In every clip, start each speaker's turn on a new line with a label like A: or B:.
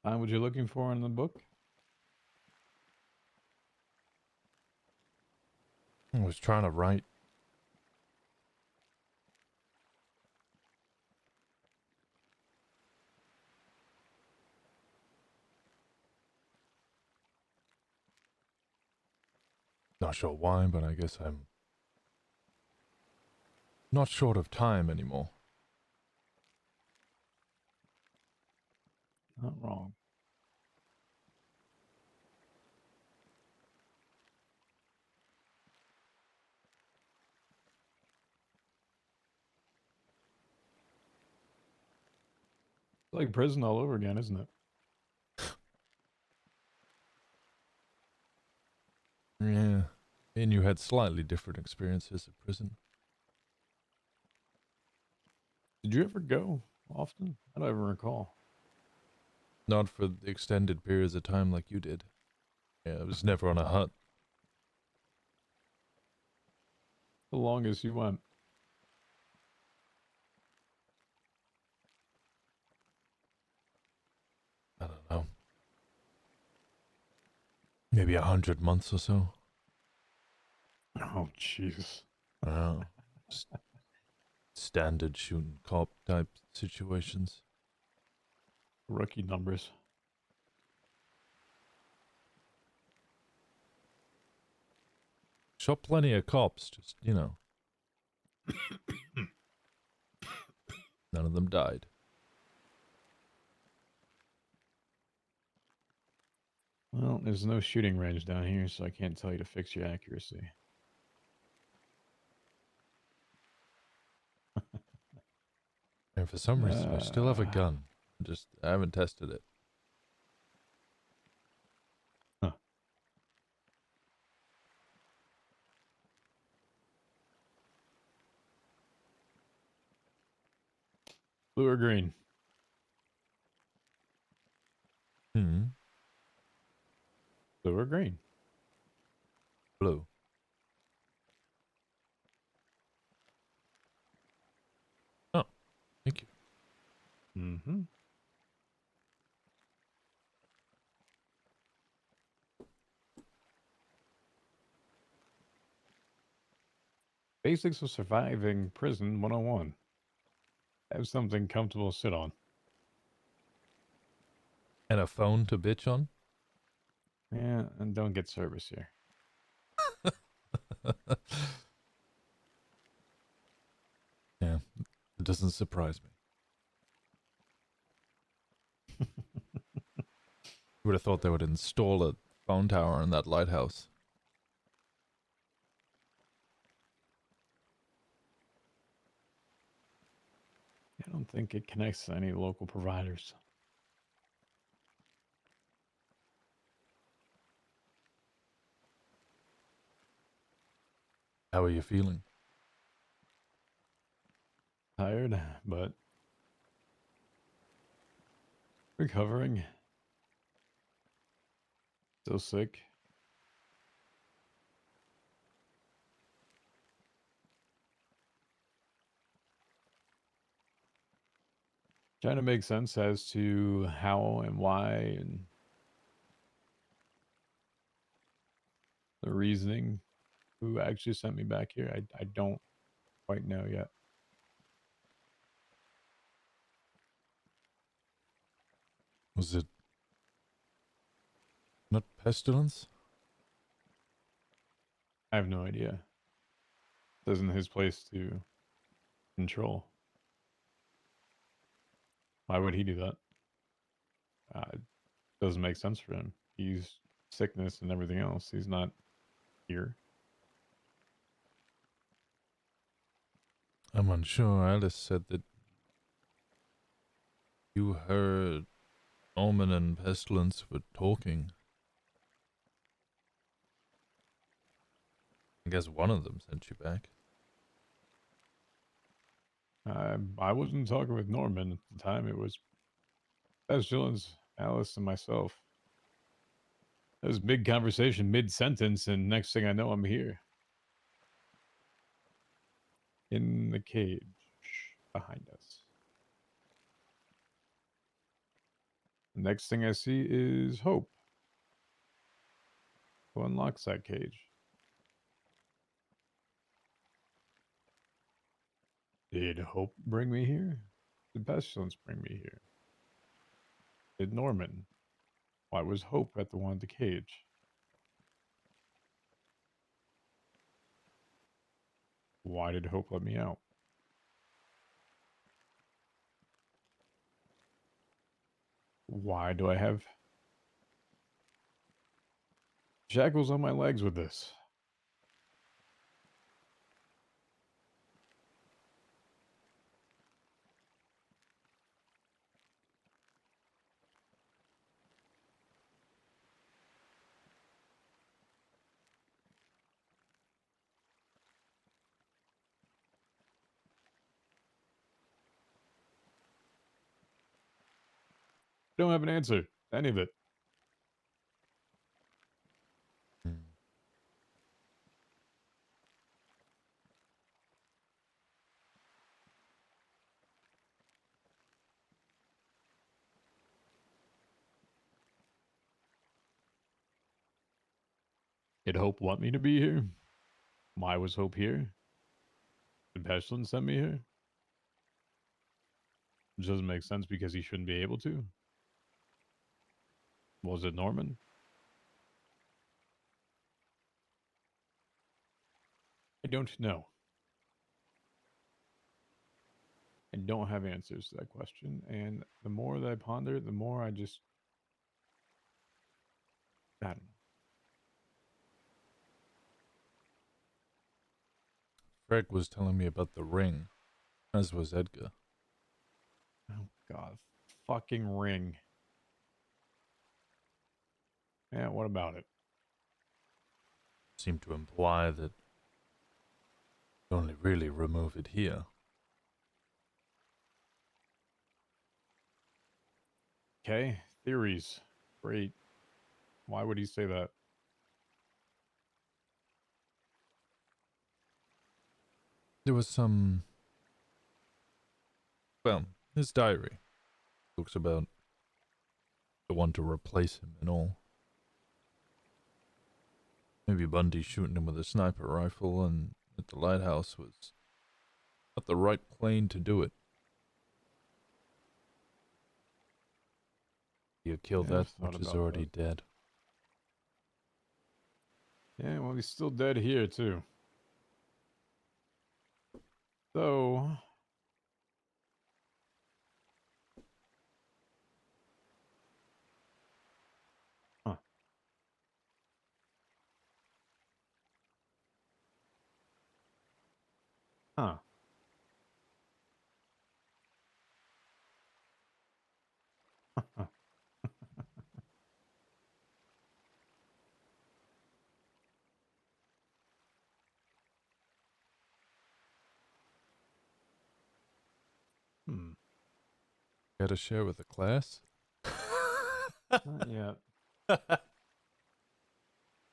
A: Find what you're looking for in the book?
B: I was trying to write. Not sure why, but I guess I'm not short of time anymore.
A: Not wrong. It's like prison all over again, isn't it?
B: Yeah. And you had slightly different experiences at prison.
A: Did you ever go often? I don't ever recall.
B: Not for the extended periods of time like you did. Yeah, I was never on a hut.
A: The longest you went.
B: I don't know. Maybe 100 months or so.
A: Oh, jeez.
B: I don't know. Just standard shooting cop type situations.
A: Rookie numbers.
B: Shot plenty of cops, just, you know. None of them died.
A: Well, there's no shooting range down here, so I can't tell you to fix your accuracy.
B: And for some reason, I still have a
A: Uh,
B: gun. I haven't tested it.
A: huh. Blue or green?
B: Hmm.
A: Blue or green?
B: Blue. Oh, thank you.
A: Mm-hmm. Basics of surviving prison 101. Have something comfortable to sit on.
B: And a phone to bitch on?
A: Yeah, and don't get service here.
B: Yeah, it doesn't surprise me. You would have thought they would install a phone tower in that lighthouse.
A: I don't think it connects to any local providers.
B: How are you feeling?
A: Tired, but recovering. Still sick. Trying to make sense as to how and why and the reasoning. Who actually sent me back here? I don't quite know yet.
B: Was it not pestilence?
A: I have no idea. This isn't his place to control. Why would he do that? It doesn't make sense for him. He's sickness and everything else. He's not here.
B: I'm unsure. Alice said that you heard Omen and Pestilence were talking. I guess one of them sent you back.
A: I wasn't talking with Norman at the time. It was Pestilence, Alice, and myself. It was a big conversation mid-sentence, and next thing I know, I'm here. In the cage behind us. Next thing I see is Hope, who unlocks that cage. Did Hope bring me here? Did Pestilence bring me here? Did Norman? Why was Hope at the one at the cage? Why did Hope let me out? Why do I have shackles on my legs with this? I don't have an answer to any of it.
B: Hmm.
A: Did Hope want me to be here? Why was Hope here? Did Pestilence send me here? Which doesn't make sense because he shouldn't be able to. Was it Norman? I don't know. I don't have answers to that question. And the more that I ponder, the more I just. I don't know.
B: Greg was telling me about the ring, as was Edgar.
A: Oh, God. Fucking ring. Yeah, what about it?
B: Seemed to imply that you only really remove it here.
A: Okay, theories. Great. Why would he say that?
B: There was some. Well, his diary talks about the one to replace him and all. Maybe Bundy shooting him with a sniper rifle and at the lighthouse was not the right plane to do it. You kill
A: Yeah, I've
B: that
A: thought
B: which is
A: about
B: already
A: that.
B: dead.
A: Yeah, well, he's still dead here, too. So. Huh. Huh. Hmm.
B: Gotta share with the class?
A: Not yet.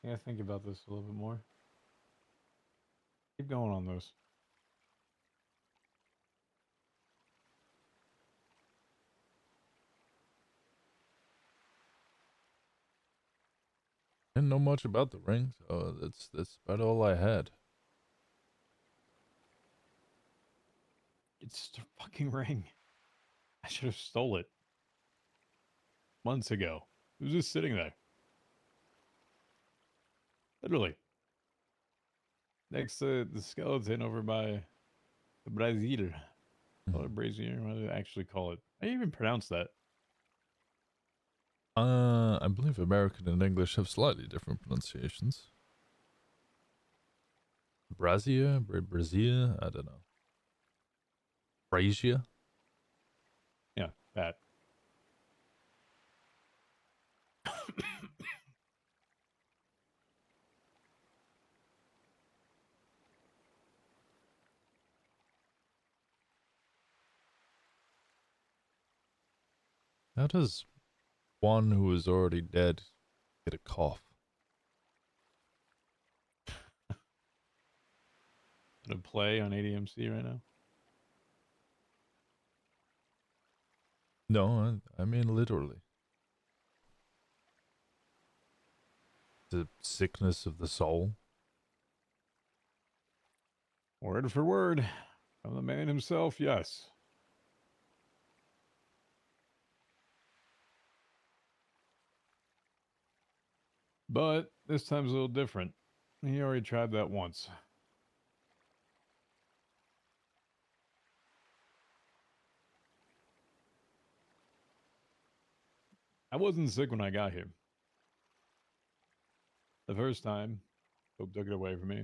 A: Yeah, think about this a little bit more. Keep going on those.
B: Didn't know much about the ring, so that's about all I had.
A: It's just a fucking ring. I should have stole it months ago. It was just sitting there. Literally. Next to the skeleton over by the Brazil. Call it brazier. What do they actually call it? How do you even pronounce that?
B: I believe American and English have slightly different pronunciations. Brazier, Brazier, I don't know. Brazier?
A: Yeah, that.
B: How does one who is already dead get a cough?
A: Gonna play on ADMC right now.
B: No, I mean literally. The sickness of the soul.
A: Word for word. From the man himself, yes. But this time's a little different. He already tried that once. I wasn't sick when I got here. The first time, Hope took it away from me.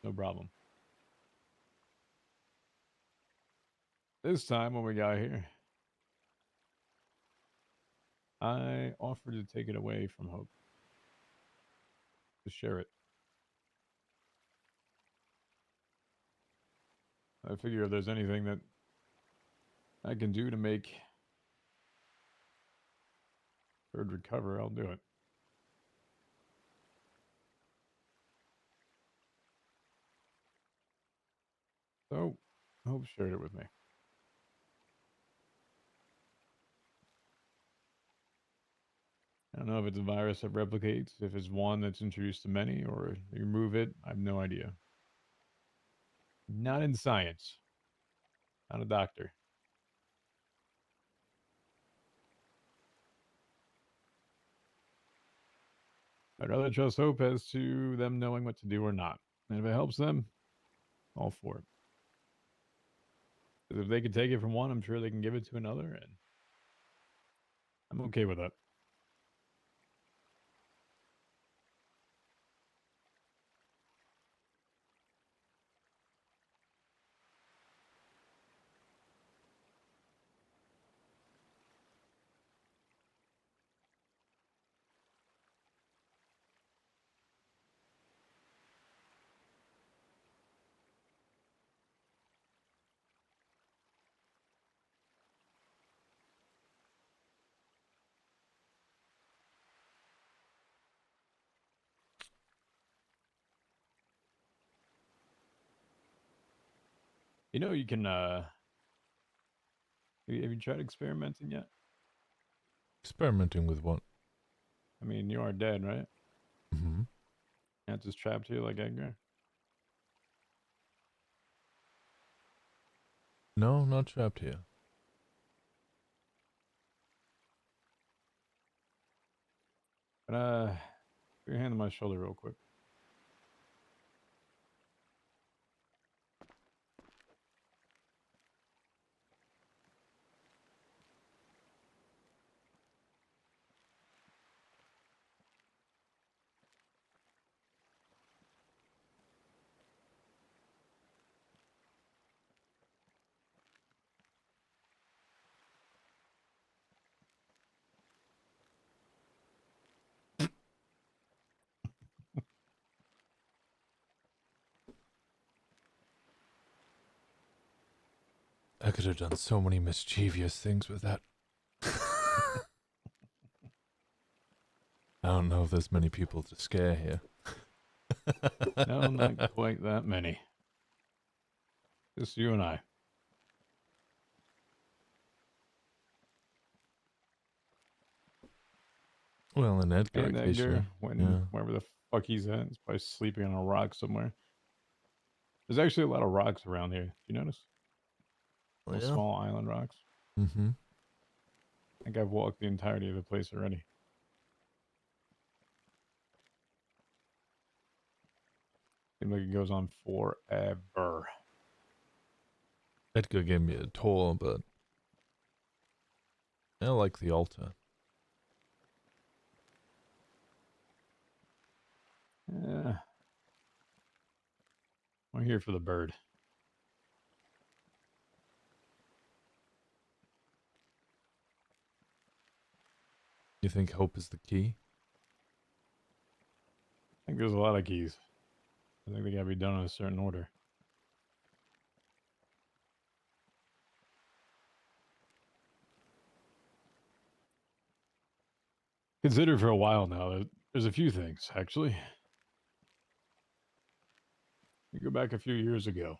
A: No problem. This time, when we got here, I offered to take it away from Hope. To share it. I figure if there's anything that I can do to make her recover, I'll do it. So, Hope shared it with me. I don't know if it's a virus that replicates, if it's one that's introduced to many, or you remove it. I have no idea. Not in science. Not a doctor. I'd rather trust Hope as to them knowing what to do or not. And if it helps them, all for it. 'Cause if they can take it from one, I'm sure they can give it to another, and I'm okay with that. You know, you can, have you tried experimenting yet?
B: Experimenting with what?
A: I mean, you are dead, right?
B: Mm-hmm.
A: Not just trapped here like Edgar.
B: No, not trapped here.
A: But, put your hand on my shoulder real quick.
B: I could have done so many mischievous things with that. I don't know if there's many people to scare here.
A: No, not quite that many. Just you and I.
B: Well, and Edgar
A: And
B: occasionally.
A: Edgar, when
B: Yeah.
A: wherever the fuck he's at, he's probably sleeping on a rock somewhere. There's actually a lot of rocks around here. Do you notice?
B: Oh,
A: Little
B: yeah.
A: small island rocks.
B: Mm-hmm.
A: I think I've walked the entirety of the place already. Seems like it goes on forever.
B: Edgar gave me a tour, but I like the altar.
A: Yeah. I'm here for the bird.
B: You think hope is the key?
A: I think there's a lot of keys. I think they gotta be done in a certain order. Considered for a while now. There's a few things, actually. You go back a few years ago.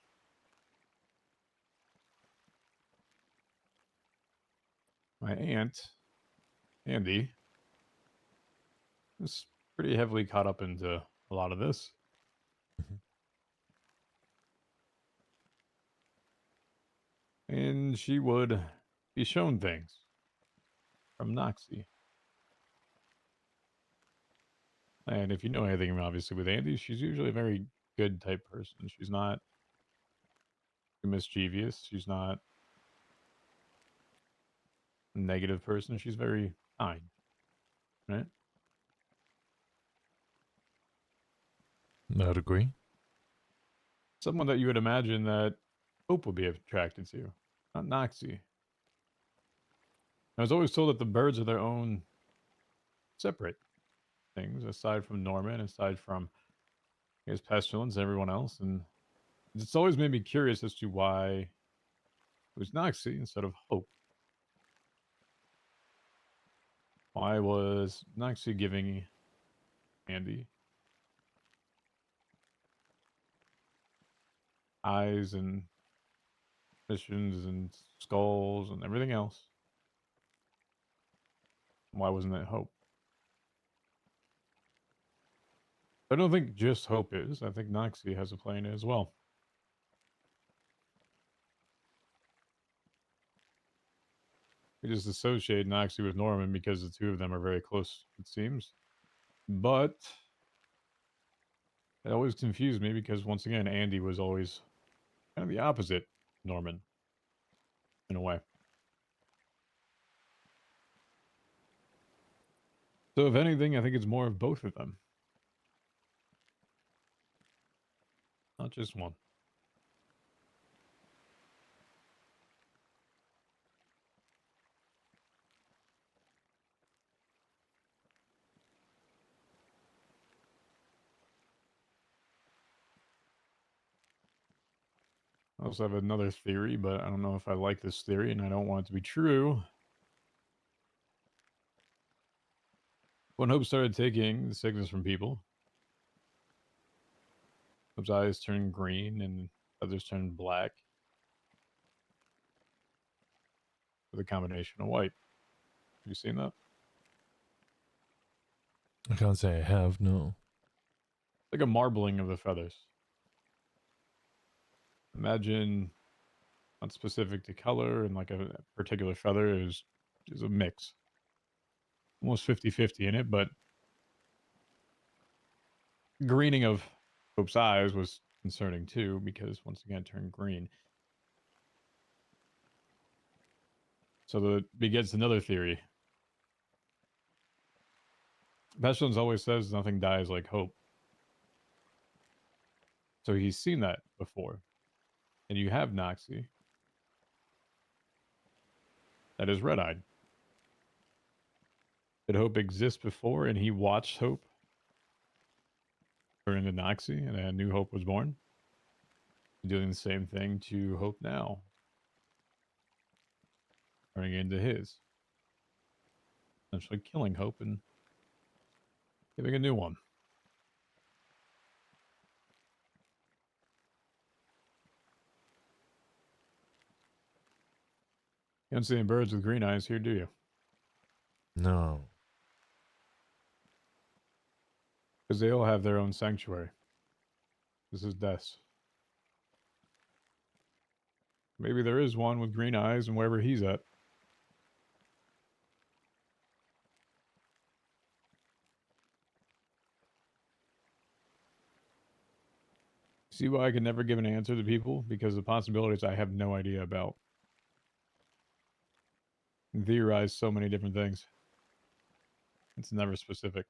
A: My aunt, Andy, was pretty heavily caught up into a lot of this.
B: Mhm.
A: And she would be shown things from Noxie. And if you know anything, obviously, with Andy, she's usually a very good type person. She's not mischievous. She's not a negative person. She's very kind, right?
B: I'd agree.
A: Someone that you would imagine that Hope would be attracted to, not Noxie. I was always told that the birds are their own separate things, aside from Norman, aside from his pestilence, everyone else, and it's always made me curious as to why it was Noxie instead of Hope. Why was Noxie giving Andy eyes and missions and skulls and everything else? Why wasn't it Hope? I don't think just Hope is. I think Noxie has a play in it as well. We just associate Noxie with Norman because the two of them are very close, it seems. But it always confused me because, once again, Andy was always kind of the opposite Norman, in a way. So, if anything, I think it's more of both of them, not just one. I also have another theory, but I don't know if I like this theory and I don't want it to be true. When Hope started taking the sickness from people, Hope's eyes turned green and others turned black with a combination of white. Have you seen that?
B: I can't say I have, no.
A: Like a marbling of the feathers. Imagine not specific to color and like a particular feather is a mix. Almost 50-50 in it, but greening of Hope's eyes was concerning too because once again it turned green. So that begets another theory. Pestilence always says nothing dies like hope. So he's seen that before. And you have Noxie that is red eyed. Did Hope exist before and he watched Hope turn into Noxie and a new Hope was born? Doing the same thing to Hope now, turning into his. Essentially killing Hope and giving a new one. You don't see any birds with green eyes here, do you?
B: No.
A: Because they all have their own sanctuary. This is Death's. Maybe there is one with green eyes and wherever he's at. See why I can never give an answer to people? Because the possibilities I have no idea about. And theorize so many different things. It's never specific.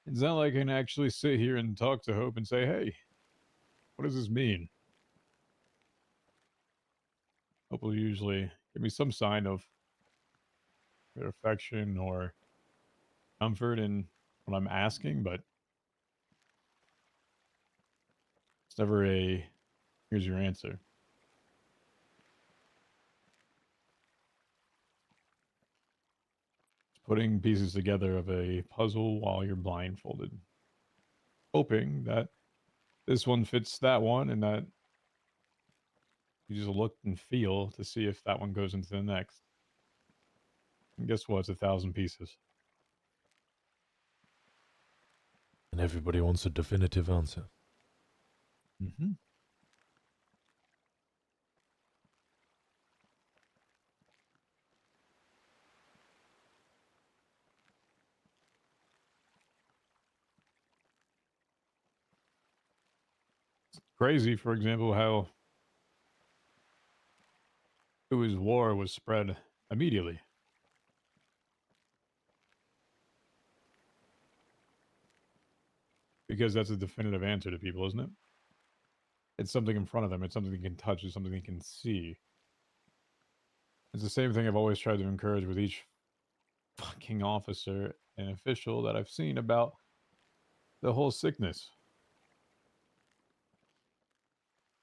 A: It's not like I can actually sit here and talk to Hope and say, hey, what does this mean? Hope will usually give me some sign of their affection or comfort in what I'm asking, but it's never a here's your answer. It's putting pieces together of a puzzle while you're blindfolded, hoping that this one fits that one and that you just look and feel to see if that one goes into the next. And guess what? It's 1,000 pieces.
B: And everybody wants a definitive answer.
A: Mm-hmm. Crazy, for example, how whose war was spread immediately. Because that's a definitive answer to people, isn't it? It's something in front of them. It's something they can touch. It's something they can see. It's the same thing I've always tried to encourage with each fucking officer and official that I've seen about the whole sickness.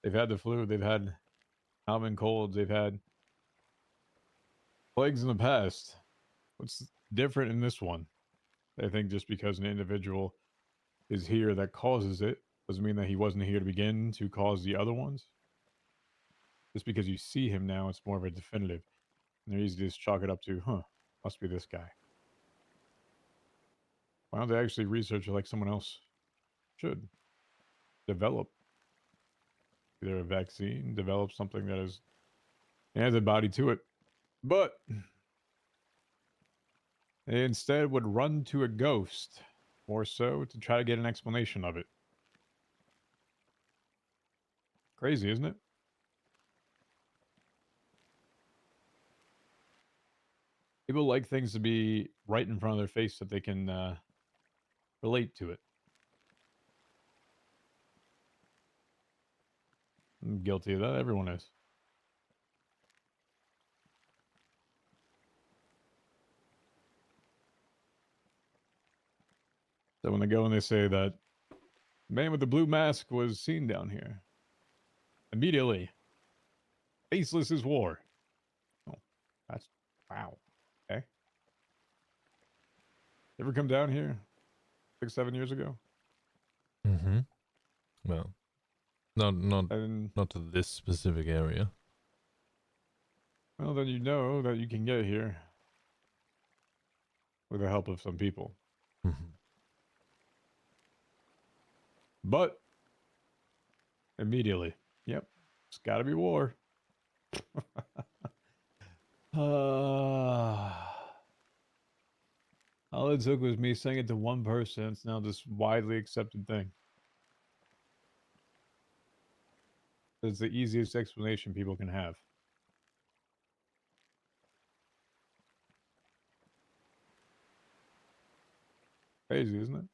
A: They've had the flu. They've had common colds. They've had plagues in the past. What's different in this one? I think just because an individual is here that causes it doesn't mean that he wasn't here to begin to cause the other ones. Just because you see him now, it's more of a definitive. And they're easy to just chalk it up to, huh, must be this guy. Why don't they actually research it like someone else should? Develop either a vaccine, develop something that has a body to it. But they instead would run to a ghost, more so to try to get an explanation of it. Crazy, isn't it? People like things to be right in front of their face so that they can relate to it. I'm guilty of that. Everyone is. So when they go and they say that the man with the blue mask was seen down here, immediately, faceless is war. Oh, that's wow. Okay. Ever come down here 6, 7 years ago?
B: Mm-hmm. Well, not not
A: And
B: not to this specific area.
A: well, then you know that you can get here with the help of some people.
B: Mm-hmm.
A: But immediately, yep, it's got to be war. All it took was me saying it to one person. It's now this widely accepted thing. It's the easiest explanation people can have. Crazy, isn't it?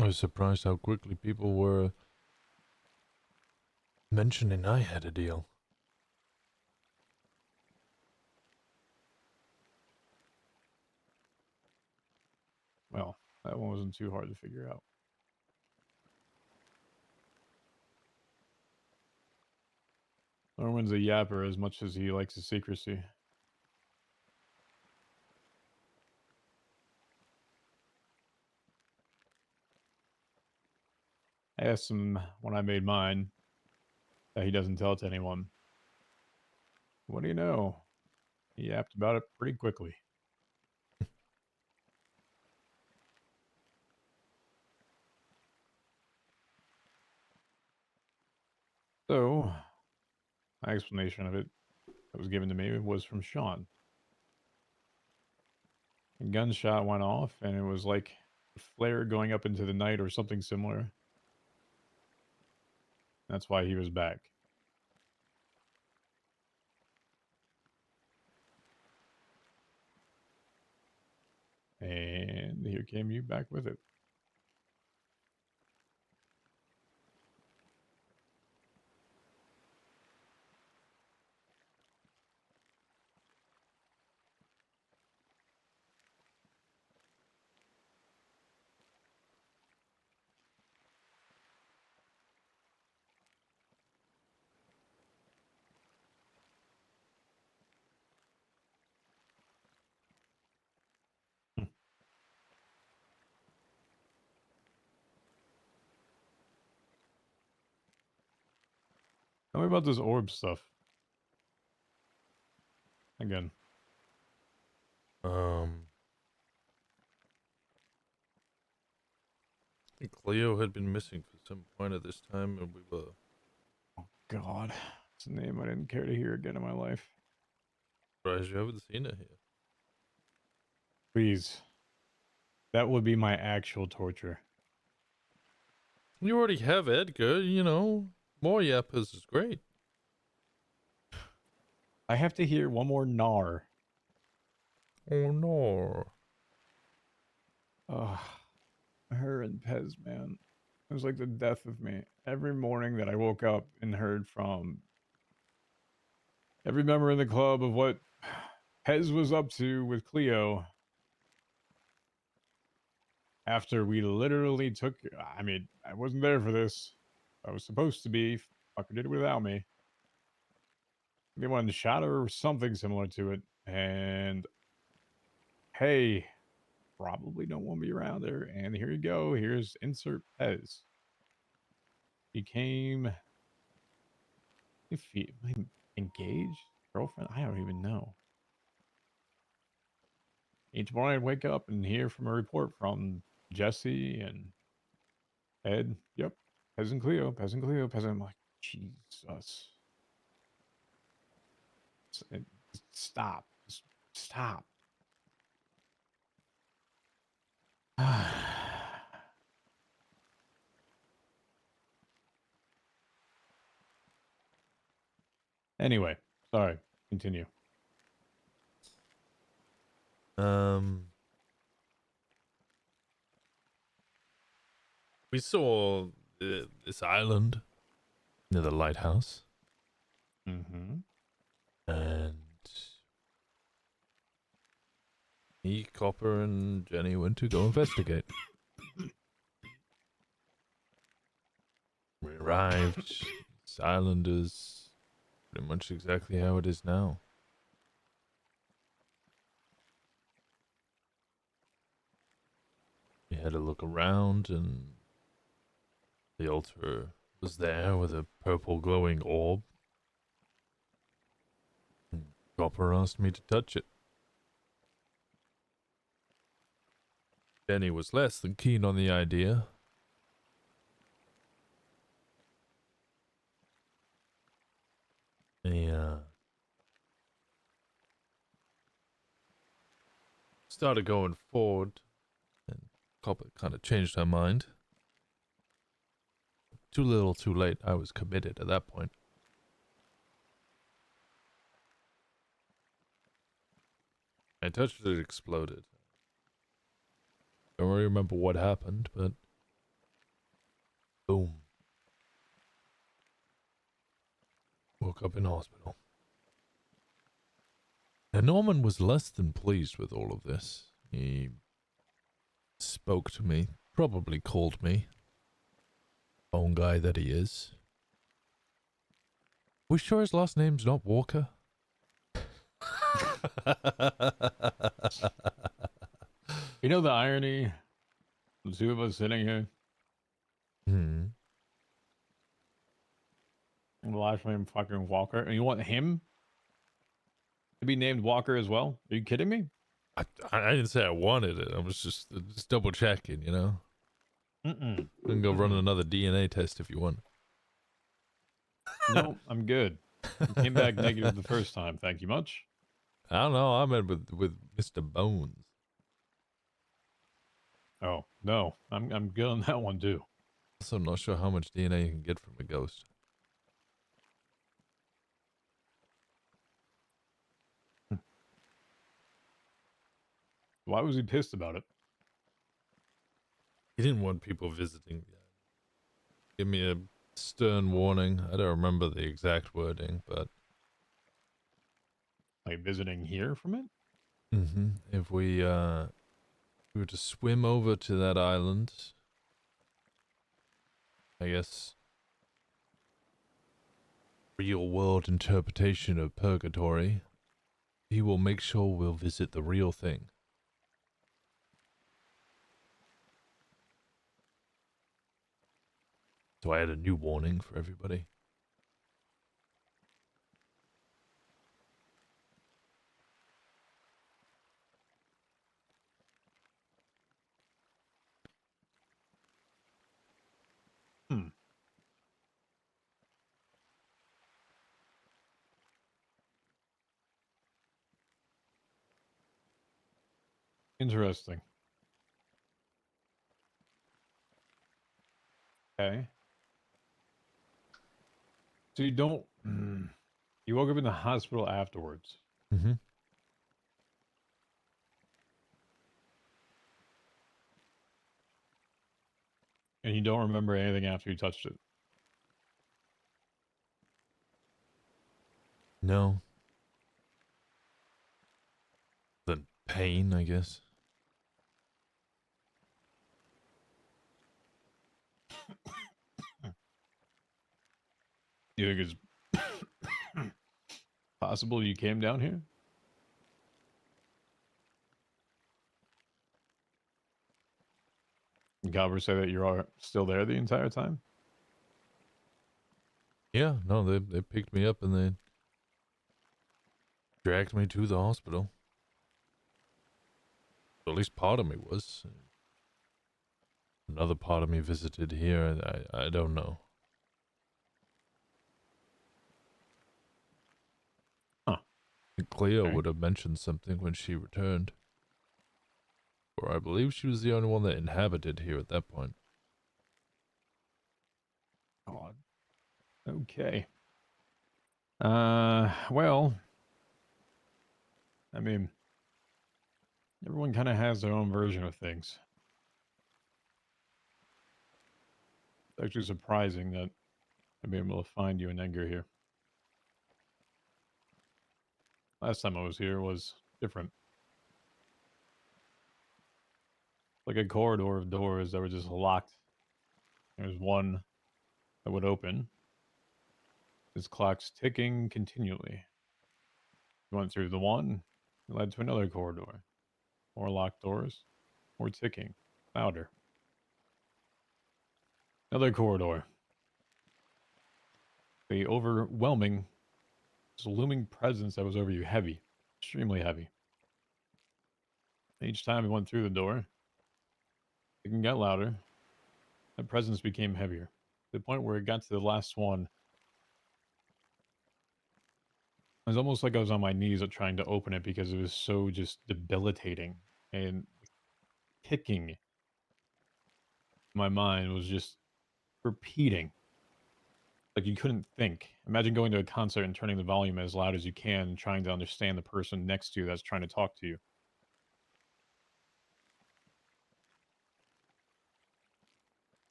B: I was surprised how quickly people were mentioning I had a deal.
A: Well, that one wasn't too hard to figure out. Norman's a yapper as much as he likes his secrecy. I asked him when I made mine that he doesn't tell it to anyone. What do you know? He yapped about it pretty quickly. So, my explanation of it that was given to me was from Sean. A gunshot went off, and it was like a flare going up into the night or something similar. That's why he was back. And here came you back with it. Hmm. Tell me about this orb stuff. Again.
B: Um, I think Cleo had been missing for some point at this time, and we were.
A: Oh, God. It's a name I didn't care to hear again in my life.
B: Surprised you haven't seen her here.
A: Please. That would be my actual torture.
B: You already have Edgar, you know. More yappers is great.
A: I have to hear one more gnar.
B: Oh no.
A: Ugh. Her and Pez, man. It was like the death of me. Every morning that I woke up and heard from every member in the club of what Pez was up to with Cleo after we literally took. I mean, I wasn't there for this. I was supposed to be. Fucker did it without me. They wanted to shot her or something similar to it. And hey, probably don't want me around there. And here you go. Here's insert Pez. Became if he engaged girlfriend. I don't even know. Each morning I'd wake up and hear from a report from Jesse and Ed. Yep, Pez and Cleo, Pez and Cleo, Pez. I'm like, Jesus. Stop. Just stop. Anyway, sorry. Continue.
B: Um, we saw this island near the lighthouse,
A: Mm-hmm.
B: and me, Copper, and Jenny went to go investigate. We arrived. This island is pretty much exactly how it is now. We had a look around, and the altar was there with a purple glowing orb. And Copper asked me to touch it. Jenny was less than keen on the idea. They started going forward, and Copper kind of changed her mind. Too little, too late. I was committed at that point. I touched it, it exploded. Don't really remember what happened, but boom. Woke up in hospital. And Norman was less than pleased with all of this. He spoke to me, probably called me. Phone guy that he is. We sure his last name's not Walker?
A: You know the irony? The two of us sitting here.
B: Hmm.
A: And the last name fucking Walker. And you want him to be named Walker as well? Are you kidding me?
B: I didn't say I wanted it. I was just double checking, you know?
A: Mm-mm.
B: We can go run another DNA test if you want.
A: No, I'm good. You came back negative the first time. Thank you much.
B: I don't know. I meant with Mr. Bones.
A: Oh, no. I'm good on that one too.
B: Also, I'm not sure how much DNA you can get from a ghost.
A: Why was he pissed about it?
B: He didn't want people visiting. Give me a stern warning. I don't remember the exact wording, but
A: Like visiting here from it?
B: if we were to swim over to that island, I guess real world interpretation of purgatory, he will make sure we'll visit the real thing. So I had a new warning for everybody.
A: Interesting. Okay. So you don't. You woke up in the hospital afterwards,
B: Mm-hmm.
A: and you don't remember anything after you touched it.
B: No. The pain, I guess.
A: You think it's possible you came down here? And Calvert say that you're still there the entire time?
B: Yeah, no, they picked me up and they dragged me to the hospital. At least part of me was. Another part of me visited here, and I don't know.
A: Huh.
B: I think Cleo
A: Okay.
B: would have mentioned something when she returned. Or I believe she was the only one that inhabited here at that point.
A: Odd. Okay. Well, I mean, everyone kind of has their own version of things. It's actually surprising that I've been able to find you in Edgar here. Last time I was here was different. Like a corridor of doors that were just locked. There's one that would open. This clock's ticking continually. You went through the one, it led to another corridor. More locked doors, more ticking, louder. Another corridor. The overwhelming, just looming presence that was over you, heavy, extremely heavy. Each time you went through the door, it can get louder. The presence became heavier. To the point where it got to the last one. It was almost like I was on my knees trying to open it because it was so just debilitating. And ticking, my mind was just repeating. Like you couldn't think. Imagine going to a concert and turning the volume as loud as you can and trying to understand the person next to you that's trying to talk to you.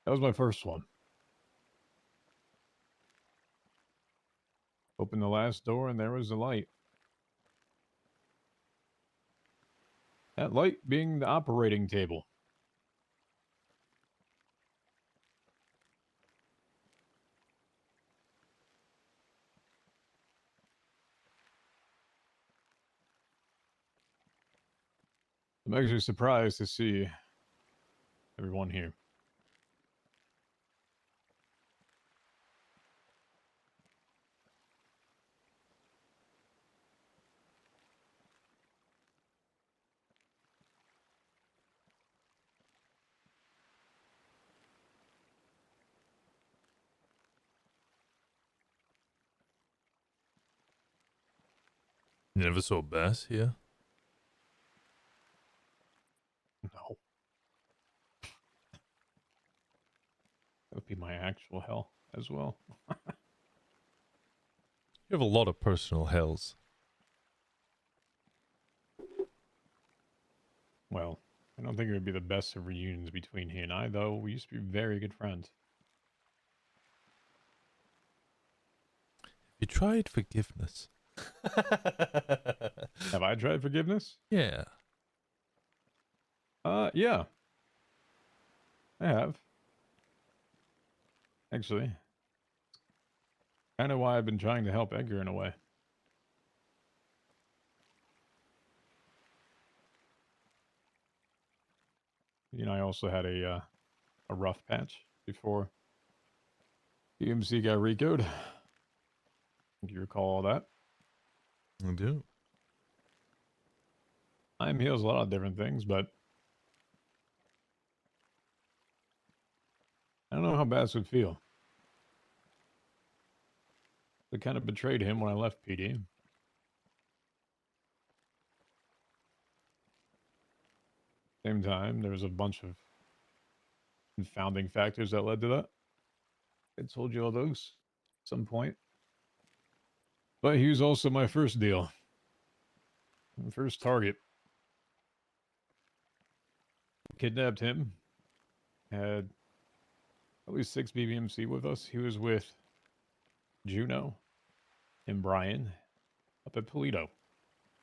A: That was my first one. Opened the last door and there was the light. That light being the operating table. I'm actually surprised to see everyone here.
B: You never saw Bass here?
A: No. That would be my actual hell as well.
B: You have a lot of personal hells.
A: Well, I don't think it would be the best of reunions between he and I, though. We used to be very good friends.
B: You tried forgiveness.
A: Have I tried forgiveness?
B: Yeah.
A: Yeah. I have. Actually. Kind of why I've been trying to help Edgar in a way. You know, I also had a rough patch before EMC got recoed. Do you recall all that?
B: I do.
A: Time heals a lot of different things, but I don't know how Bass would feel. I kind of betrayed him when I left PD. Same time, there was a bunch of confounding factors that led to that. I told you all those at some point. But he was also my first deal. My first target. Kidnapped him. Had at least 6 BBMC with us. He was with Juno and Brian up at Polito.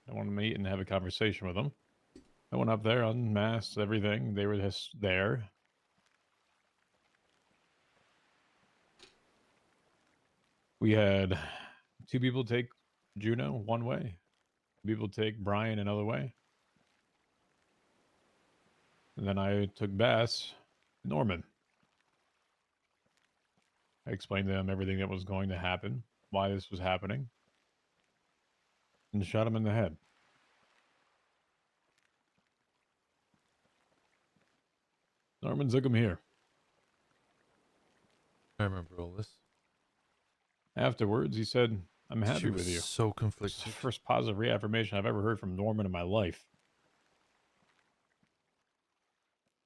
A: I wanted to meet and have a conversation with them. I went up there, unmasked everything. They were just there. We had 2 people take Juno one way. 2 people take Brian another way. And then I took Bass, Norman. I explained to them everything that was going to happen, why this was happening, and shot him in the head. Norman took him here.
B: I remember all this.
A: Afterwards, he said, I'm happy
B: She was
A: with you.
B: so
A: It's
B: conflicted.
A: the first positive reaffirmation I've ever heard from Norman in my life.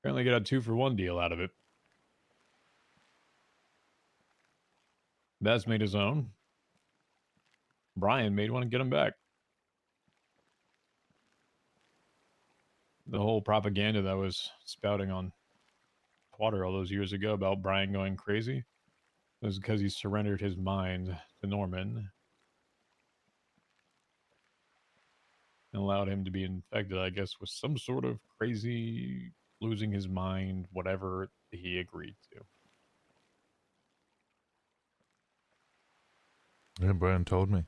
A: Apparently got a 2-for-1 deal out of it. Bass made his own. Brian made one to get him back. The whole propaganda that was spouting on Twitter all those years ago about Brian going crazy was because he surrendered his mind to Norman and allowed him to be infected, I guess, with some sort of crazy losing his mind, whatever he agreed to.
B: Yeah, Brian told me.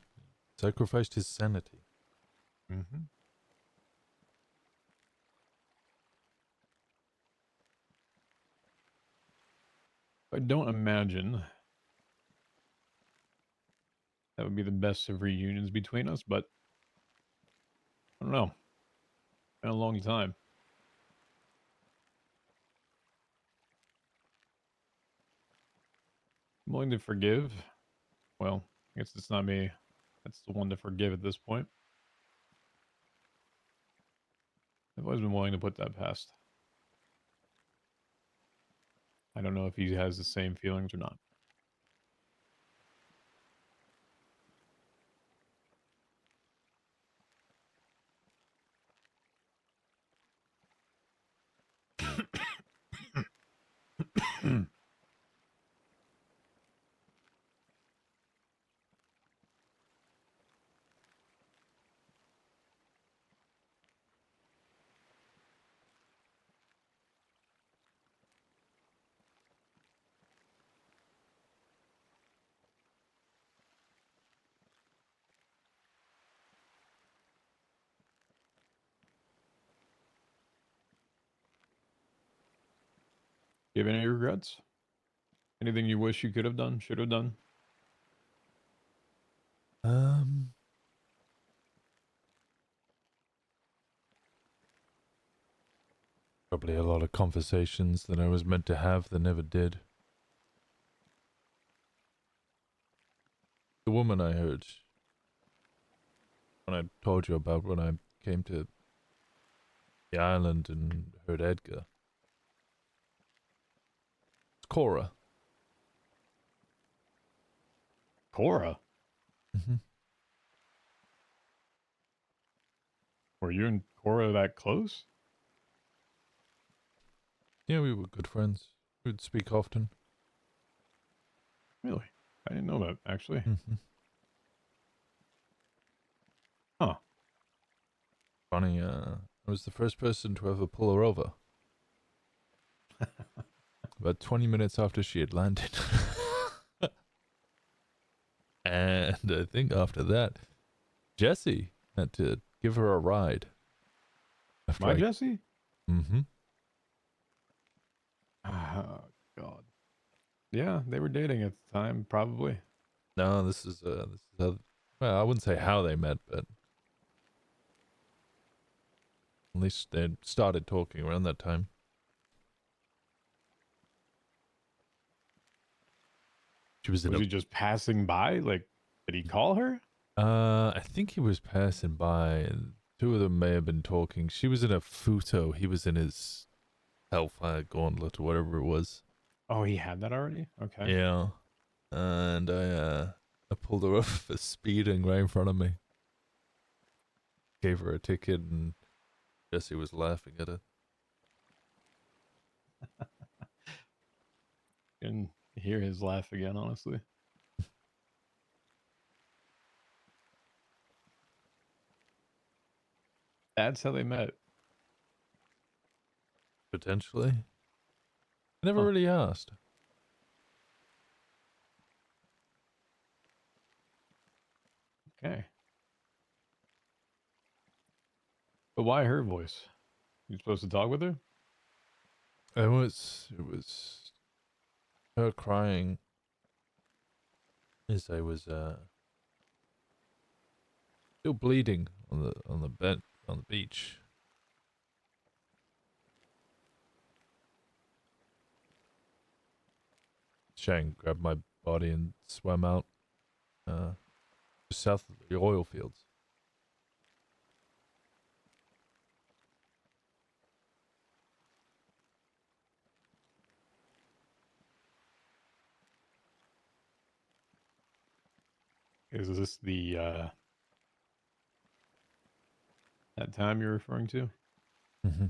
B: Sacrificed his sanity.
A: Mm-hmm. I don't imagine that would be the best of reunions between us, but I don't know. Been a long time. I'm willing to forgive. Well, I guess it's not me. That's the one to forgive at this point. I've always been willing to put that past. I don't know if he has the same feelings or not. Do you have any regrets? Anything you wish you could have done, should have done?
B: Probably a lot of conversations that I was meant to have that never did. The woman I heard when I told you about when I came to the island and heard Edgar. It's Cora.
A: Cora?
B: Mm-hmm.
A: Were you and Cora that close?
B: Yeah, we were good friends. We'd speak often.
A: Really? I didn't know that, actually.
B: Mm-hmm.
A: Huh.
B: Funny, I was the first person to ever pull her over. About 20 minutes after she had landed. And I think after that, Jesse had to give her a ride.
A: My Jesse?
B: Mm-hmm.
A: Oh, God. Yeah, they were dating at the time, probably.
B: No, this is how, well, I wouldn't say how they met, but at least they started talking around that time. She was in
A: Was he just passing by? Like, did he call her?
B: I think he was passing by. Two of them may have been talking. She was in a futo. He was in his Hellfire Gauntlet or whatever it was.
A: Oh, he had that already? Okay.
B: Yeah. And I pulled her up for speeding right in front of me. Gave her a ticket and Jesse was laughing at it.
A: Can hear his laugh again, honestly. That's how they met.
B: Potentially. I never
A: Huh.
B: really asked.
A: Okay. But why her voice? You supposed to talk with her?
B: It was her crying as I was still bleeding on the bed on the beach. Shang grabbed my body and swam out just south of the oil fields.
A: Is this the that time you're referring to?
B: Mm-hmm.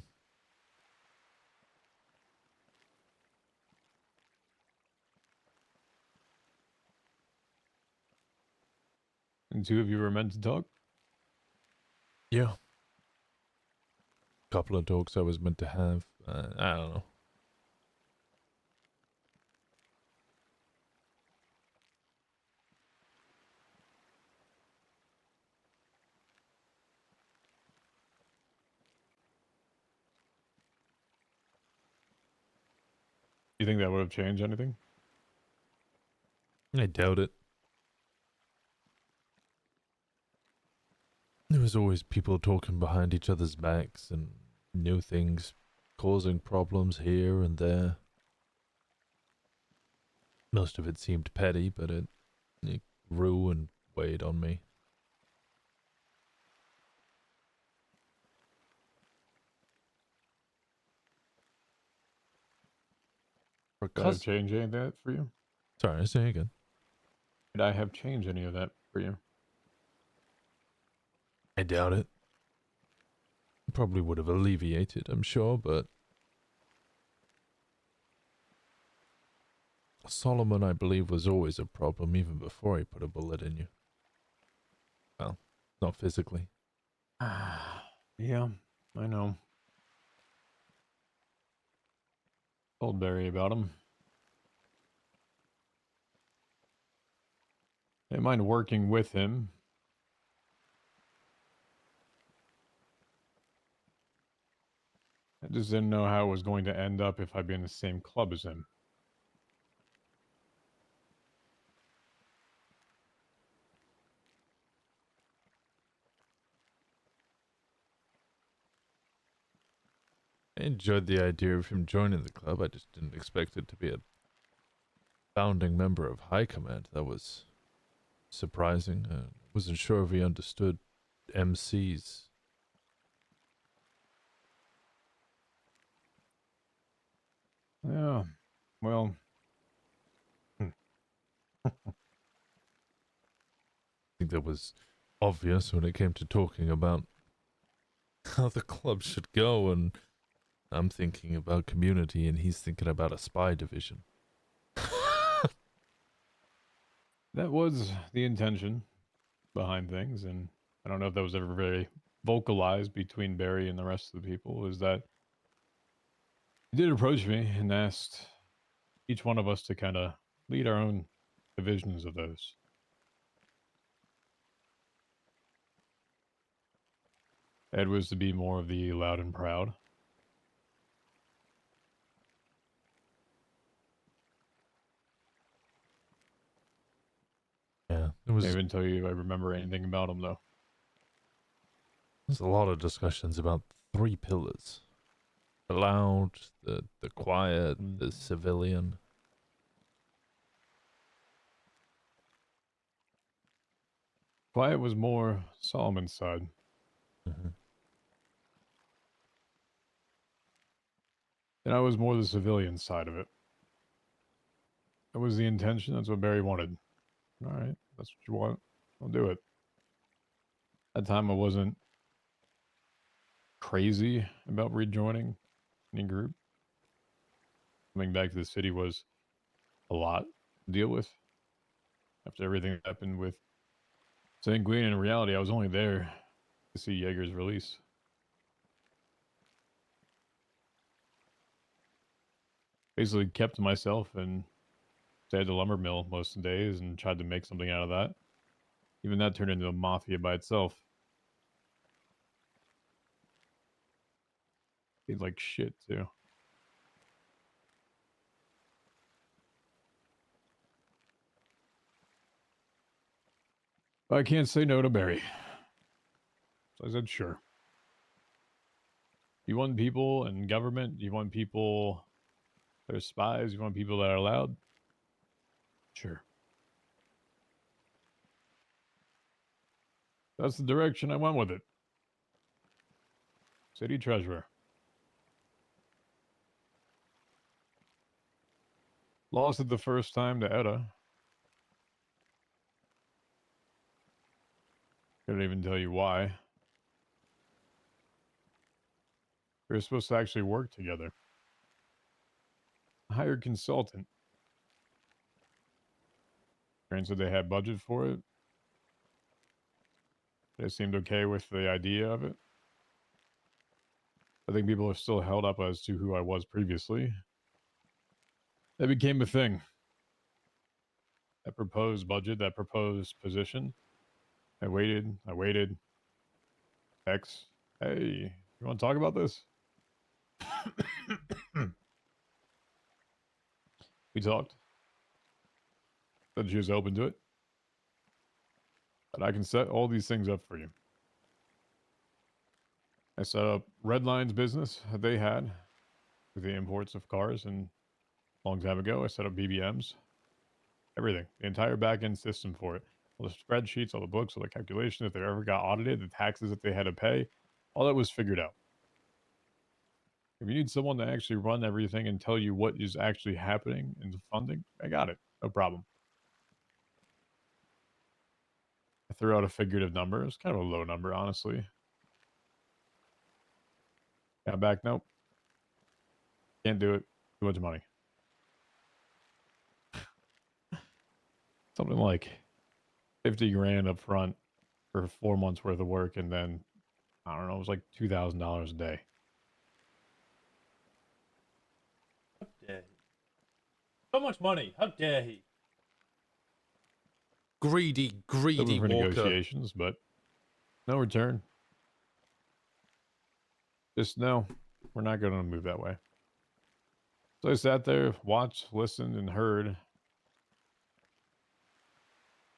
A: And two of you were meant to talk?
B: Yeah. Couple of talks I was meant to have. I don't know.
A: You think that would have changed anything?
B: I doubt it. There was always people talking behind each other's backs and new things causing problems here and there. Most of it seemed petty, but it grew and weighed on me.
A: Did I have changed any of that for you?
B: Sorry, say again.
A: Did I have changed any of that for you?
B: I doubt it. Probably would have alleviated, I'm sure, but Solomon, I believe, was always a problem even before he put a bullet in you. Well, not physically.
A: Yeah, I know. Told Barry about him. I didn't mind working with him. I just didn't know how it was going to end up if I'd be in the same club as him.
B: I enjoyed the idea of him joining the club. I just didn't expect it to be a founding member of High Command. That was surprising. I wasn't sure if he understood MCs.
A: Yeah, well,
B: I think that was obvious when it came to talking about how the club should go, and I'm thinking about community and he's thinking about a spy division.
A: that was the intention behind things, and I don't know if that was ever very vocalized between Barry and the rest of the people, is that he did approach me and asked each one of us to kind of lead our own divisions of those. Ed was to be more of the loud and proud.
B: Yeah,
A: I can't even tell you I remember anything about him, though.
B: there's a lot of discussions about three pillars: the loud, the quiet, the civilian.
A: Quiet was more Solomon's side.
B: Mm-hmm.
A: And I was more the civilian side of it. That was the intention. That's what Barry wanted. All right, that's what you want. I'll do it. At the time, I wasn't crazy about rejoining any group. Coming back to the city was a lot to deal with. After everything that happened with Sanguine, in reality, I was only there to see Jaeger's release. Basically kept to myself and stayed at the lumber mill most of the days and tried to make something out of that. Even that turned into a mafia by itself. Paid like shit, too. But I can't say no to Barry. So I said, sure. You want people in government? You want people that are spies? You want people that are loud? Sure. That's the direction I went with it. City treasurer. Lost it the first time to Etta. Couldn't even tell you why. We were supposed to actually work together. Hired consultant. Parents said they had budget for it. They seemed okay with the idea of it. I think people are still held up as to who I was previously. That became a thing. That proposed budget, that proposed position. I waited. X. Hey, you want to talk about this? We talked. Said she was open to it. But I can set all these things up for you. I set up Redline's business that they had with the imports of cars, and a long time ago, I set up BBMs. Everything. The entire back-end system for it. All the spreadsheets, all the books, all the calculations, if they ever got audited, the taxes that they had to pay, all that was figured out. If you need someone to actually run everything and tell you what is actually happening in the funding, I got it. No problem. I threw out a figurative number. It's kind of a low number, honestly. Got back, nope. Can't do it. Too much money. Something like 50 grand up front for 4 months worth of work, and then, I don't know, it was like $2,000 a day.
C: How dare he? So much money. How dare he?
B: Greedy, greedy
A: Open for
B: Walker.
A: negotiations, but no return. Just no, we're not going to move that way. So I sat there, watched, listened, and heard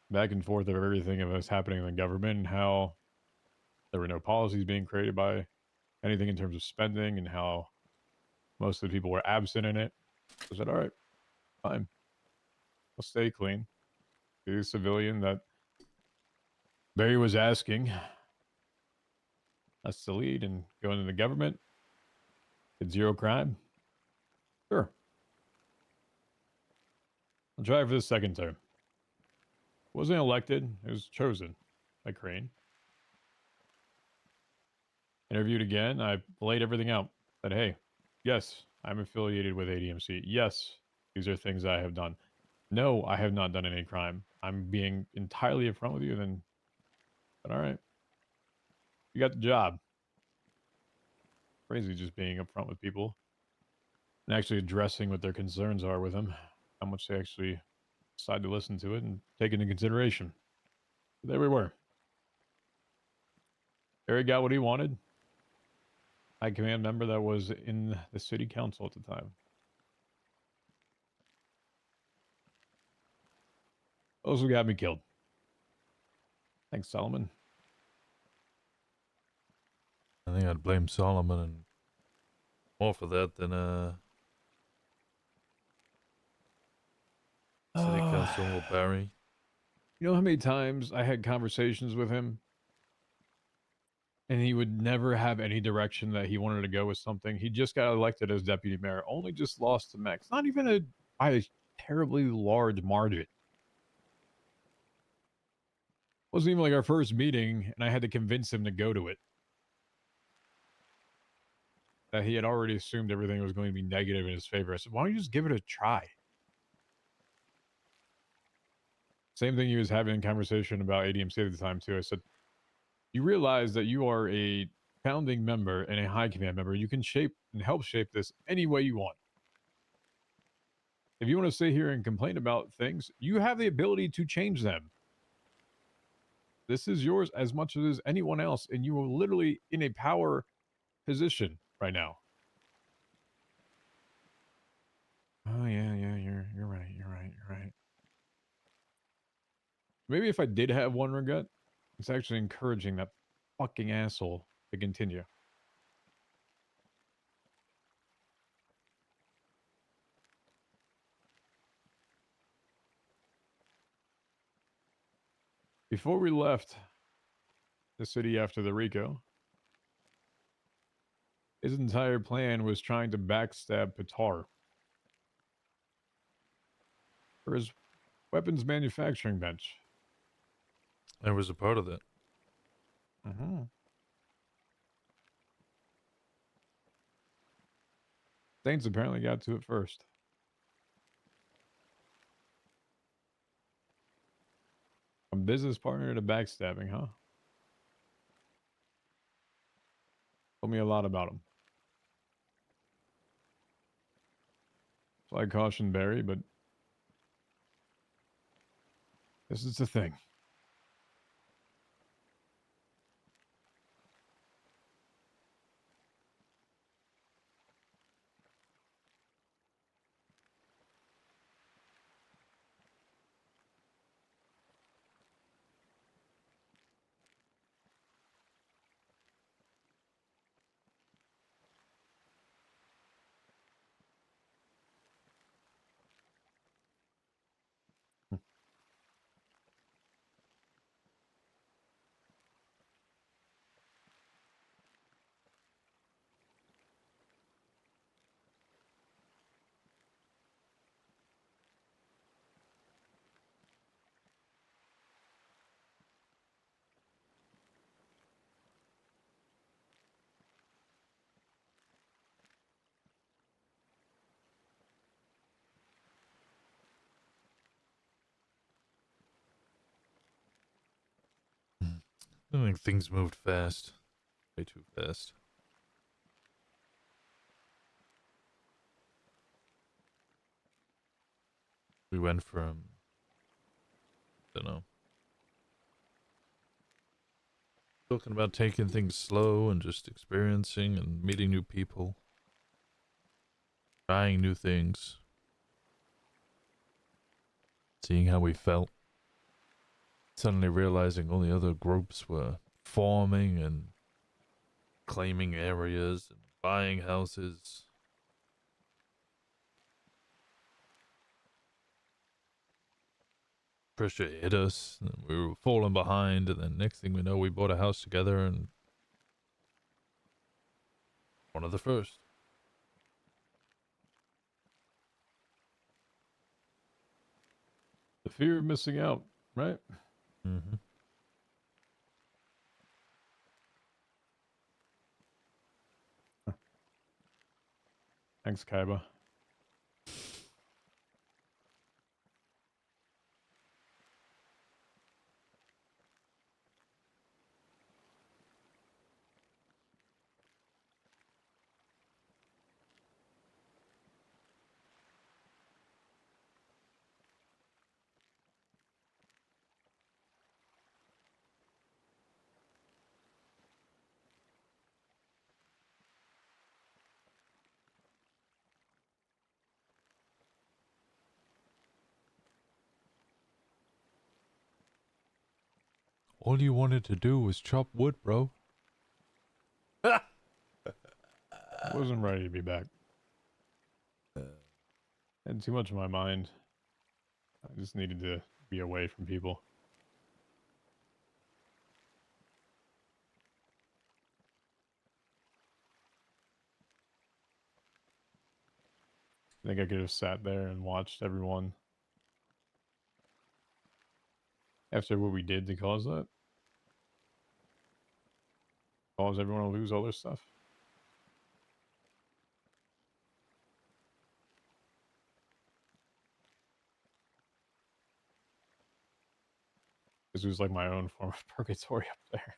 A: back and forth of everything that was happening in the government and how there were no policies being created by anything in terms of spending and how most of the people were absent in it. I said, all right, fine. I'll stay clean. Be the civilian that Barry was asking us to lead and go into the government. Did zero crime. Sure. I'll try for the second term. Wasn't elected. It was chosen by Crane. Interviewed again. I laid everything out. Said, hey, yes, I'm affiliated with ADMC. Yes, these are things I have done. No, I have not done any crime. I'm being entirely upfront with you. Then, but all right, you got the job. Crazy just being upfront with people and actually addressing what their concerns are with them, how much they actually decide to listen to it and take into consideration. But there we were. Harry got what he wanted. High command member that was in the city council at the time. Also got me killed. Thanks, Solomon.
B: I think I'd blame Solomon and more for that than City Council Barry.
A: You know how many times I had conversations with him and he would never have any direction that he wanted to go with something. He just got elected as deputy mayor, only just lost to Max. Not even by a terribly large margin. Wasn't even like our first meeting, and I had to convince him to go to it. That he had already assumed everything was going to be negative in his favor. I said, why don't you just give it a try? Same thing he was having in conversation about ADMC at the time, too. I said, you realize that you are a founding member and a high command member. You can shape and help shape this any way you want. If you want to sit here and complain about things, you have the ability to change them. This is yours as much as anyone else, and you are literally in a power position right now. Oh yeah, you're right, you're right. Maybe if I did have one regret, it's actually encouraging that fucking asshole to continue. Before we left the city after the Rico, his entire plan was trying to backstab Pitar for his weapons manufacturing bench.
B: I was a part of that.
A: Saints apparently got to it first. A business partner to backstabbing, huh? Told me a lot about him. So I cautioned Barry, but this is the thing.
B: I think things moved fast. Way too fast. We went from, don't know, talking about taking things slow and just experiencing and meeting new people, trying new things, seeing how we felt, suddenly realizing all the other groups were forming and claiming areas and buying houses. Pressure hit us, and we were falling behind, and then next thing we know, we bought a house together, and one of the first.
A: The fear of missing out, right?
B: Mm-hmm.
A: Thanks, Kaiba.
B: All you wanted to do was chop wood, bro.
A: I wasn't ready to be back. Had too much in my mind. I just needed to be away from people. I think I could have sat there and watched everyone after what we did to cause that. Cause everyone to lose all their stuff. This was like my own form of purgatory up there.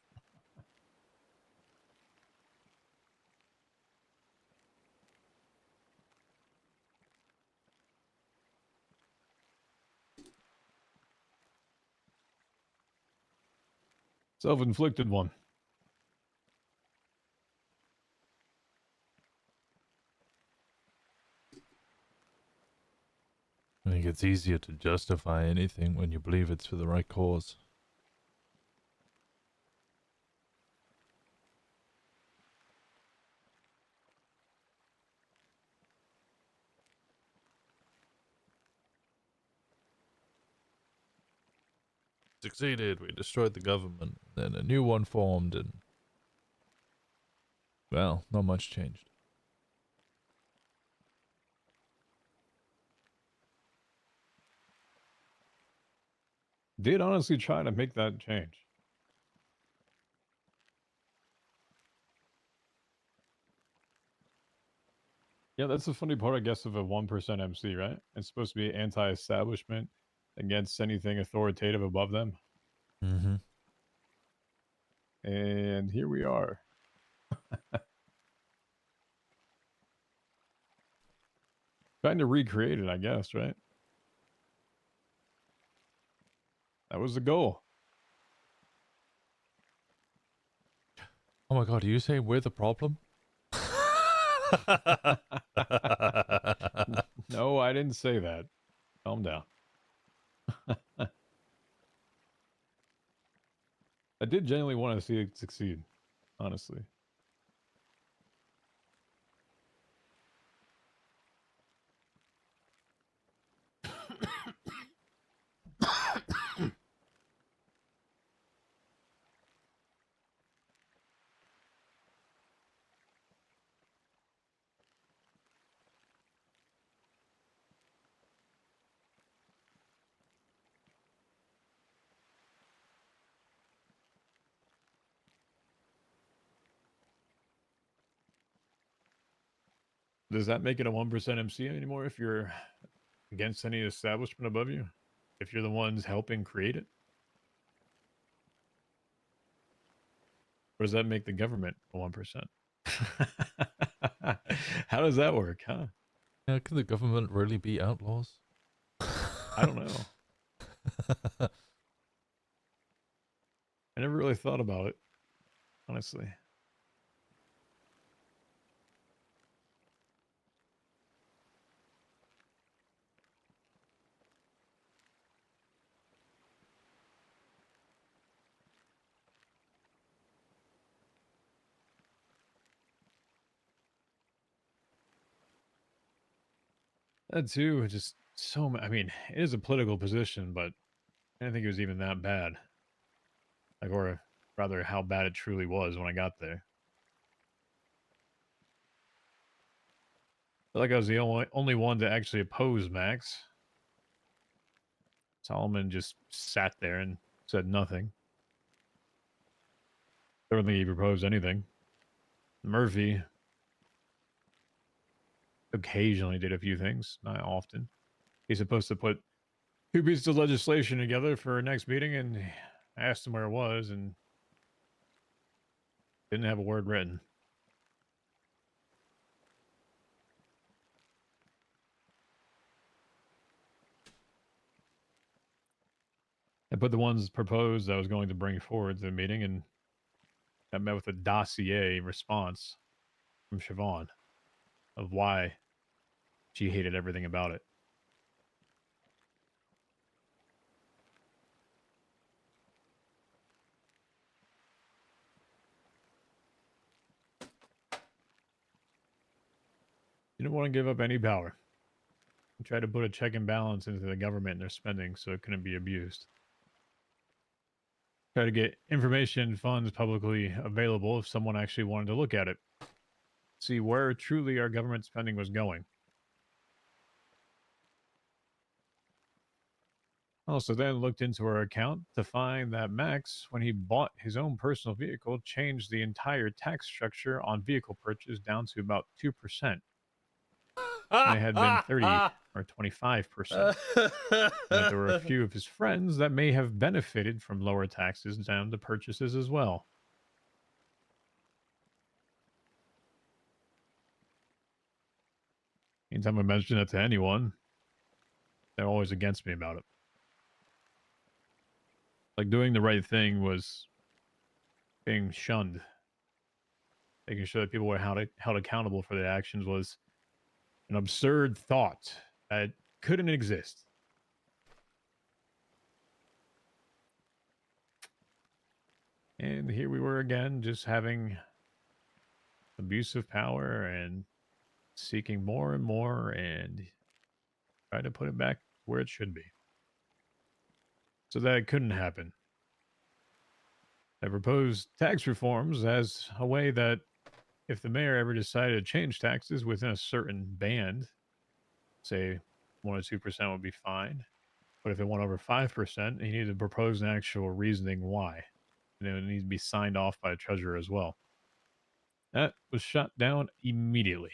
A: Self-inflicted one.
B: I think it's easier to justify anything when you believe it's for the right cause. Succeeded, we destroyed the government, then a new one formed, and well, not much changed.
A: Did honestly try to make that change. Yeah, that's the funny part, I guess, of a 1% MC, right? It's supposed to be anti-establishment against anything authoritative above them.
B: Mm-hmm.
A: And here we are. Trying to recreate it, I guess, right? That was the goal.
B: Oh my god, do you say we're the problem?
A: No, I didn't say that. Calm down. I did genuinely want to see it succeed, honestly. Does that make it a 1% MC anymore if you're against any establishment above you? If you're the ones helping create it? Or does that make the government a 1%? How does that work, huh?
B: Yeah, can the government really be outlaws?
A: I don't know. I never really thought about it, honestly. That too, just so. I mean, it is a political position, but I didn't think it was even that bad. Like, or rather, how bad it truly was when I got there. I feel like I was the only one to actually oppose Max. Solomon just sat there and said nothing. I don't think he proposed anything. Murphy occasionally did a few things, not often. He's supposed to put two pieces of legislation together for our next meeting, and I asked him where it was, and didn't have a word written. I put the ones proposed I was going to bring forward to the meeting, and I met with a dossier response from Siobhan of why she hated everything about it. She didn't want to give up any power. She tried to put a check and balance into the government and their spending so it couldn't be abused. Try to get information funds publicly available if someone actually wanted to look at it. See where truly our government spending was going. Also, then looked into her account to find that Max, when he bought his own personal vehicle, changed the entire tax structure on vehicle purchase down to about 2%. When it had been 30 or 25%. And that there were a few of his friends that may have benefited from lower taxes down to purchases as well. Anytime I mention it to anyone, they're always against me about it. Like doing the right thing was being shunned. Making sure that people were held accountable for their actions was an absurd thought that couldn't exist. And here we were again, just having abuse of power and seeking more and more and try to put it back where it should be. So that it couldn't happen. I proposed tax reforms as a way that if the mayor ever decided to change taxes within a certain band, say 1 or 2% would be fine. But if it went over 5%, he needed to propose an actual reasoning why. And it would need to be signed off by a treasurer as well. That was shut down immediately.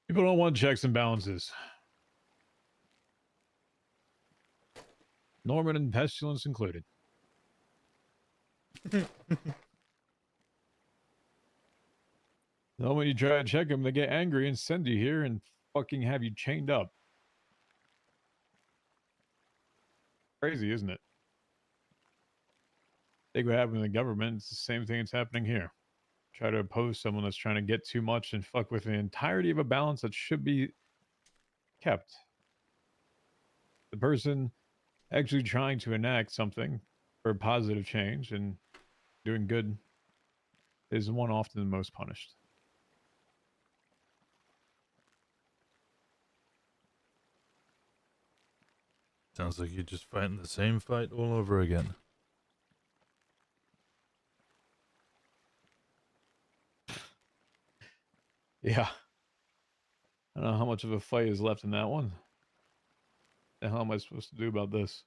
A: People don't want checks and balances. Norman and Pestilence included. Then when you try to check them, they get angry and send you here and fucking have you chained up. Crazy, isn't it? Think what happened in the government, it's the same thing that's happening here. Try to oppose someone that's trying to get too much and fuck with the entirety of a balance that should be kept. The person actually trying to enact something for positive change and doing good is the one often the most punished.
B: Sounds like you're just fighting the same fight all over again.
A: Yeah. I don't know how much of a fight is left in that one. The hell am I supposed to do about this?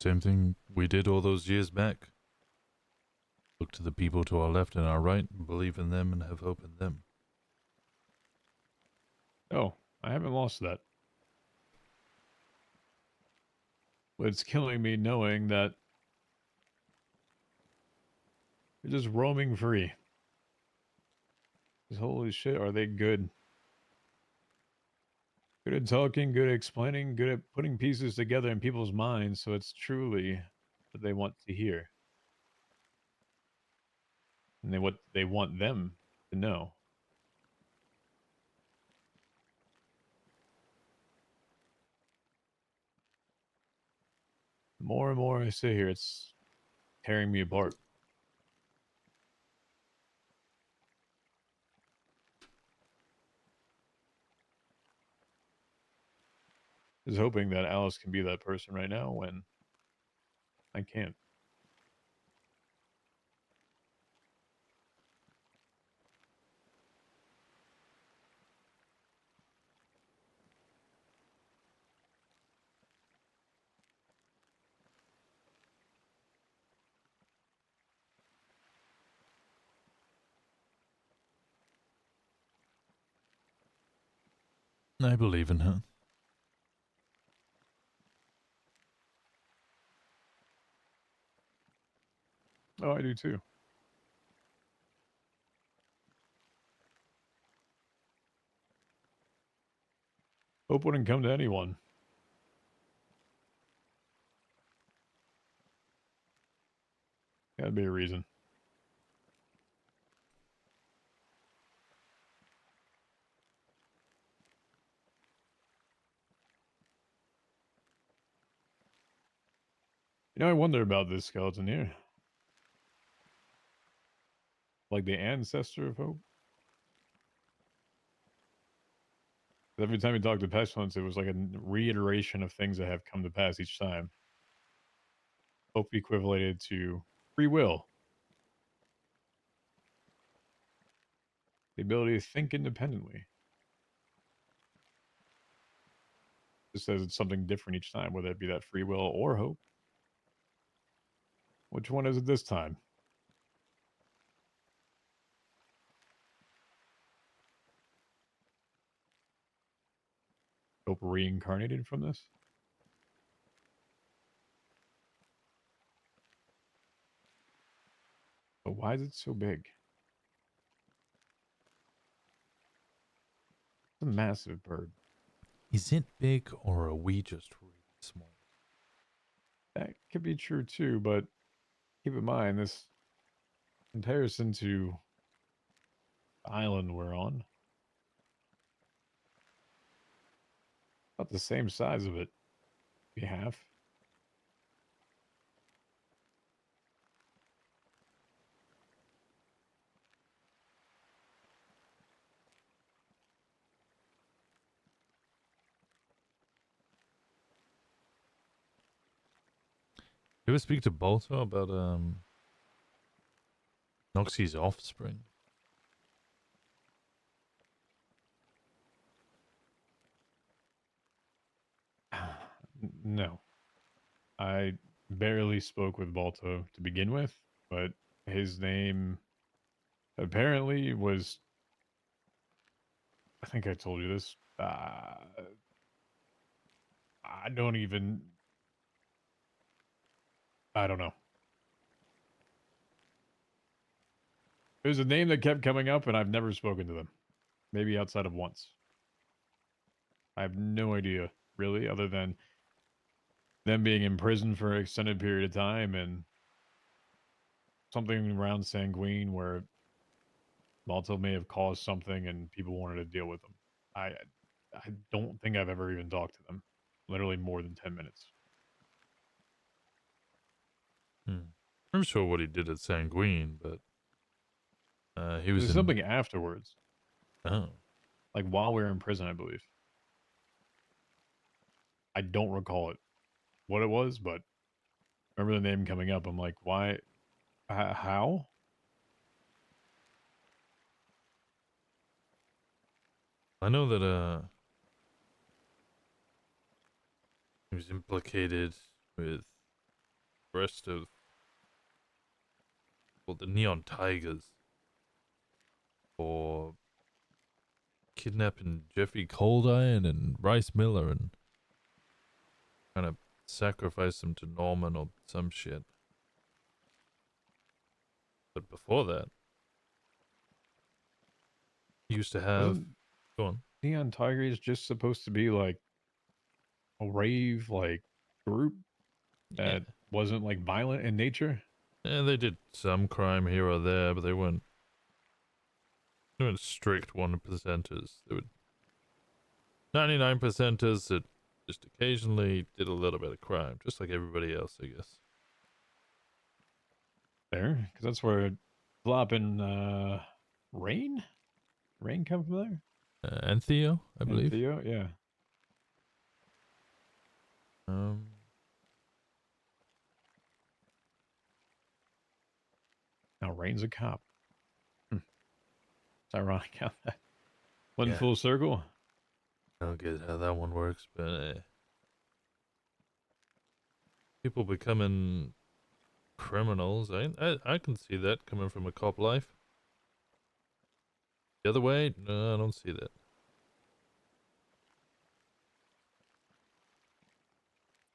B: Same thing we did all those years back. Look to the people to our left and our right, believe in them, and have hope in them.
A: Oh, I haven't lost that. But it's killing me knowing that they're just roaming free. 'Cause holy shit, are they good? Good at talking, good at explaining, good at putting pieces together in people's minds so it's truly what they want to hear. And what they want them to know. The more and more I sit here, it's tearing me apart. Just hoping that Alice can be that person right now when I can't.
B: I believe in her.
A: Oh, I do too. Hope wouldn't come to anyone. Gotta be a reason. You know, I wonder about this skeleton here. Like the ancestor of hope. Every time we talked to Pestilence, it was like a reiteration of things that have come to pass each time. Hope equivalated to free will. The ability to think independently. It says it's something different each time, whether it be that free will or hope. Which one is it this time? Hope reincarnated from this? But why is it so big? It's a massive bird.
B: Is it big or are we just really small?
A: That could be true too, but keep in mind this comparison to the island we're on. About the same size of it. Be half.
B: You ever speak to Balto about Noxie's offspring?
A: No. I barely spoke with Balto to begin with, but his name apparently was. I think I told you this. I don't even. I don't know. It was a name that kept coming up, and I've never spoken to them. Maybe outside of once. I have no idea, really, other than them being in prison for an extended period of time and something around Sanguine where Malta may have caused something and people wanted to deal with them. I don't think I've ever even talked to them. Literally more than 10 minutes.
B: I'm sure what he did at Sanguine, but he was
A: There's
B: in.
A: something afterwards.
B: Oh,
A: Like while we were in prison, I believe. I don't recall it, what it was, but remember the name coming up. I'm like, why? How?
B: I know that he was implicated with the rest of the Neon Tigers for kidnapping Jeffrey Coldiron and Bryce Miller and kind of sacrifice them to Norman or some shit. But before that, he used to have.
A: Wasn't
B: Go on.
A: Neon Tigers just supposed to be like a rave like group
B: Yeah.
A: that wasn't like violent in nature?
B: Yeah, they did some crime here or there, but they weren't strict 1%ers. They were 99%ers that just occasionally did a little bit of crime, just like everybody else, I guess.
A: There, because that's where Flop and Rain? Rain come from there?
B: And Theo, I
A: And
B: believe.
A: Theo, yeah.
B: Um,
A: Now Rain's a cop. It's ironic how that went
B: Yeah.
A: full circle.
B: I don't get how that one works, but people becoming criminals, I can see that coming from a cop life. The other way, no, I don't see that.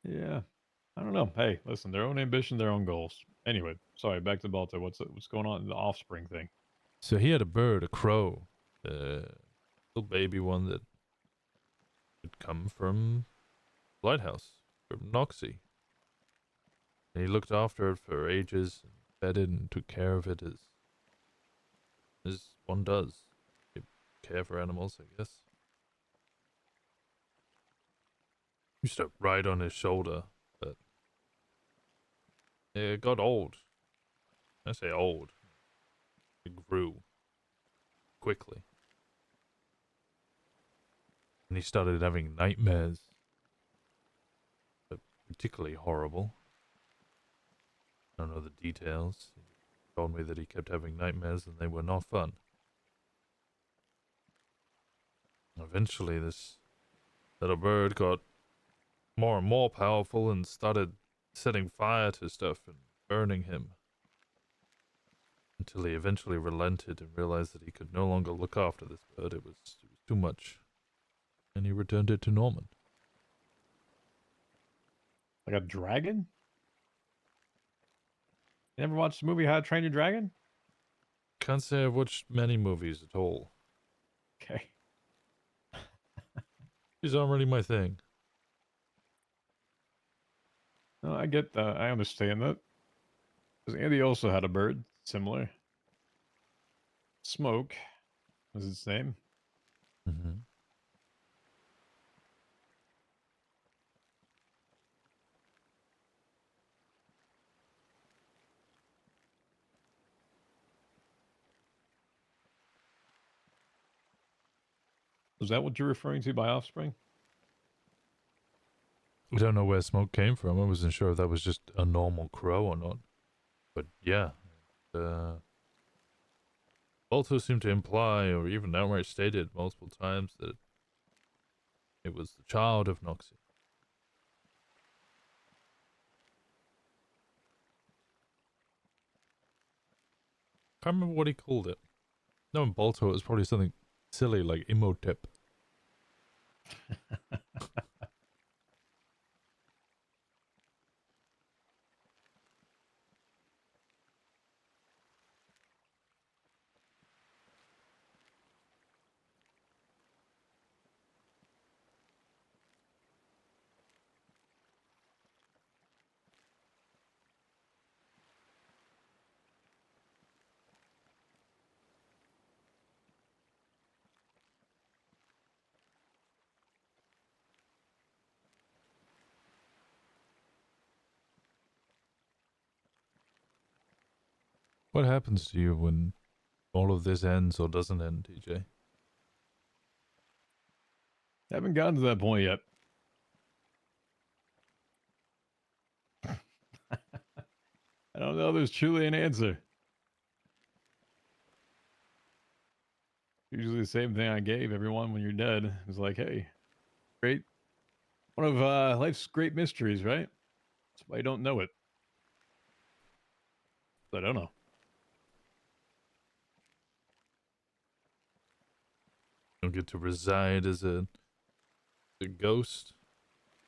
A: Yeah. I don't know. Hey, listen, their own ambition, their own goals. Anyway, sorry, back to Balto. What's going on in the offspring thing?
B: So he had a bird, a crow, little baby one that had come from Lighthouse, from Noxie. And he looked after it for ages, and fed it and took care of it as one does. You care for animals, I guess. Used to ride on his shoulder, but it got old. I say old. It grew quickly. And he started having nightmares. But particularly horrible. I don't know the details. He told me that he kept having nightmares and they were not fun. Eventually, this little bird got more and more powerful and started setting fire to stuff and burning him. Until he eventually relented and realized that he could no longer look after this bird. It was too much. And he returned it to Norman.
A: Like a dragon? You never watched the movie How to Train Your Dragon?
B: Can't say I've watched many movies at all.
A: Okay.
B: These aren't really my thing.
A: No, I get that. I understand that. Because Andy also had a bird similar. Smoke was its name.
B: Mm-hmm.
A: Was that what you're referring to by offspring?
B: I don't know where smoke came from. I wasn't sure if that was just a normal crow or not. But yeah. Also seemed to imply, or even outright stated multiple times, that it was the child of Noxie. Can't remember what he called it. No, in Balto it was probably something silly like Imhotep. What happens to you when all of this ends or doesn't end, TJ?
A: Haven't gotten to that point yet. I don't know. There's truly an answer. Usually the same thing I gave everyone when you're dead. It's like, hey, great. One of life's great mysteries, right? That's why I don't know it. I don't know.
B: You'll get to reside as a ghost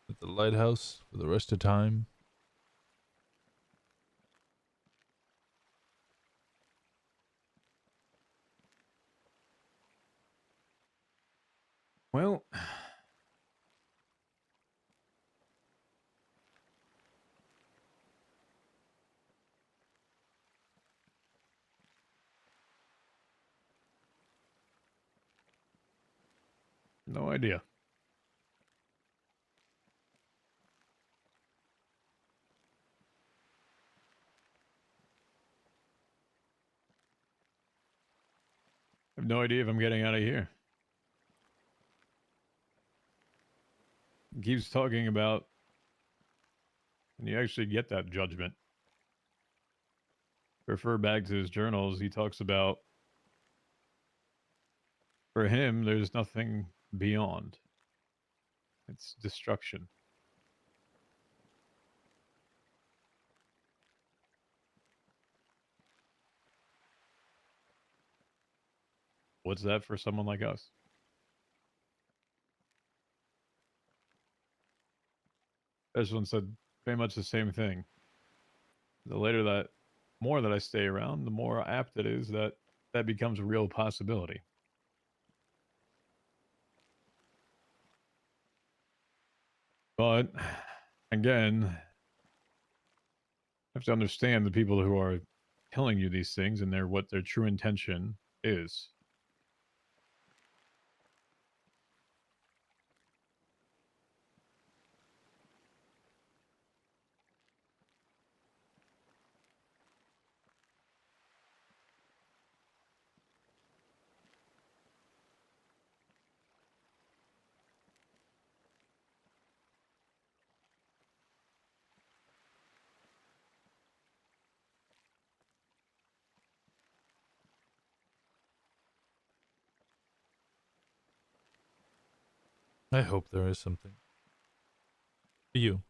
B: at the lighthouse for the rest of time.
A: Well, no idea. I have no idea if I'm getting out of here. He keeps talking about when you actually get that judgment. Refer back to his journals. He talks about for him, there's nothing beyond. It's destruction. What's that for someone like us? This one said pretty much the same thing. The later that, more that I stay around, the more apt it is that that becomes a real possibility. But again, you have to understand the people who are telling you these things and what their true intention is.
B: I hope there is something for you.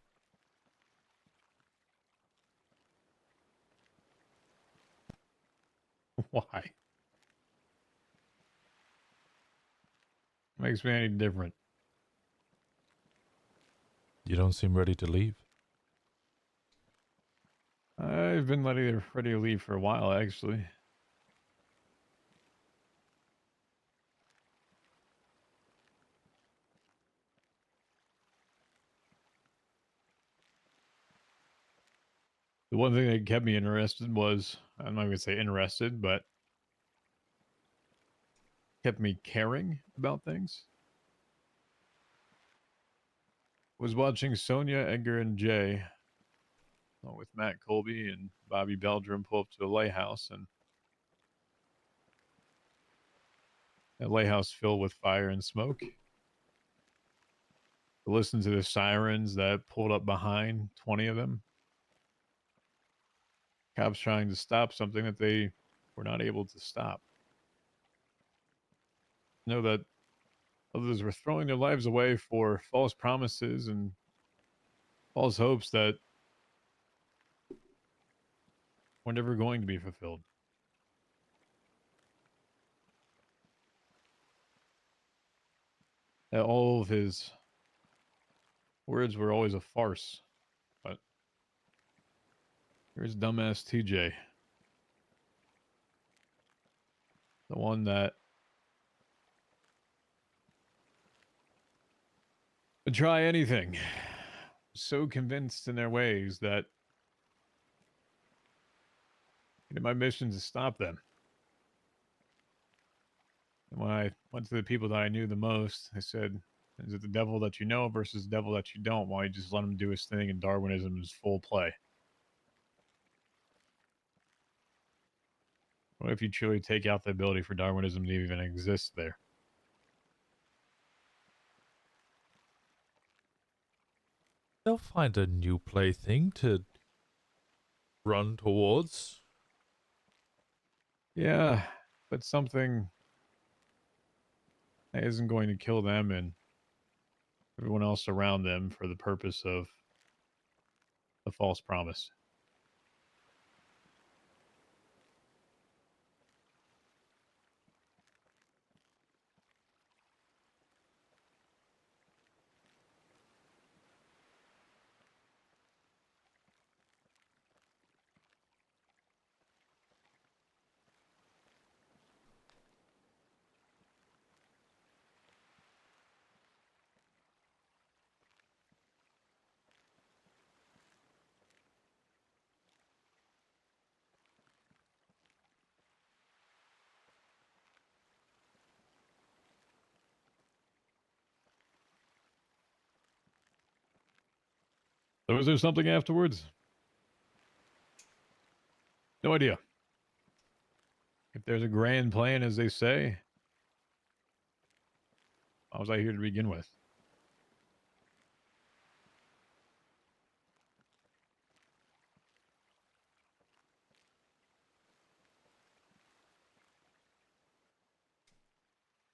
A: Why? Makes me any different.
B: You don't seem ready to leave.
A: I've been ready to leave for a while, actually. The one thing that kept me interested was, I'm not going to say interested, but kept me caring about things, was watching Sonia, Edgar, and Jay, along with Matt Colby and Bobby Beldrum, pull up to a lighthouse, and a lighthouse filled with fire and smoke. To listen to the sirens that pulled up behind, 20 of them. Cops trying to stop something that they were not able to stop. Know that others were throwing their lives away for false promises and false hopes that were never going to be fulfilled. That all of his words were always a farce. But here's dumbass TJ. The one that would try anything. So convinced in their ways that my mission is to stop them. And when I went to the people that I knew the most, I said, is it the devil that you know versus the devil that you don't? Why you just let him do his thing and Darwinism is full play? What if you truly take out the ability for Darwinism to even exist there?
B: They'll find a new plaything to run towards.
A: Yeah, but something that isn't going to kill them and everyone else around them for the purpose of a false promise. So is there something afterwards? No idea. If there's a grand plan, as they say, why was I here to begin with?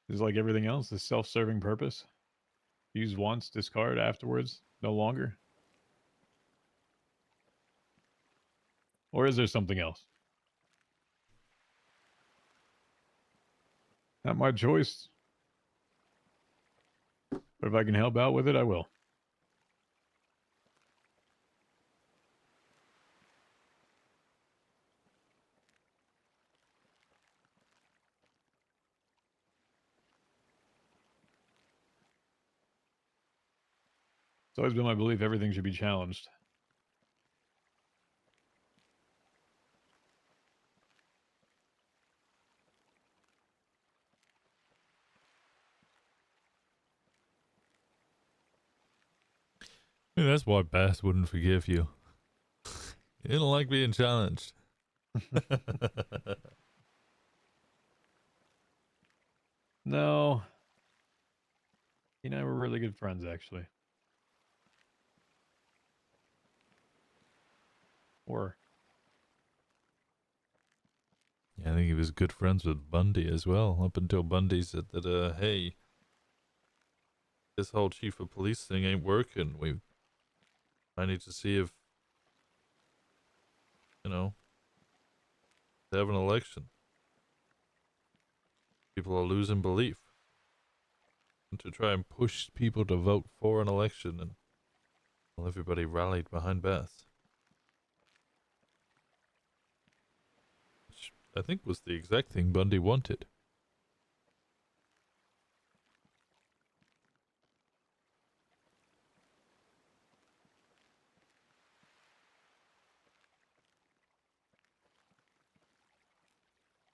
A: Is like everything else, a self-serving purpose. Use once, discard afterwards, no longer. Or is there something else? Not my choice. But if I can help out with it, I will. It's always been my belief everything should be challenged.
B: Maybe that's why Bass wouldn't forgive you. You don't like being challenged.
A: No. You and I were really good friends, actually. Or
B: Yeah, I think he was good friends with Bundy as well, up until Bundy said that, hey, this whole chief of police thing ain't working. I need to see if, they have an election. People are losing belief. And to try and push people to vote for an election, and well, everybody rallied behind Beth. Which I think was the exact thing Bundy wanted.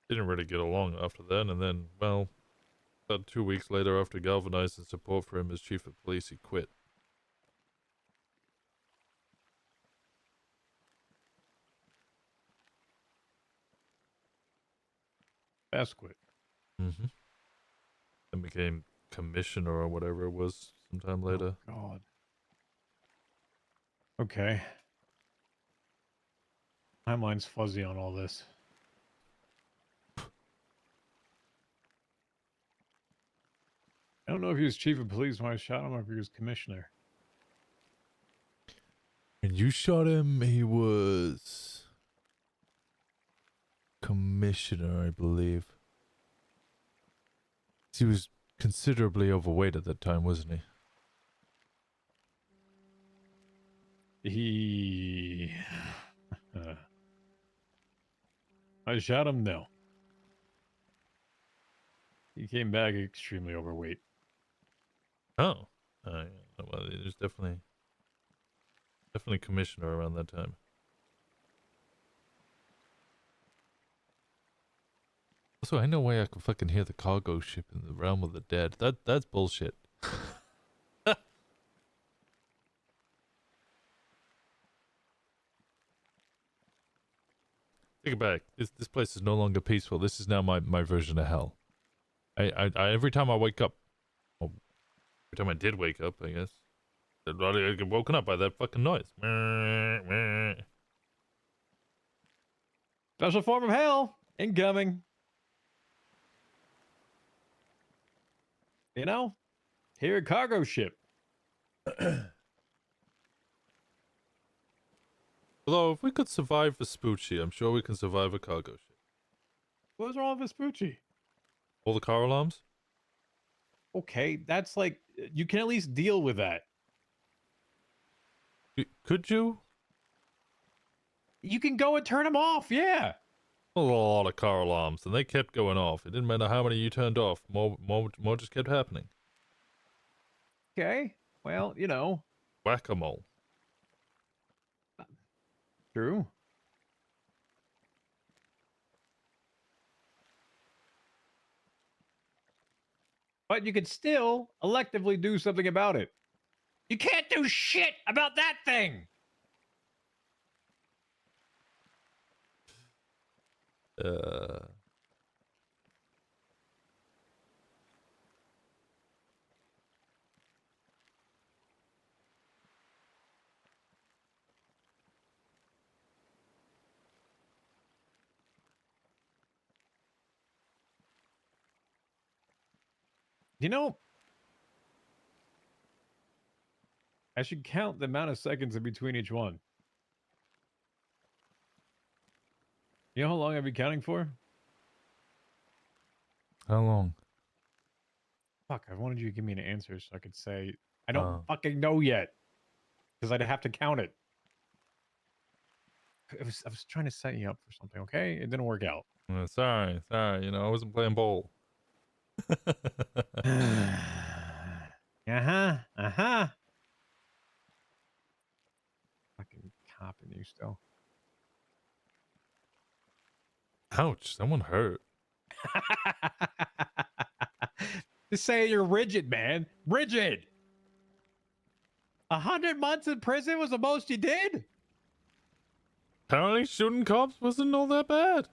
B: Didn't really get along after that, and then, well, about 2 weeks later, after galvanizing support for him as chief of police, he quit.
A: Fast quit.
B: Mm-hmm. And became commissioner or whatever it was sometime later.
A: Oh, God. Okay. Timeline's fuzzy on all this. I don't know if he was chief of police when I shot him or if he was commissioner.
B: When you shot him, he was commissioner, I believe. He was considerably overweight at that time, wasn't he?
A: He... I shot him, no. He came back extremely overweight.
B: Oh. Yeah. Well, he was definitely commissioner around that time. Also, ain't no way I can fucking hear the cargo ship in the realm of the dead. That's bullshit. Take it back. This place is no longer peaceful. This is now my version of hell. I every time I wake up, well, every time I did wake up, I guess, I get woken up by that fucking noise.
A: Special form of hell incoming. You know, here a cargo ship.
B: Although, if we could survive Vespucci, I'm sure we can survive a cargo ship.
A: What's wrong with Vespucci?
B: All the car alarms?
A: Okay, that's like, you can at least deal with that.
B: Could you?
A: You can go and turn them off, yeah.
B: A lot of car alarms, and they kept going off. It didn't matter how many you turned off. More just kept happening.
A: Okay, well, you know.
B: Whack-a-mole.
A: True. But you could still electively do something about it. You can't do shit about that thing. You know, I should count the amount of seconds in between each one. You know how long I've been counting for?
B: How long?
A: Fuck, I wanted you to give me an answer so I could say, I don't
B: Oh.
A: fucking know yet. Because I'd have to count it. I was trying to set you up for something, okay? It didn't work out.
B: Sorry. I wasn't playing ball.
A: Uh-huh. Fucking copping you still.
B: Ouch, someone hurt.
A: Just say you're rigid, man. Rigid. 100 months in prison was the most you did?
B: Apparently shooting cops wasn't all that bad.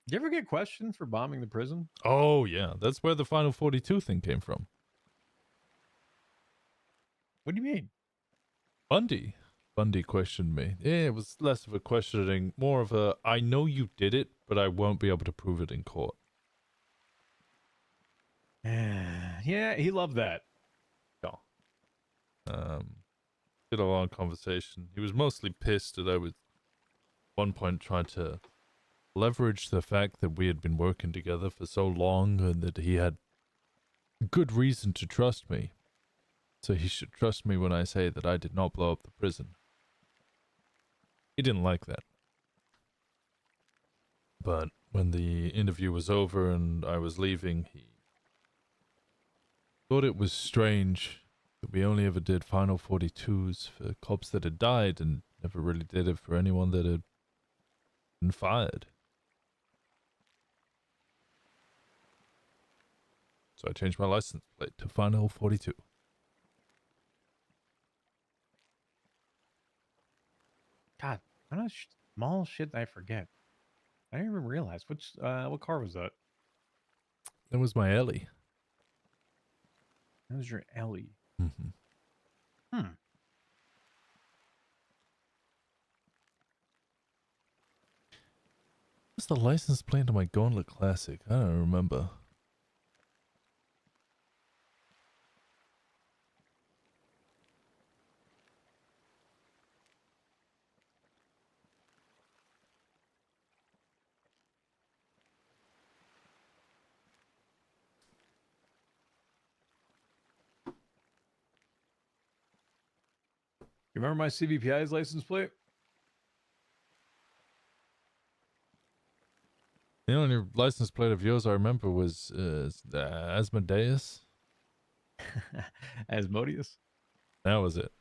A: You ever get questioned for bombing the prison?
B: Oh, yeah. That's where the Final 42 thing came from.
A: What do you mean?
B: Bundy questioned me. Yeah, it was less of a questioning, more of a, I know you did it, but but I won't be able to prove it in court.
A: Yeah, he loved that.
B: Yeah. Did a long conversation. He was mostly pissed that I was, at one point, trying to leverage the fact that we had been working together for so long and that he had good reason to trust me. So he should trust me when I say that I did not blow up the prison. He didn't like that. But when the interview was over and I was leaving, he thought it was strange that we only ever did Final 42s for cops that had died and never really did it for anyone that had been fired. So I changed my license plate to Final 42.
A: God, how much small shit I forget. I didn't even realize. What car was that?
B: That was my Ellie.
A: That was your Ellie.
B: Mm-hmm.
A: Hmm.
B: What's the license plate on my Gauntlet Classic? I don't remember.
A: You remember my CVPI's license plate?
B: The only license plate of yours I remember was Asmodeus.
A: Asmodeus.
B: That was it.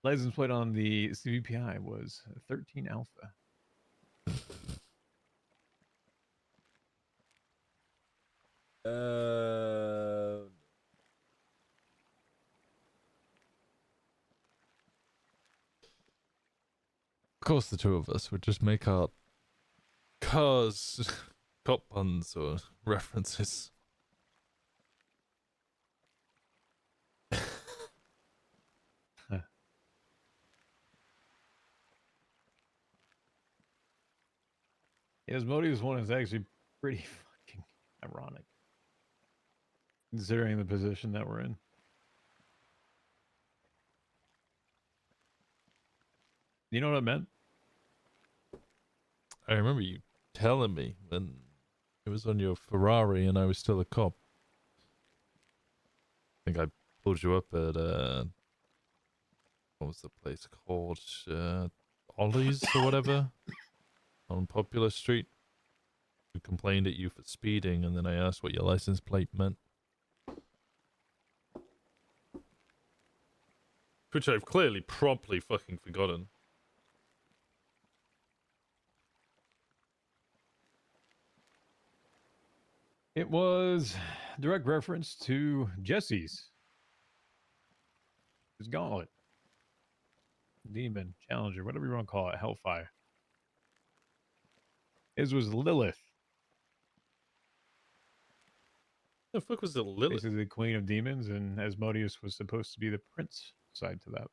A: License plate on the CVPI was 13 Alpha.
B: Of course, the two of us would just make our cars cop puns or references.
A: Asmodeus one is actually pretty fucking ironic, considering the position that we're in. You know what it meant?
B: I remember you telling me when it was on your Ferrari and I was still a cop. I think I pulled you up at what was the place called? Ollie's or whatever on Popular Street. We complained at you for speeding, and then I asked what your license plate meant. Which I've clearly promptly fucking forgotten.
A: It was direct reference to Jesse's. His gauntlet. Demon, Challenger, whatever you want to call it, Hellfire. His was Lilith.
B: The fuck was it, Lilith?
A: Basically the queen of demons, and Asmodeus was supposed to be the prince side to that.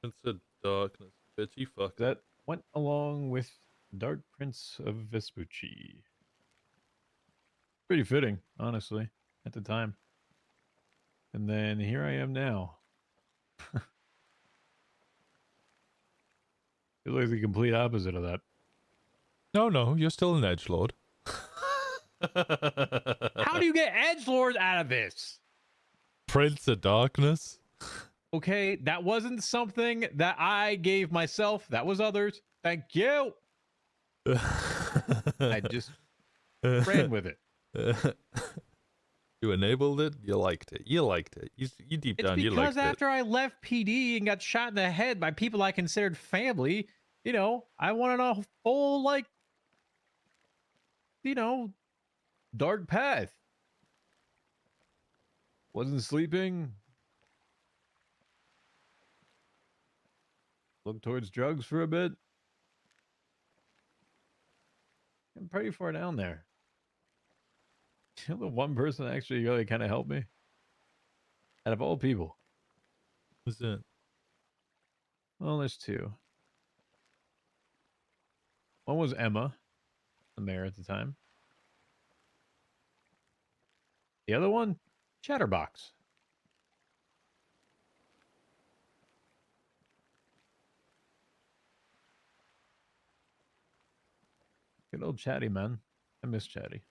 B: Prince of Darkness. Bitchy fuck.
A: That went along with Dark Prince of Vespucci. Pretty fitting, honestly, at the time. And then here I am now. Feels like the complete opposite of that.
B: No, you're still an edgelord.
A: How do you get edgelords out of this?
B: Prince of Darkness?
A: Okay, that wasn't something that I gave myself. That was others. Thank you. I just ran with it.
B: You enabled it. You liked it. You deep
A: It's
B: down you liked
A: because after I left PD and got shot in the head by people I considered family, you know, I wanted a full, like, you know, dark path. Wasn't sleeping. Looked towards drugs for a bit. I'm pretty far down there. You know, the one person that actually really kind of helped me? Out of all people.
B: What's that?
A: Well, there's two. One was Emma, the mayor at the time. The other one, Chatterbox. Good old Chatty, man. I miss Chatty.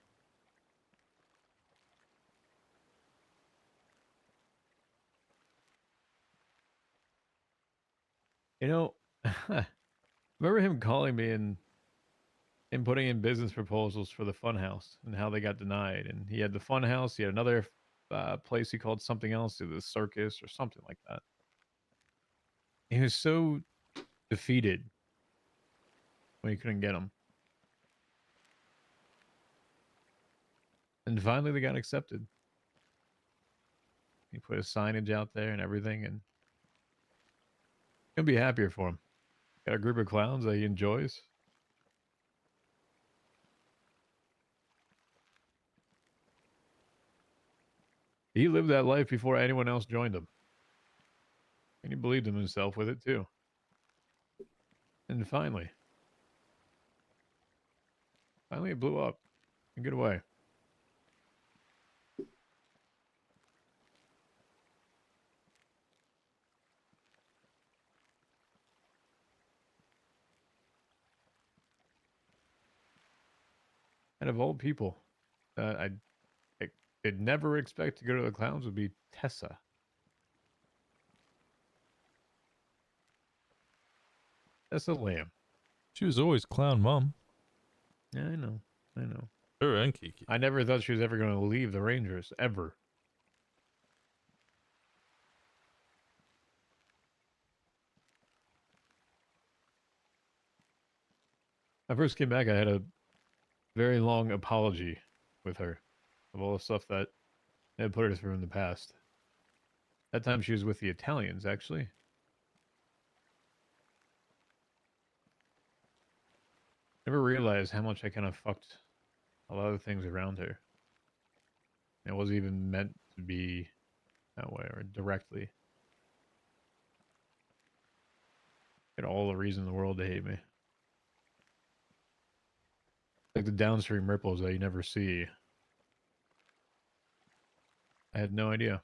A: You know, remember him calling me and putting in business proposals for the Funhouse and how they got denied. And he had the Funhouse. He had another place he called something else, the circus or something like that. He was so defeated when he couldn't get them. And finally, they got accepted. He put his signage out there and everything, and couldn't be happier for him. Got a group of clowns that he enjoys. He lived that life before anyone else joined him. And he believed in himself with it too. And finally it blew up in a good way. And of all people, I did never expect to go to the clowns would be Tessa. Tessa Lamb.
B: She was always clown mom.
A: Yeah, I know.
B: Her and Kiki.
A: I never thought she was ever going to leave the Rangers, ever. I first came back, I had a very long apology with her of all the stuff that I had put her through in the past. That time she was with the Italians, actually. Never realized how much I kind of fucked a lot of things around her. It wasn't even meant to be that way or directly. Get all the reason in the world to hate me. Like the downstream ripples that you never see. I had no idea.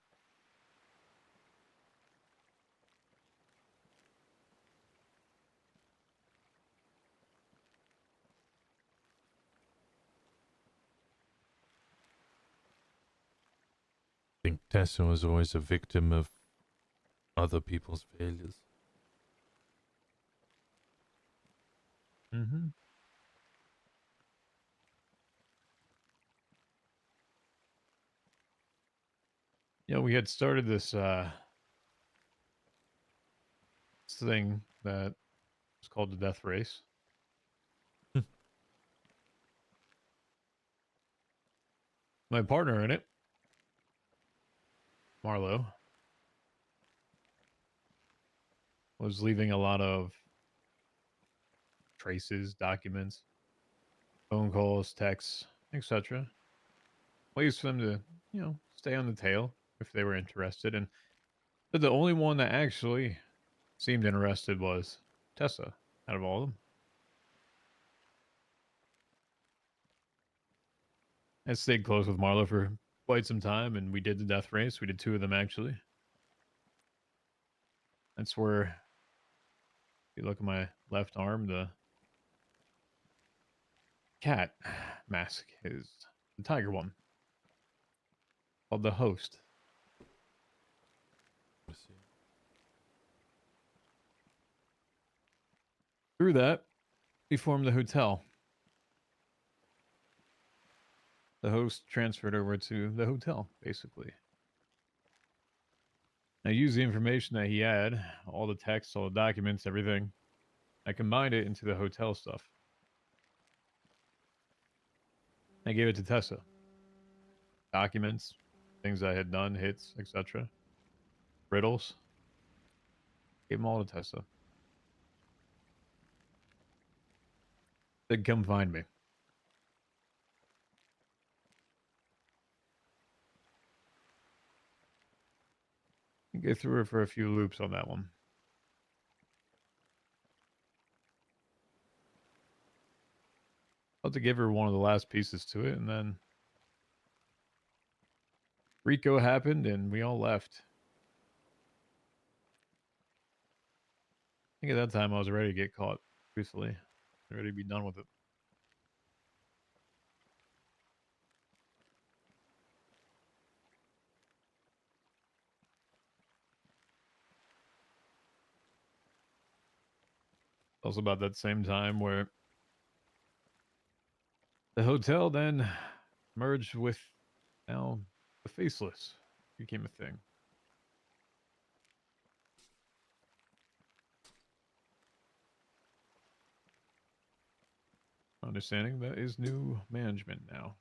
B: I think Tessa was always a victim of other people's failures.
A: Mm-hmm. Yeah, we had started this thing that was called the Death Race. My partner in it, Marlo, was leaving a lot of traces, documents, phone calls, texts, etc. Ways for them to, stay on the tail if they were interested. And but the only one that actually seemed interested was Tessa out of all of them. I stayed close with Marlo for quite some time, and we did the death race. We did 2 of them, actually. That's where, if you look at my left arm, the cat mask is the tiger one, called the Host.
B: Let's see.
A: Through that, we formed the hotel. The Host transferred over to the hotel, basically. I used the information that he had, all the texts, all the documents, everything. I combined it into the hotel stuff. I gave it to Tessa. Documents, things I had done, hits, etc. Riddles. Gave them all to Tessa. Said, come find me. I go through her for a few loops on that one. About to give her one of the last pieces to it, and then Rico happened, and we all left. I think at that time I was ready to get caught, truthfully. Ready to be done with it. Also about that same time where the hotel then merged with now the Faceless became a thing. Understanding that is new management now.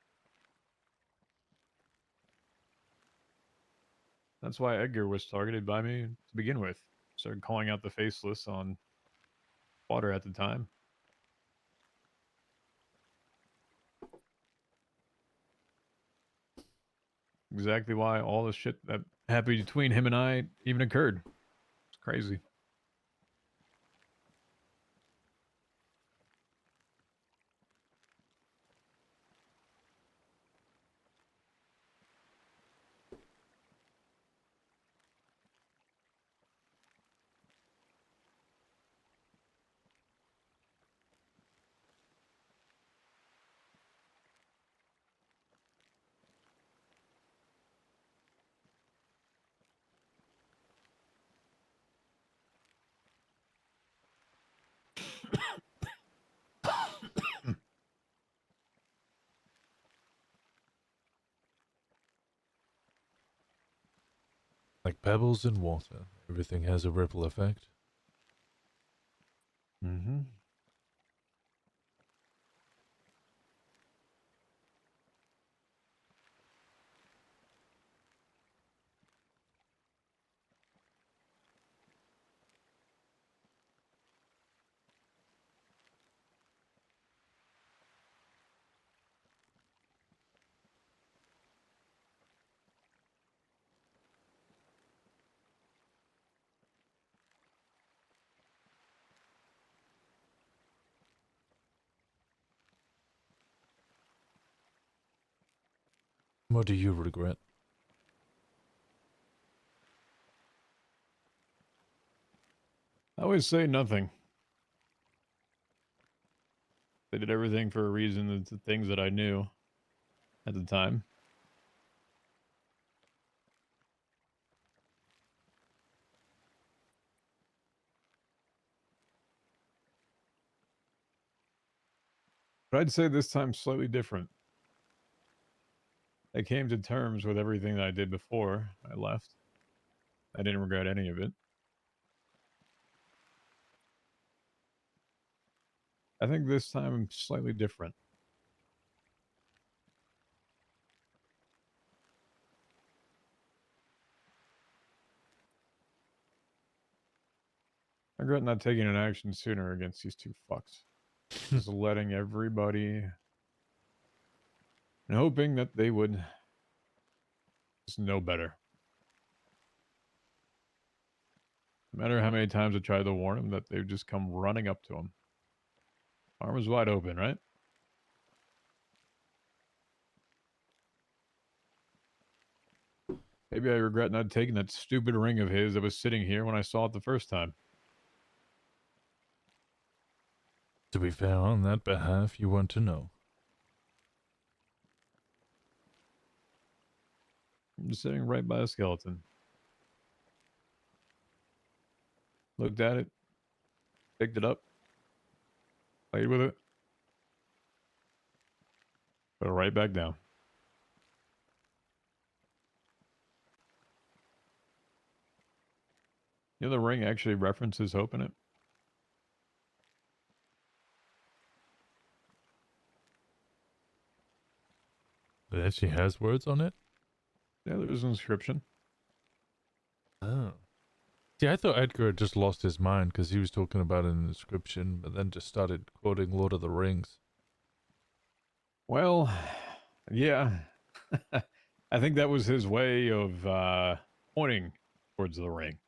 A: That's why Edgar was targeted by me to begin with. Started calling out the Faceless on water at the time. Exactly why all the shit that happened between him and I even occurred. It's crazy.
B: Like pebbles in water, everything has a ripple effect.
A: Mm-hmm.
B: What do you regret?
A: I always say nothing. They did everything for a reason. It's the things that I knew at the time. But I'd say this time slightly different. I came to terms with everything that I did before I left. I didn't regret any of it. I think this time I'm slightly different. I regret not taking an action sooner against these two fucks. Just letting everybody and hoping that they would just know better. No matter how many times I tried to warn them, that they would just come running up to him. Arms wide open, right? Maybe I regret not taking that stupid ring of his that was sitting here when I saw it the first time.
B: To be fair, on that behalf, you want to know.
A: I'm just sitting right by a skeleton. Looked at it, picked it up, played with it, put it right back down. You know, the ring actually references hope in it.
B: It actually has words on it?
A: Yeah, there's an inscription.
B: Oh. See, I thought Edgar had just lost his mind because he was talking about an inscription, but then just started quoting Lord of the Rings.
A: Well, yeah. I think that was his way of pointing towards the ring.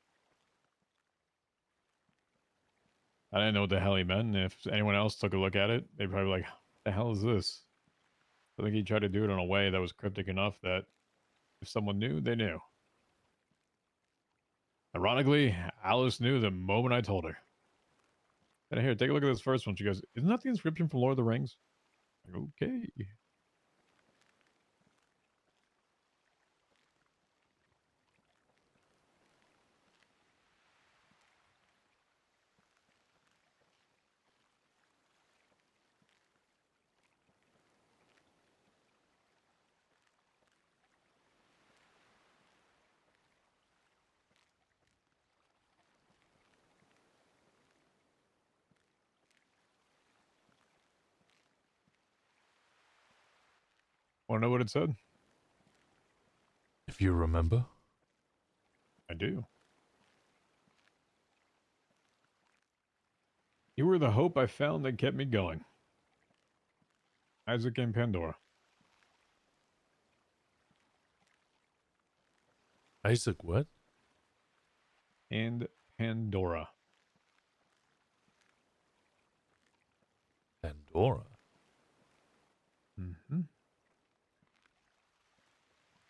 A: I didn't know what the hell he meant. If anyone else took a look at it, they'd probably be like, The hell is this? I think he tried to do it in a way that was cryptic enough that if someone knew, they knew. Ironically, Alice knew the moment I told her. And here, take a look at this first one. She goes, "Isn't that the inscription from Lord of the Rings?" I go, okay. Want to know what it said?
B: If you remember.
A: I do. You were the hope I found that kept me going. Isaac and Pandora.
B: Isaac what?
A: And Pandora.
B: Pandora.
A: Mm-hmm.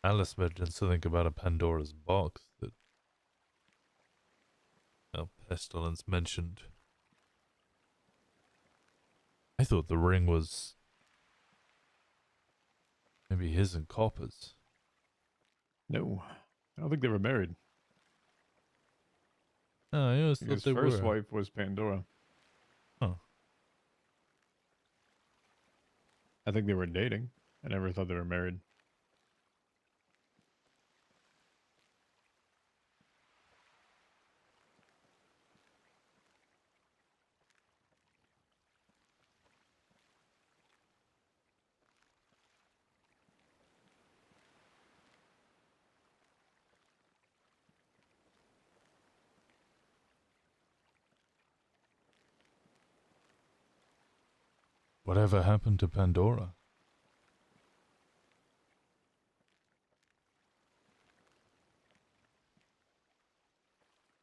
B: Alice mentioned something about a Pandora's box that Pestilence mentioned. I thought the ring was maybe his and Copper's.
A: No, I don't think they were married.
B: Oh, I always thought
A: His
B: they
A: first
B: were.
A: wife was Pandora.
B: Huh.
A: I think they were dating. I never thought they were married.
B: Whatever happened to Pandora?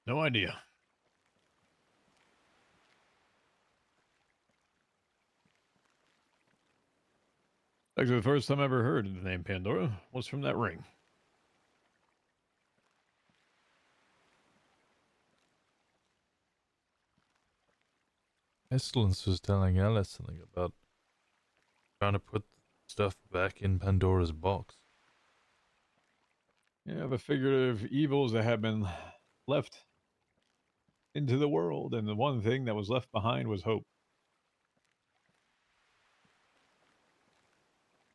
A: No idea. Actually, the first time I ever heard the name Pandora was from that ring.
B: Pestilence was telling Alice something about trying to put stuff back in Pandora's box.
A: Yeah, the figurative evils that have been left into the world, and the one thing that was left behind was hope.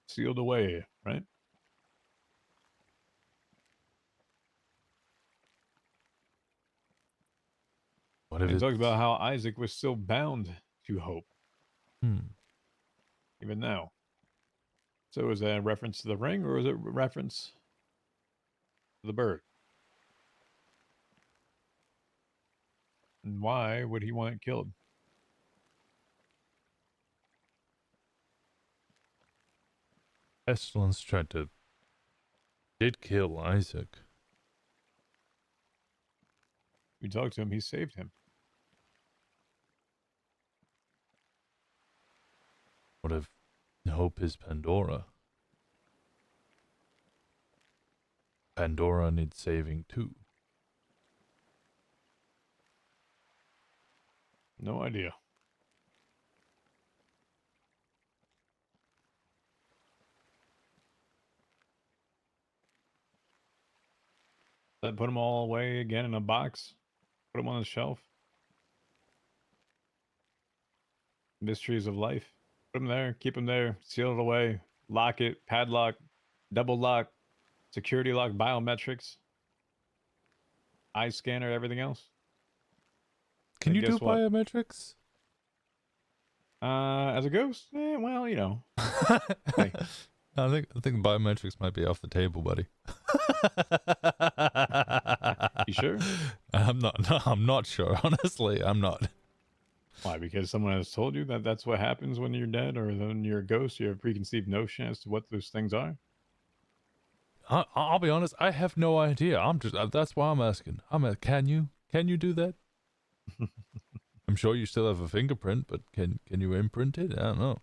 A: Sealed away, right?
B: What if
A: And he talks
B: it's...
A: about how Isaac was still bound to hope, even now. So is that a reference to the ring, or is it a reference to the bird? And why would he want it killed?
B: Pestilence did kill Isaac.
A: We talked to him, he saved him.
B: What if hope is Pandora? Pandora needs saving too.
A: No idea. That put them all away again in a box. Put them on the shelf. Mysteries of life. Put them there. Keep them there. Seal it away. Lock it. Padlock. Double lock. Security lock. Biometrics. Eye scanner. Everything else.
B: Can
A: And
B: you do
A: guess what?
B: biometrics?
A: As a ghost? Well, you know. Hey.
B: I think biometrics might be off the table, buddy.
A: You sure?
B: I'm not sure. Honestly, I'm not.
A: Why? Because someone has told you that that's what happens when you're dead, or when you're a ghost. You have a preconceived notion as to what those things are.
B: I'll be honest. I have no idea. That's why I'm asking. Can you do that? I'm sure you still have a fingerprint, but can you imprint it? I don't know.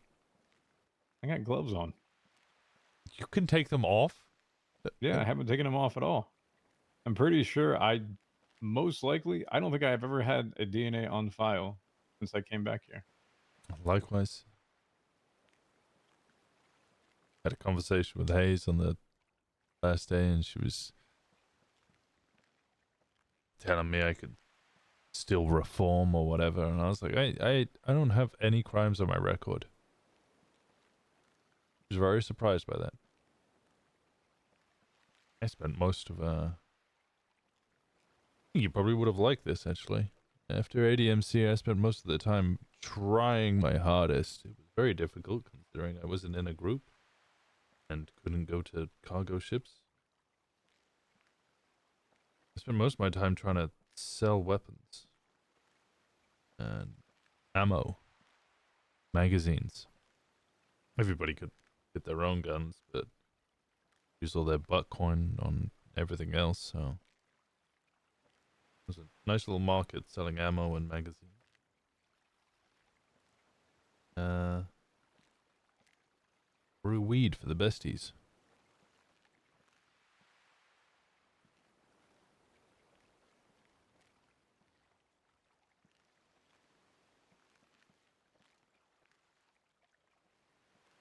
A: I got gloves on.
B: You can take them off?
A: Yeah, I haven't taken them off at all. I'm pretty sure most likely, I don't think I've ever had a DNA on file since I came back here.
B: Likewise. Had a conversation with Hayes on the last day, and she was telling me I could still reform or whatever, and I was like, I don't have any crimes on my record. I was very surprised by that. I spent most of you probably would have liked this actually. After ADMC, I spent most of the time trying my hardest. It was very difficult considering I wasn't in a group and couldn't go to cargo ships. I spent most of my time trying to sell weapons and ammo, magazines. Everybody could get their own guns, but use all their butt coin on everything else, so it was a nice little market selling ammo and magazines. Brew weed for the besties.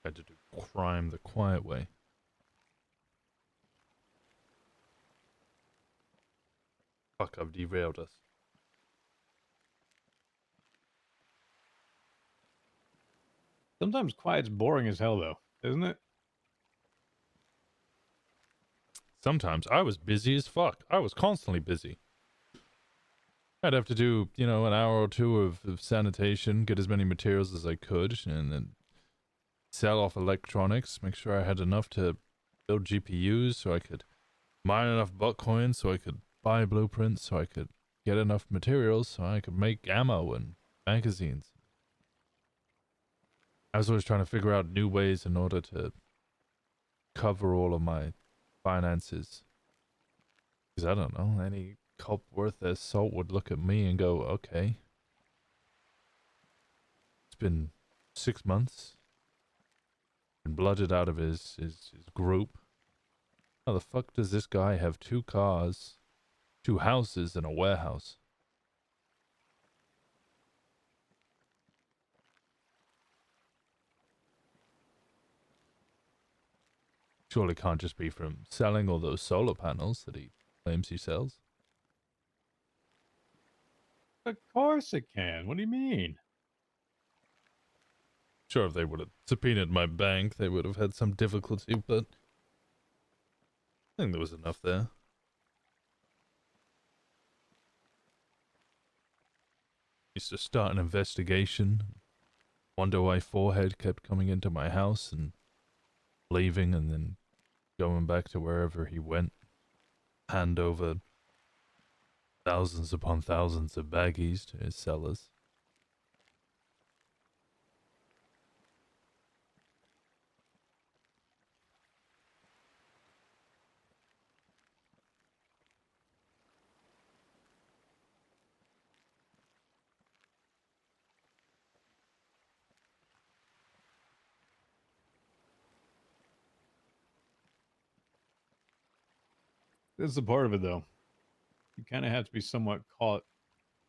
B: Had to do crime the quiet way. Fuck, I've derailed us.
A: Sometimes quiet's boring as hell, though, isn't it?
B: Sometimes I was busy as fuck. I was constantly busy. I'd have to do, an hour or two of sanitation, get as many materials as I could, and then sell off electronics, make sure I had enough to build GPUs so I could mine enough butt coins so I could buy blueprints so I could get enough materials so I could make ammo and magazines. I was always trying to figure out new ways in order to cover all of my finances. Because I don't know, any cop worth their salt would look at me and go, okay. It's been 6 months. Been blooded out of his group. How the fuck does this guy have 2 cars, 2 houses, and a warehouse? Surely can't just be from selling all those solar panels that he claims he sells.
A: Of course it can. What do you mean?
B: Sure, if they would have subpoenaed my bank, they would have had some difficulty, but I think there was enough there. Used to start an investigation. Wonder why Forehead kept coming into my house and leaving and then going back to wherever he went. Hand over thousands upon thousands of baggies to his sellers.
A: This is a part of it, though. You kind of have to be somewhat caught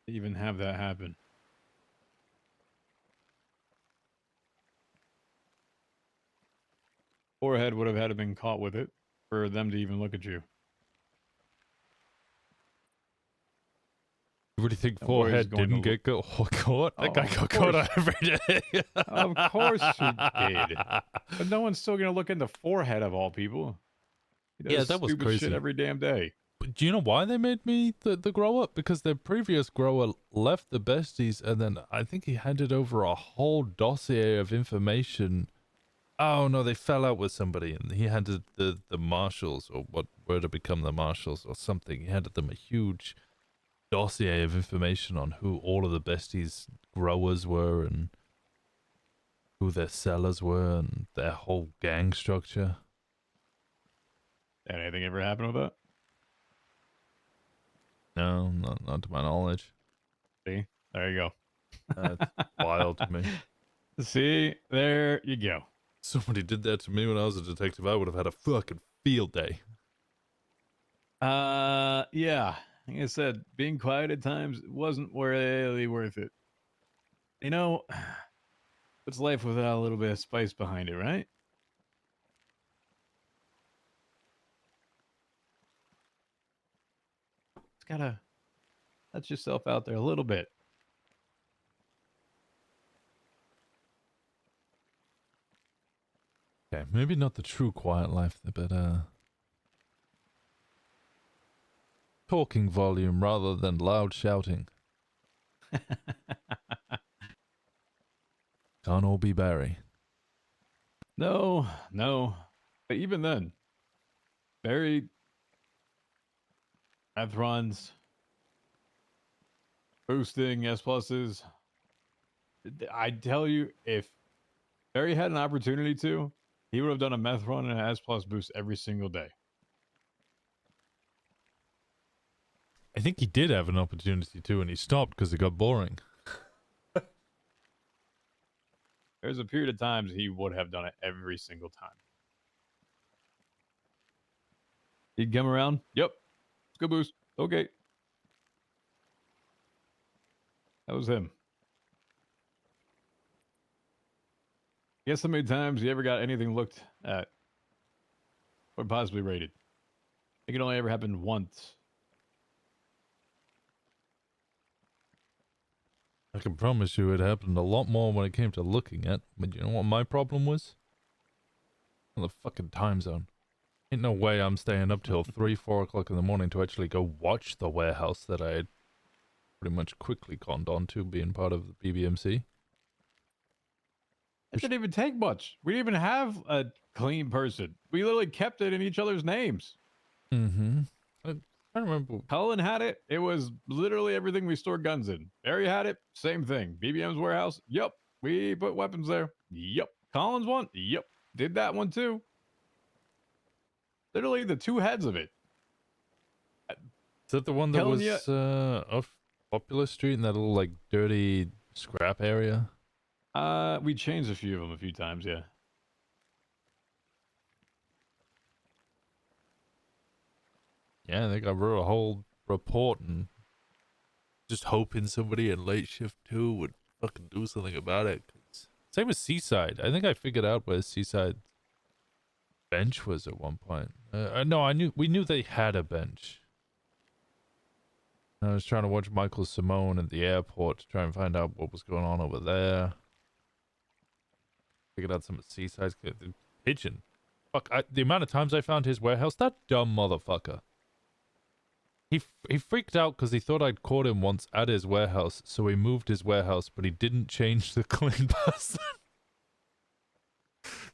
A: to even have that happen. Forehead would have had to been caught with it for them to even look at you.
B: You really think
A: That boy is
B: Forehead
A: going to
B: didn't get caught? That
A: Oh,
B: guy
A: of
B: got
A: course.
B: caught every day.
A: Of course he did. But no one's still going to look into Forehead of all people. He does
B: Yeah, that was
A: stupid shit
B: crazy.
A: every damn day.
B: But do you know why they made me the grow up? Because their previous grower left the besties, and then I think he handed over a whole dossier of information. Oh no, they fell out with somebody, and he handed the marshals, or what were to become the marshals, or something. He handed them a huge dossier of information on who all of the besties growers were, and who their sellers were, and their whole gang structure.
A: Did anything ever happen with that?
B: No, not to my knowledge.
A: See? There you go.
B: That's wild to me.
A: See? There you go.
B: Somebody did that to me when I was a detective, I would have had a fucking field day.
A: Yeah. Like I said, being quiet at times wasn't really worth it. You know, what's life without a little bit of spice behind it, right? It's gotta let yourself out there a little bit.
B: Okay, maybe not the true quiet life, but talking volume rather than loud shouting. Can't all be Barry.
A: No, no. But even then, very math runs, boosting S pluses. I tell you, if Barry had an opportunity to, he would have done a meth run and an S plus boost every single day.
B: I think he did have an opportunity to, and he stopped because it got boring.
A: There's a period of times he would have done it every single time. He'd come around. Yep. Let's go boost. Okay. That was him. Guess how many times he ever got anything looked at or possibly rated? I think it only ever happened once.
B: I can promise you it happened a lot more when it came to looking at. But you know what my problem was? The fucking time zone. Ain't no way I'm staying up till 3, 4 o'clock in the morning to actually go watch the warehouse that I had pretty much quickly conned on to being part of the BBMC.
A: It didn't even take much. We didn't even have a clean person. We literally kept it in each other's names.
B: Mm-hmm. I don't remember.
A: Cullen had it. It was literally everything we stored guns in. Barry had it. Same thing. BBM's warehouse. Yep. We put weapons there. Yep. Collins one. Yep. Did that one too. Literally the two heads of it.
B: Is that the one that
A: Telling
B: was
A: you-
B: off Popular Street in that little like dirty scrap area?
A: We changed a few of them a few times, yeah.
B: Yeah, I think I wrote a whole report and just hoping somebody in late shift 2 would fucking do something about it. Same with Seaside. I think I figured out where Seaside bench was at one point. No, we knew they had a bench. I was trying to watch Michael Simone at the airport to try and find out what was going on over there. Figured out some of Seaside's pigeon. Fuck, the amount of times I found his warehouse, that dumb motherfucker. He freaked out because he thought I'd caught him once at his warehouse, so he moved his warehouse, but he didn't change the clean person.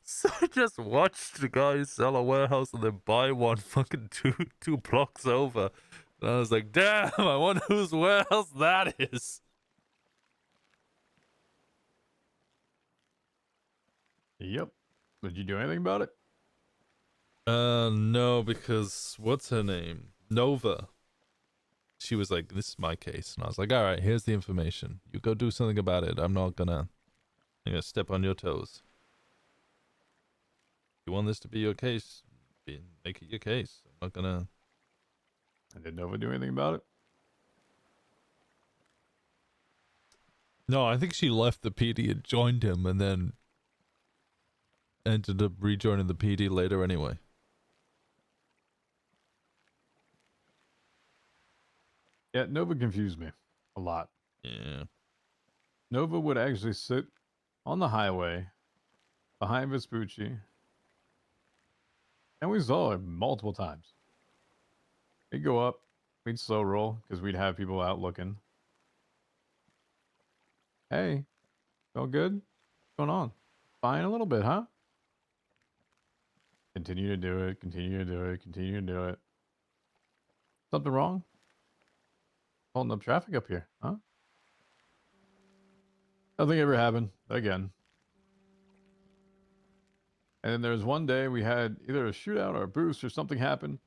B: So I just watched the guy sell a warehouse and then buy one fucking two blocks over. And I was like, damn, I wonder whose warehouse that is.
A: Yep. Did you do anything about it?
B: No, because what's her name? Nova. She was like, this is my case. And I was like, all right, here's the information. You go do something about it. I'm gonna step on your toes. If you want this to be your case, make it your case. I'm not gonna...
A: I didn't know if I do anything about it.
B: No, I think she left the PD and joined him and then ended up rejoining the PD later anyway.
A: Yeah, Nova confused me a lot.
B: Yeah.
A: Nova would actually sit on the highway behind Vespucci, and we saw it multiple times. We'd go up, we'd slow roll because we'd have people out looking. Hey, all good? What's going on? Fine a little bit, huh? Continue to do it, continue to do it, continue to do it. Something wrong? Holding up traffic up here, huh? Nothing ever happened again. And then there was one day we had either a shootout or a boost or something happened.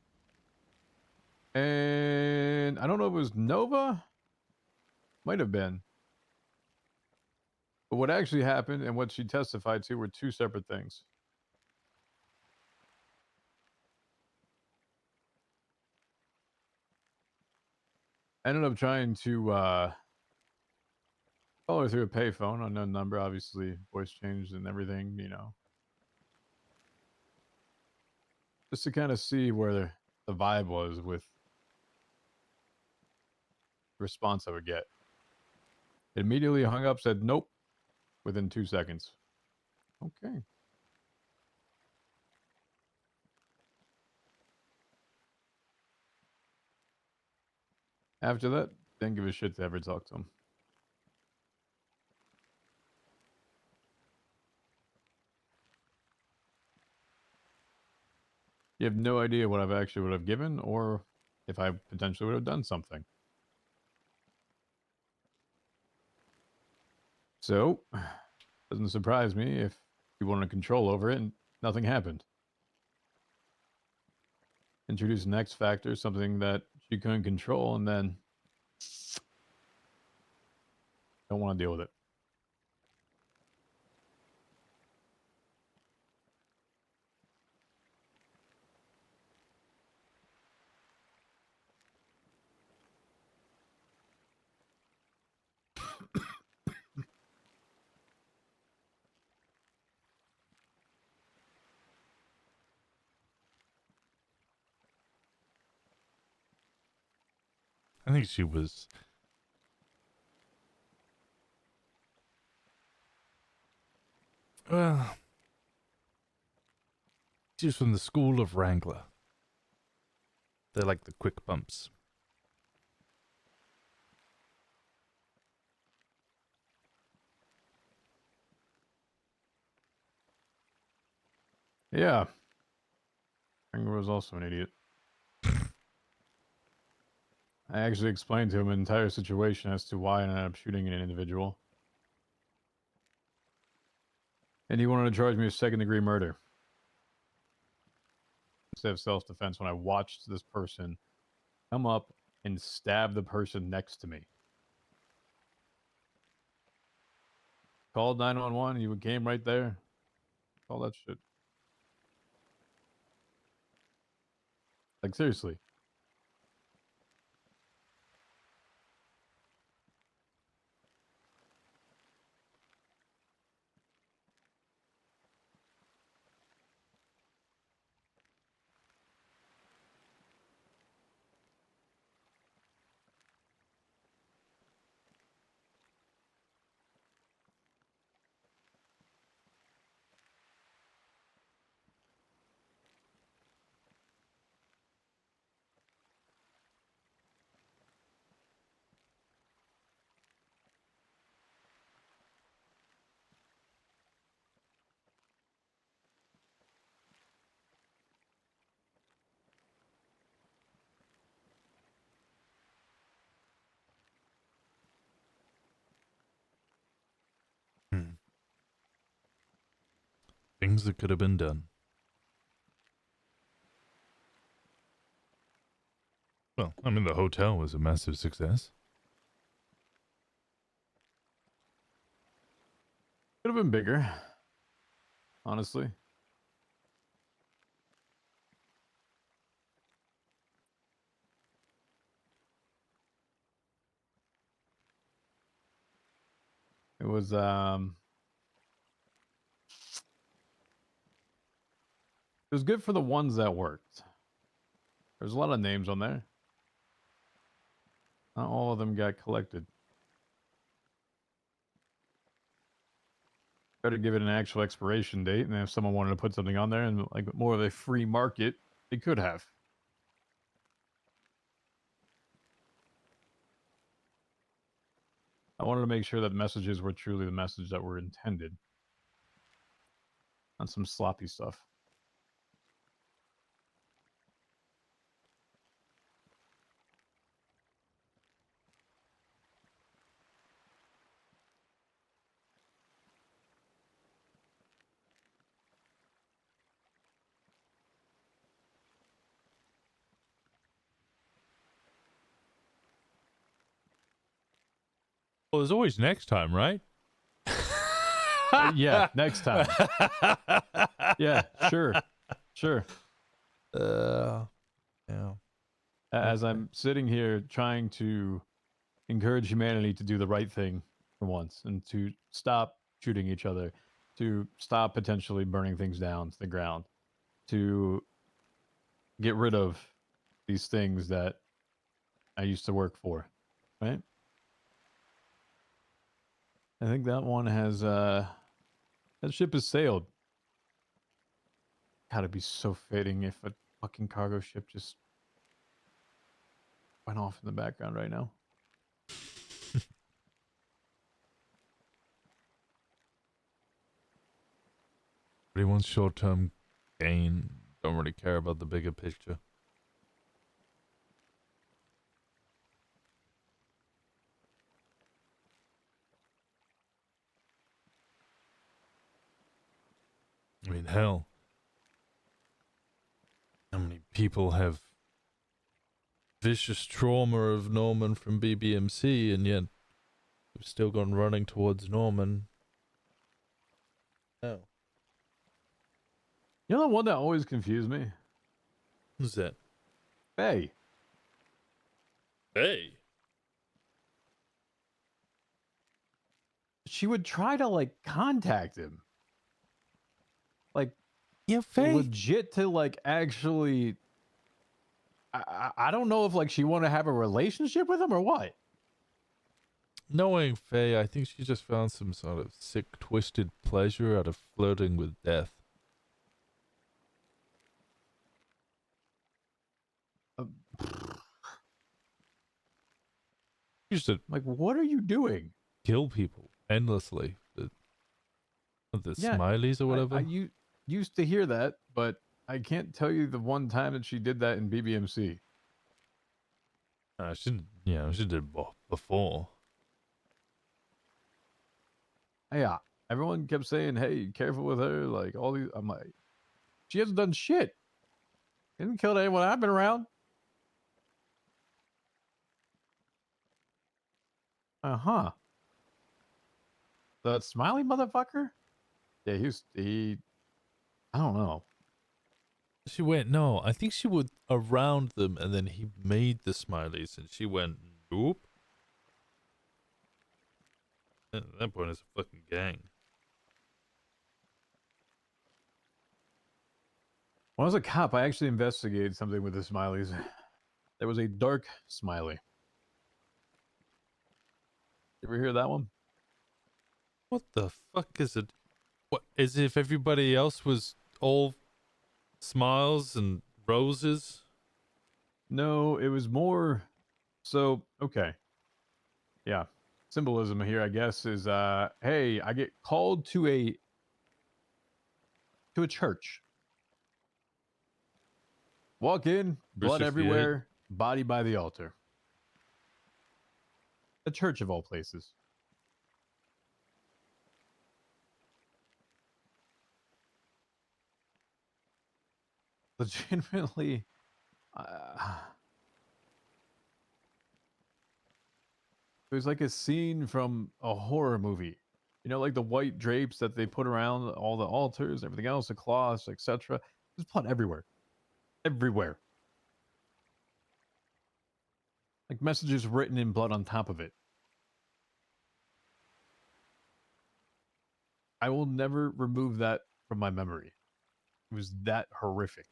A: And I don't know if it was Nova. Might have been. But what actually happened and what she testified to were two separate things. I ended up trying to call her through a payphone, unknown number, obviously voice changed and everything, you know. Just to kind of see where the vibe was with the response I would get. It immediately hung up, said nope, within 2 seconds. Okay. After that, didn't give a shit to ever talk to him. You have no idea what I've actually would have given or if I potentially would have done something. So, doesn't surprise me if you wanted control over it and nothing happened. Introduce an X factor, something that she couldn't control, and then don't want to deal with it.
B: I think she was. Well, she was from the school of Wrangler. They like the quick bumps.
A: Yeah. Anger was also an idiot. I actually explained to him an entire situation as to why I ended up shooting an individual. And he wanted to charge me with second-degree murder instead of self-defense when I watched this person come up and stab the person next to me. Called 911, he came right there. All that shit. Like, seriously.
B: Things that could have been done. Well, I mean, the hotel was a massive success.
A: Could have been bigger. Honestly. It was it was good for the ones that worked. There's a lot of names on there. Not all of them got collected. Better give it an actual expiration date, and if someone wanted to put something on there and like more of a free market, they could have. I wanted to make sure that messages were truly the message that were intended. Not some sloppy stuff.
B: Well, there's always next time, right?
A: Yeah, next time. Yeah, sure. Sure.
B: Yeah.
A: As
B: Okay.
A: I'm sitting here trying to encourage humanity to do the right thing for once and to stop shooting each other, to stop potentially burning things down to the ground, to get rid of these things that I used to work for, right? I think that one has that ship has sailed. Gotta be so fitting if a fucking cargo ship just went off in the background right now.
B: But he wants short-term gain. Don't really care about the bigger picture. I mean, hell, how many people have vicious trauma of Norman from BBMC, and yet they've still gone running towards Norman? Oh.
A: You know the one that always confused me?
B: Who's that?
A: Hey,
B: Hey.
A: she would try to like contact him. Like
B: Yeah, Faye.
A: legit to like actually I don't know if like she want to have a relationship with him or what.
B: Knowing Faye, I think she just found some sort of sick, twisted pleasure out of flirting with death.
A: Uh,
B: She used to
A: like what are you doing?
B: kill people endlessly. The
A: Yeah,
B: smileys or whatever.
A: used to hear that, but I can't tell you the one time that she did that in BBMC.
B: She, she did before.
A: Yeah, everyone kept saying, "Hey, careful with her." Like all these, I'm like, she hasn't done shit. Didn't kill anyone I've been around. Uh-huh. The smiley motherfucker? Yeah, he I don't know.
B: She went, no, I think she would around them, and then he made the smileys, and she went, nope. At that point, it's a fucking gang.
A: When I was a cop, I actually investigated something with the smileys. There was a dark smiley. You ever hear that one?
B: What the fuck is it? What, as if everybody else was all smiles and roses?
A: No, it was more so okay. Yeah. Symbolism here, I guess, is hey, I get called to a church. Walk in,
B: Bruce
A: blood
B: 68?
A: everywhere, body by the altar. A church of all places. Legitimately, it was like a scene from a horror movie. You know, like the white drapes that they put around all the altars, everything else, the cloths, etc. There's blood everywhere. Everywhere. Like messages written in blood on top of it. I will never remove that from my memory. It was that horrific.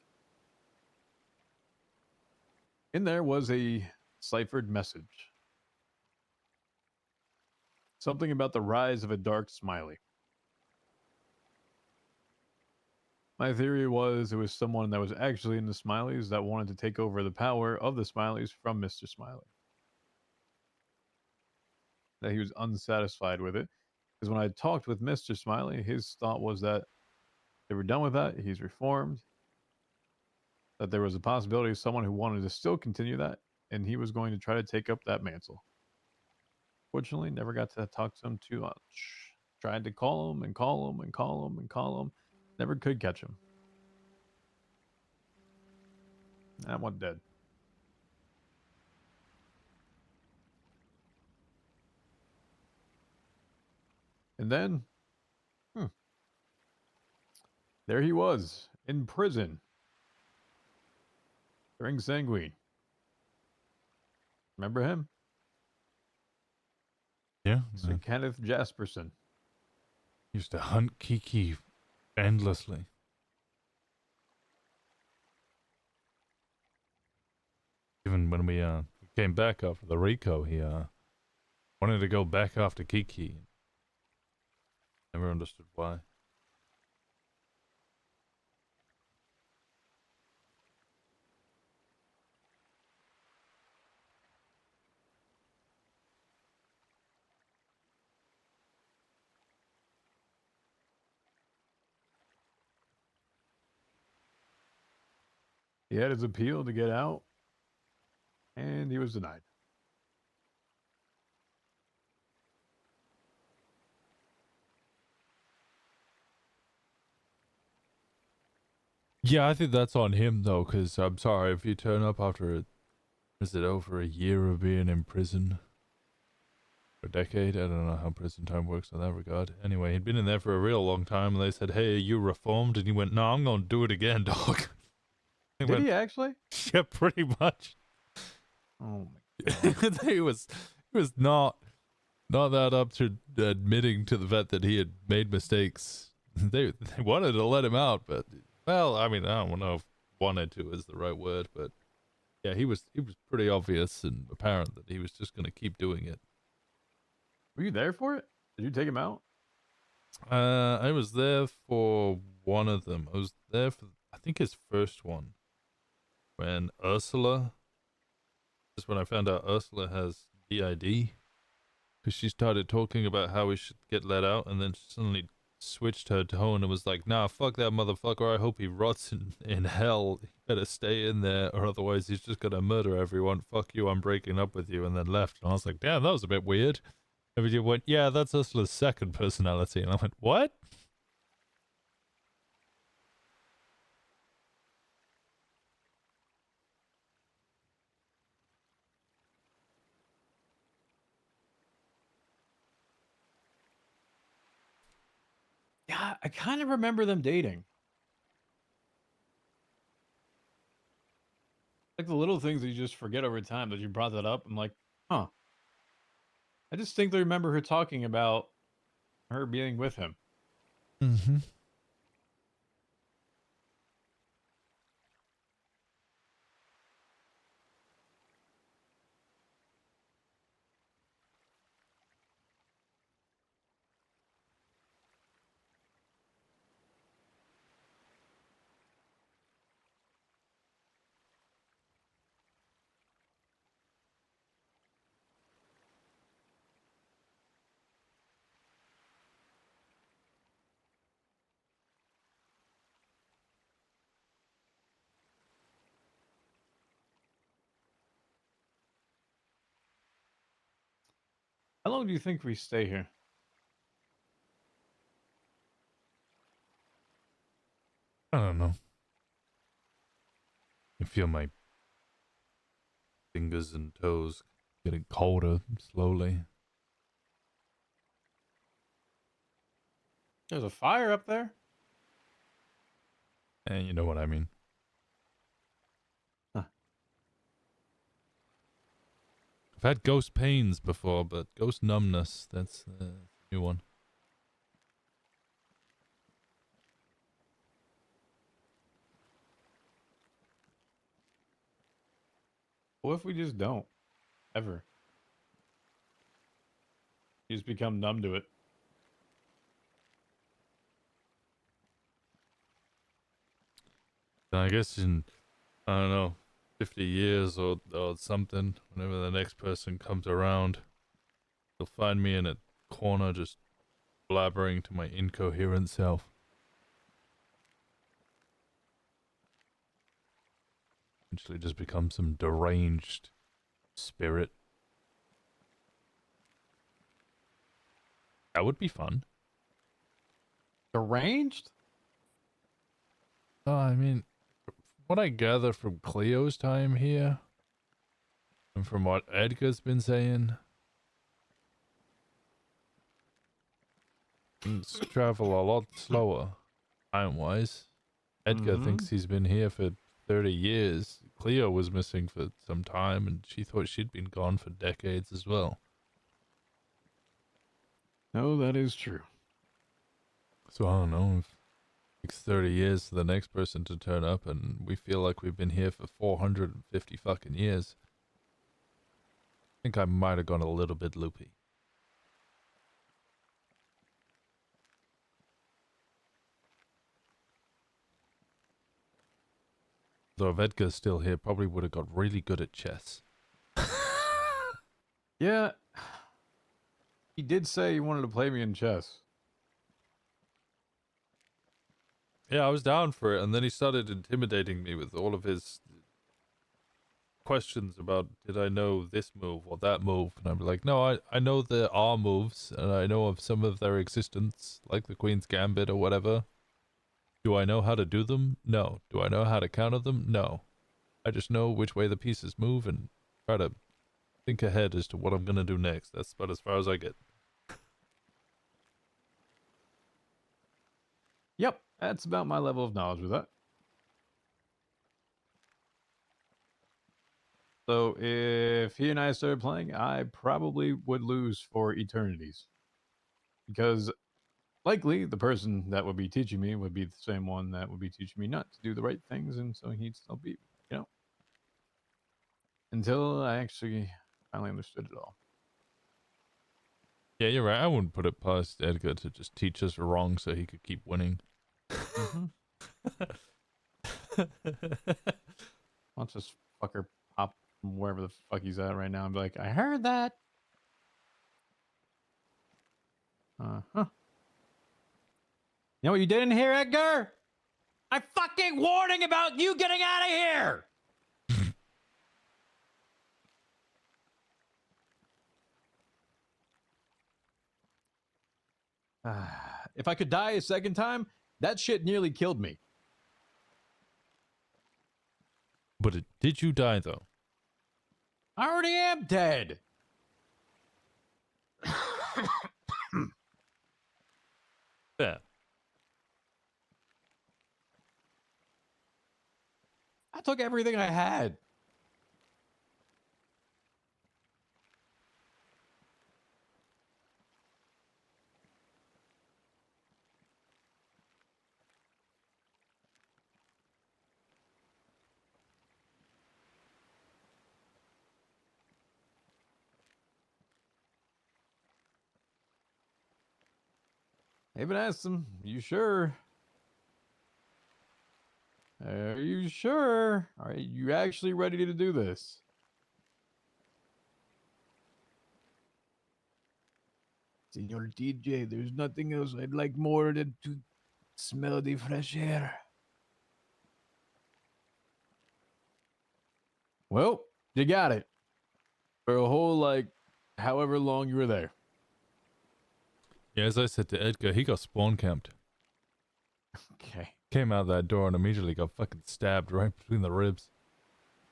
A: In there was a ciphered message. Something about the rise of a dark smiley. My theory was it was someone that was actually in the Smileys that wanted to take over the power of the Smileys from Mr. Smiley. That he was unsatisfied with it. Because when I talked with Mr. Smiley, his thought was that they were done with that. He's reformed. That there was a possibility of someone who wanted to still continue that, and he was going to try to take up that mantle. Fortunately, never got to talk to him too much. Tried to call him and call him and call him and call him. Never could catch him. That one dead. And then, there he was in prison during Sanguine. Remember him?
B: Yeah.
A: Sir Kenneth Jasperson.
B: Used to hunt Kiki endlessly. Even when we came back after the Rico, he wanted to go back after Kiki. Never understood why.
A: He had his appeal to get out, and he was denied.
B: Yeah, I think that's on him though, because I'm sorry if you turn up after is it over a year of being in prison? A decade? I don't know how prison time works in that regard. Anyway, he'd been in there for a real long time, and they said, "Hey, are you reformed?" And he went, "No, I'm gonna do it again, dog."
A: Did he actually?
B: Yeah, pretty much.
A: Oh my god.
B: he was not that up to admitting to the fact that he had made mistakes. They wanted to let him out, but well, I mean, I don't know if wanted to is the right word, but yeah, he was pretty obvious and apparent that he was just going to keep doing it.
A: Were you there for it? Did you take him out?
B: I was there for one of them. I was there for I think his first one when Ursula. Just when I found out Ursula has DID. Because she started talking about how we should get let out, and then she suddenly switched her tone and was like, "Nah, fuck that motherfucker. I hope he rots in hell. He better stay in there, or otherwise he's just gonna murder everyone. Fuck you, I'm breaking up with you," and then left. And I was like, damn, that was a bit weird. Everybody went, "Yeah, that's Ursula's second personality." And I went, what?
A: Yeah, I kind of remember them dating. Like the little things that you just forget over time that you brought that up. I'm like, huh. I distinctly remember her talking about her being with him.
B: Mm-hmm.
A: How long do you think we stay here?
B: I don't know. I feel my fingers and toes getting colder slowly.
A: There's a fire up there.
B: And you know what I mean.
A: Huh.
B: I've had ghost pains before, but ghost numbness, that's a new one.
A: What if we just don't? Ever. You just become numb to it.
B: I guess in, I don't know, 50 years or something, whenever the next person comes around, you'll find me in a corner just blabbering to my incoherent self. Eventually just become some deranged spirit. That would be fun.
A: Deranged?
B: I mean, what I gather from Cleo's time here, and from what Edgar's been saying, things travel a lot slower, time-wise. Edgar thinks he's been here for 30 years. Cleo was missing for some time, and she thought she'd been gone for decades as well.
A: No, that is true.
B: So I don't know if it takes 30 years for the next person to turn up, and we feel like we've been here for 450 fucking years. I think I might have gone a little bit loopy. Though if Edgar's still here, probably would have got really good at chess.
A: Yeah. He did say he wanted to play me in chess.
B: Yeah, I was down for it, and then he started intimidating me with all of his questions about did I know this move or that move, and I'm like, no, I know there are moves, and I know of some of their existence, like the Queen's Gambit or whatever. Do I know how to do them? No. Do I know how to counter them? No. I just know which way the pieces move and try to think ahead as to what I'm gonna do next. That's about as far as I get.
A: Yep, that's about my level of knowledge with that. So if he and I started playing, I probably would lose for eternities. Because likely the person that would be teaching me would be the same one that would be teaching me not to do the right things, and so he'd still beat me, you know? Until I actually finally understood it all.
B: Yeah, you're right. I wouldn't put it past Edgar to just teach us wrong so he could keep winning.
A: Mm-hmm. Watch this fucker pop from wherever the fuck he's at right now and be like, I heard that. Uh-huh. You know what you didn't hear, Edgar? I fucking warning about you getting out of here. If I could die a second time, that shit nearly killed me.
B: But did you die, though?
A: I already am dead.
B: Yeah.
A: I took everything I had. I even asked him, you sure? Are you sure? Are you actually ready to do this? Senor DJ, there's nothing else I'd like more than to smell the fresh air. Well, you got it. For a whole, like, however long you were there.
B: Yeah, as I said to Edgar, he got spawn camped.
A: Okay.
B: Came out that door and immediately got fucking stabbed right between the ribs.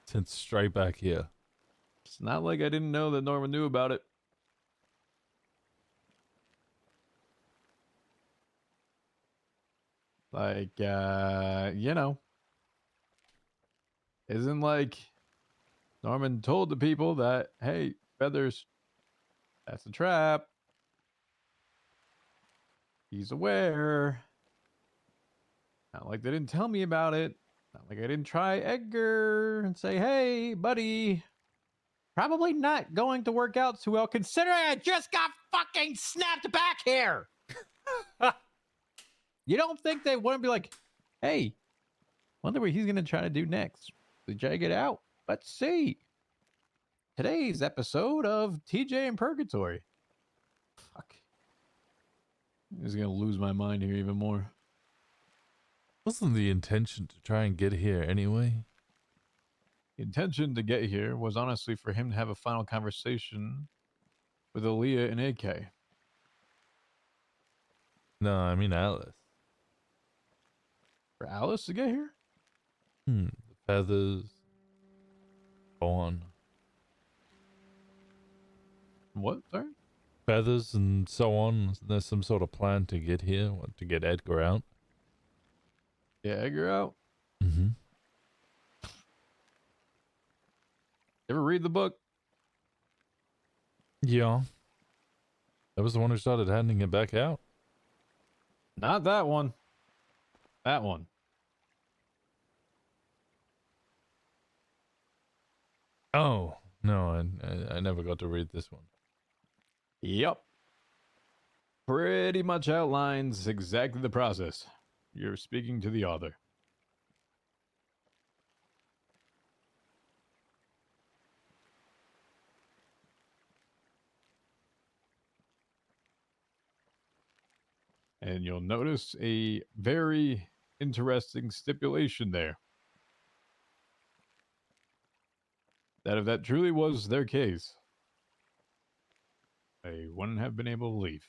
B: Sent straight back here.
A: It's not like I didn't know that Norman knew about it. Like, you know, isn't like Norman told the people that, hey, Feathers, that's a trap. He's aware. Not like they didn't tell me about it. Not like I didn't try Edgar and say, hey, buddy, probably not going to work out too well considering I just got fucking snapped back here. You don't think they want to be like, hey, wonder what he's going to try to do next? Did you get out? Let's see. Today's episode of TJ in Purgatory. Fuck. I'm just going to lose my mind here even more.
B: Wasn't the intention to try and get here anyway?
A: The intention to get here was honestly for him to have a final conversation with Aaliyah and AK.
B: No, I mean Alice.
A: For Alice to get here?
B: The feathers. Go on.
A: What? Sorry?
B: Feathers and so on. There's some sort of plan to get here, to get Edgar out.
A: Yeah, Edgar out.
B: Mm-hmm.
A: Ever read the book?
B: Yeah. That was the one who started handing it back out.
A: Not that one. That one.
B: Oh, no, I never got to read this one.
A: Yep. Pretty much outlines exactly the process. You're speaking to the author. And you'll notice a very interesting stipulation there. That if that truly was their case, they wouldn't have been able to leave.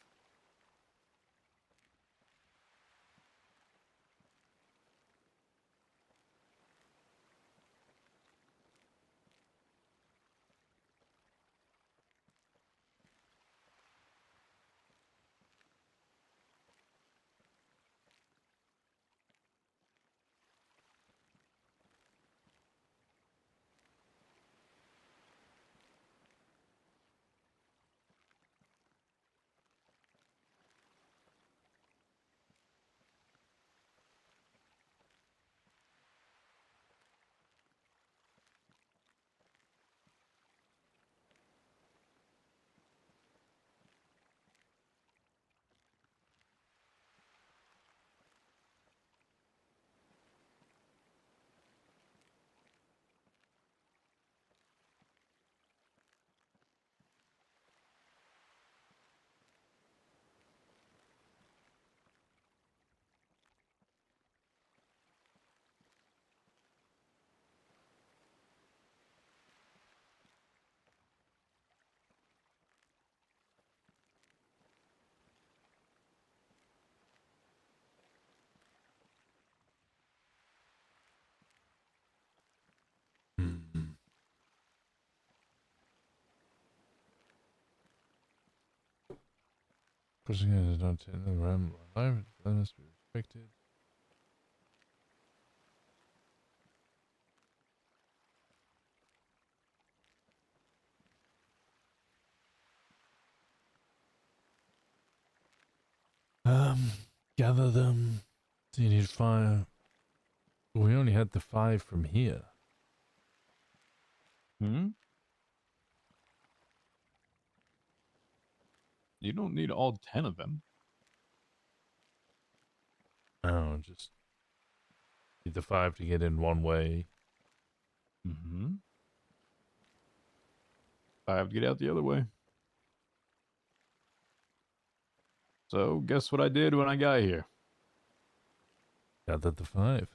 B: Mm-hmm. Pushing it is not in the realm of life, it must be respected. Gather them. So you need 5. We only had the 5 from here.
A: Hmm? You don't need all 10 of them.
B: Oh, just need the 5 to get in one way.
A: Mm-hmm. 5 to get out the other way. So, guess what I did when I got here?
B: Gathered the 5.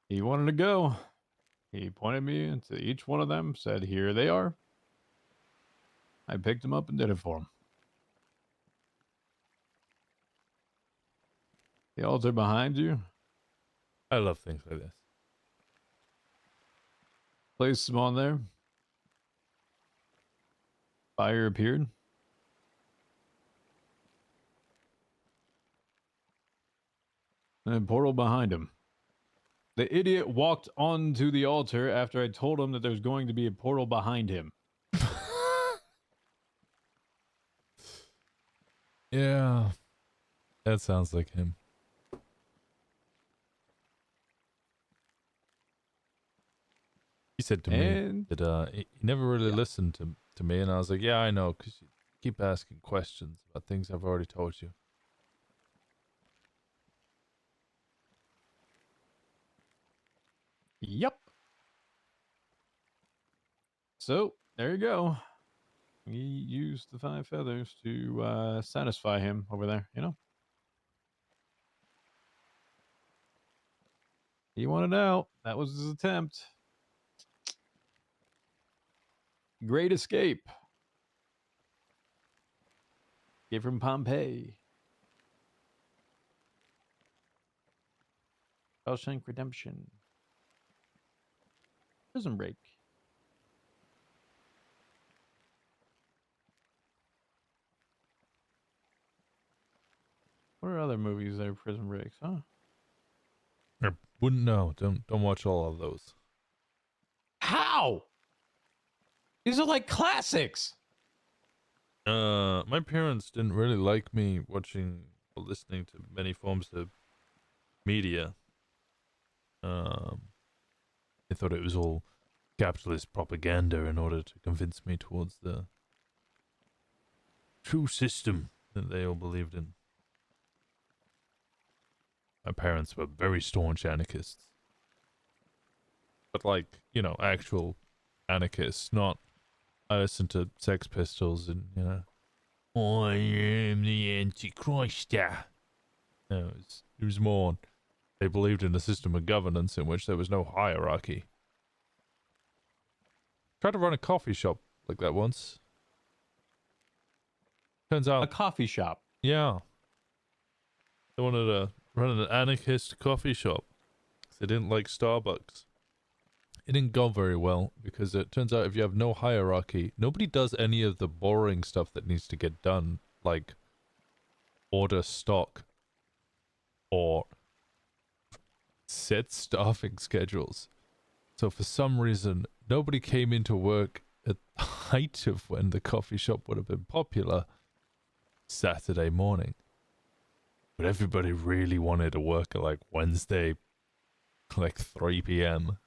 A: He wanted to go. He pointed me into each one of them, said, "Here they are." I picked him up and did it for him. The altar behind you,
B: I love things like this.
A: placed him on there. Fire appeared. And a portal behind him. The idiot walked onto the altar after I told him that there's going to be a portal behind him.
B: Yeah, that sounds like him. He said to me
A: And
B: that he never really
A: yeah.
B: listened to me, and I was like, yeah, I know, because you keep asking questions about things I've already told you.
A: Yep. So, there you go. He used the 5 feathers to satisfy him over there, you know? He wanted out. That was his attempt. Great escape. Gave from Pompeii. Shawshank Redemption. Prison Break. What are other movies that are prison breaks, huh?
B: I wouldn't know. Don't watch all of those.
A: How? These are like classics.
B: My parents didn't really like me watching or listening to many forms of media. They thought it was all capitalist propaganda in order to convince me towards the true system that they all believed in. My parents were very staunch anarchists. But like, you know, actual anarchists, not I listen to Sex Pistols and, you know, I am the Antichrist. No, it was more, they believed in a system of governance in which there was no hierarchy. Tried to run a coffee shop like that once. Turns
A: A
B: out,
A: coffee shop.
B: yeah. They wanted to run an anarchist coffee shop. 'Cause they didn't like Starbucks. It didn't go very well because it turns out if you have no hierarchy, nobody does any of the boring stuff that needs to get done, like order stock or set staffing schedules. So for some reason, nobody came into work at the height of when the coffee shop would have been popular, Saturday morning. But everybody really wanted to work at like Wednesday, like 3 p.m.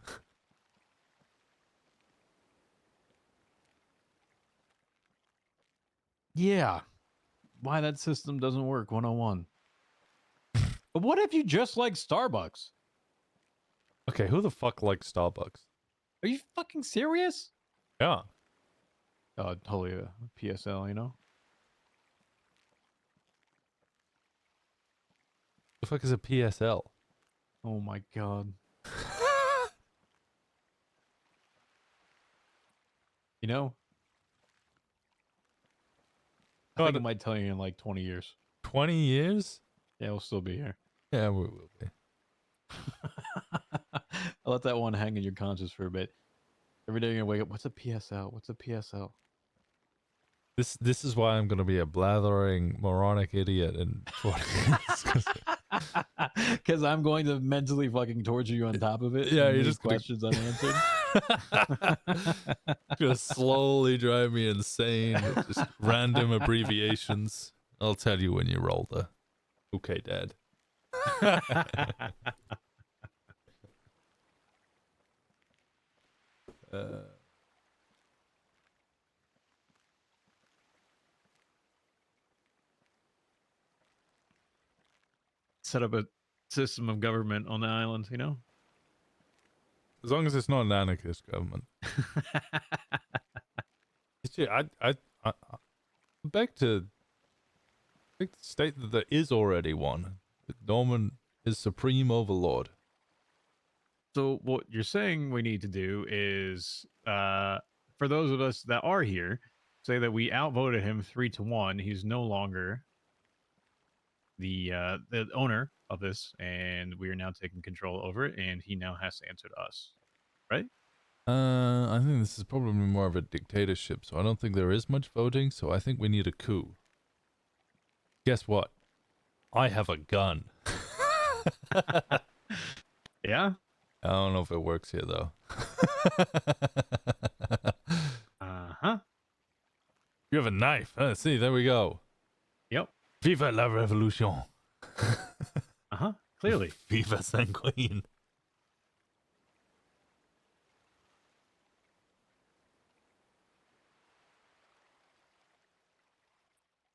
A: Yeah. Why that system doesn't work 101. But what if you just like Starbucks?
B: Okay, who the fuck likes Starbucks?
A: Are you fucking serious?
B: Yeah.
A: Totally a PSL, you know?
B: The fuck is a PSL?
A: Oh my god. You know? I think I might tell you in like 20 years.
B: 20 years?
A: Yeah, we'll still be here.
B: Yeah, we will be.
A: I'll let that one hang in your conscience for a bit. Every day you're gonna wake up, what's a PSL? What's a PSL?
B: This is why I'm gonna be a blathering moronic idiot in 20 years.
A: Because I'm going to mentally fucking torture you on top of it.
B: Yeah,
A: and
B: you're
A: leave
B: just gonna-
A: questions unanswered.
B: Gonna slowly drive me insane with just random abbreviations. I'll tell you when you're older. Okay, Dad.
A: Set up a system of government on the island, you know?
B: As long as it's not an anarchist government. See, I beg to state that there is already one. That Norman is supreme overlord.
A: So what you're saying we need to do is, for those of us that are here, say that we outvoted him 3-1. He's no longer the owner of this, and we are now taking control over it, and he now has to answer to us, right?
B: I think this is probably more of a dictatorship, so I don't think there is much voting, so I think we need a coup. Guess what? I have a gun.
A: Yeah.
B: I don't know if it works here, though.
A: Uh-huh.
B: You have a knife. See, there we go.
A: Yep.
B: Viva la revolution.
A: Uh-huh. Clearly.
B: Viva sanguine.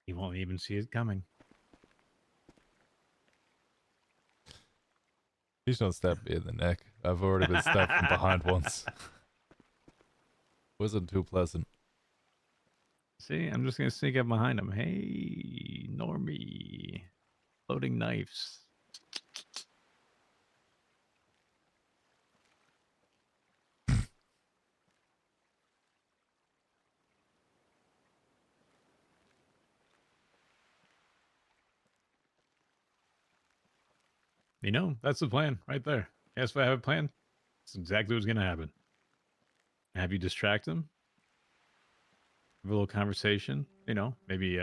A: He won't even see it coming.
B: Please don't stab me in the neck. I've already been stabbed from behind once. Wasn't too pleasant.
A: See, I'm just gonna sneak up behind him. Hey, Normie. Loading knives. You know, that's the plan right there. Yes, if I have a plan, that's exactly what's going to happen. Have you distract him? Have a little conversation, you know, maybe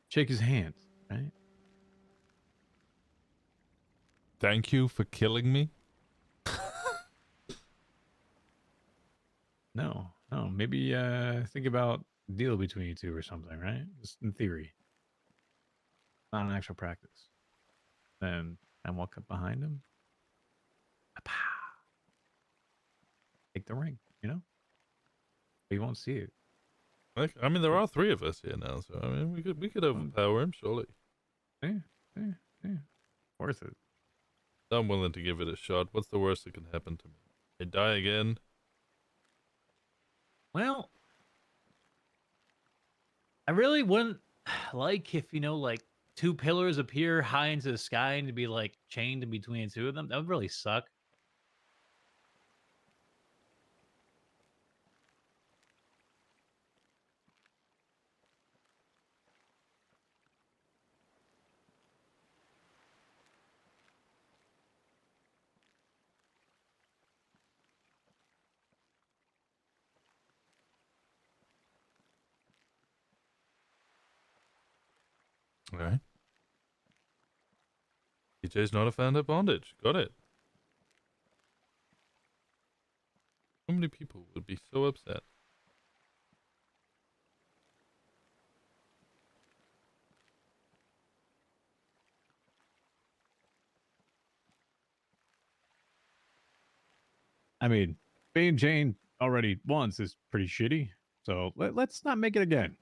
A: shake his hand, right?
B: Thank you for killing me.
A: No, Oh, maybe think about a deal between you two or something, right? Just in theory, not in actual practice. Then I walk up behind him. Pa-pow. Take the ring, you know? But you won't see it.
B: Like, I mean, there are three of us here now, so I mean, we could overpower him, surely.
A: Yeah, yeah, yeah. Worth it.
B: I'm willing to give it a shot. What's the worst that can happen to me? I die again.
D: Well, I really wouldn't like if, like two pillars appear high into the sky and to be like chained in between the two of them. That would really suck.
B: All right. DJ's not a fan of bondage. Got it. So many people would be so upset.
A: I mean, being Jane already once is pretty shitty. So let's not make it again.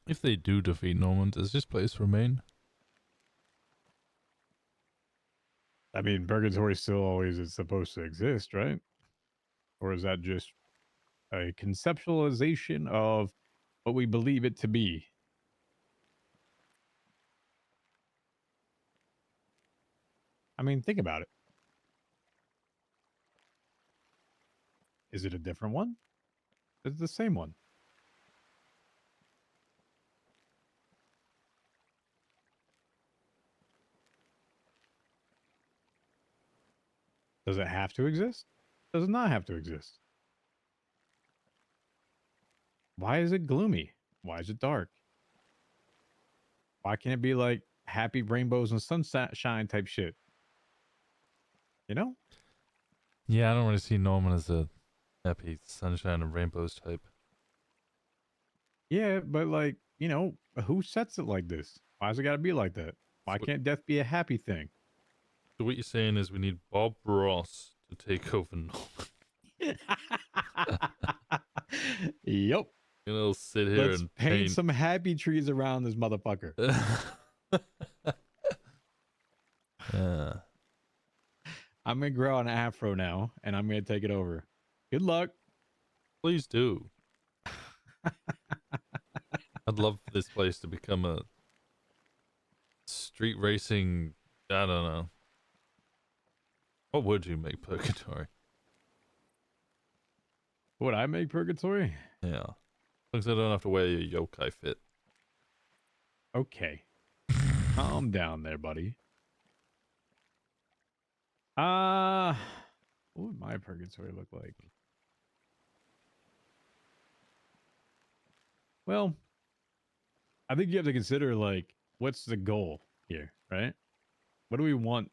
B: If they do defeat Norman, does this place remain?
A: I mean, purgatory still always is supposed to exist, right? Or is that just a conceptualization of what we believe it to be? I mean, think about it. Is it a different one? It's the same one. Does it have to exist? Does it not have to exist? Why is it gloomy? Why is it dark? Why can't it be like happy rainbows and sunshine type shit? You know?
B: Yeah, I don't really see Norman as a happy sunshine and rainbows type.
A: Yeah, but like, who sets it like this? Why's it got to be like that? Why can't death be a happy thing?
B: So what you're saying is we need Bob Ross to take over Norman.
A: Yep.
B: He'll sit here
A: Let's
B: and
A: paint some happy trees around this motherfucker.
B: Yeah.
A: I'm gonna grow an afro now, and I'm gonna take it over. Good luck.
B: Please do. I'd love for this place to become a street racing. I don't know. What would you make Purgatory?
A: Would I make purgatory?
B: Yeah. As long as I don't have to wear your yokai fit.
A: Okay. Calm down there, buddy. What would my purgatory look like? Well, I think you have to consider like what's the goal here, right? What do we want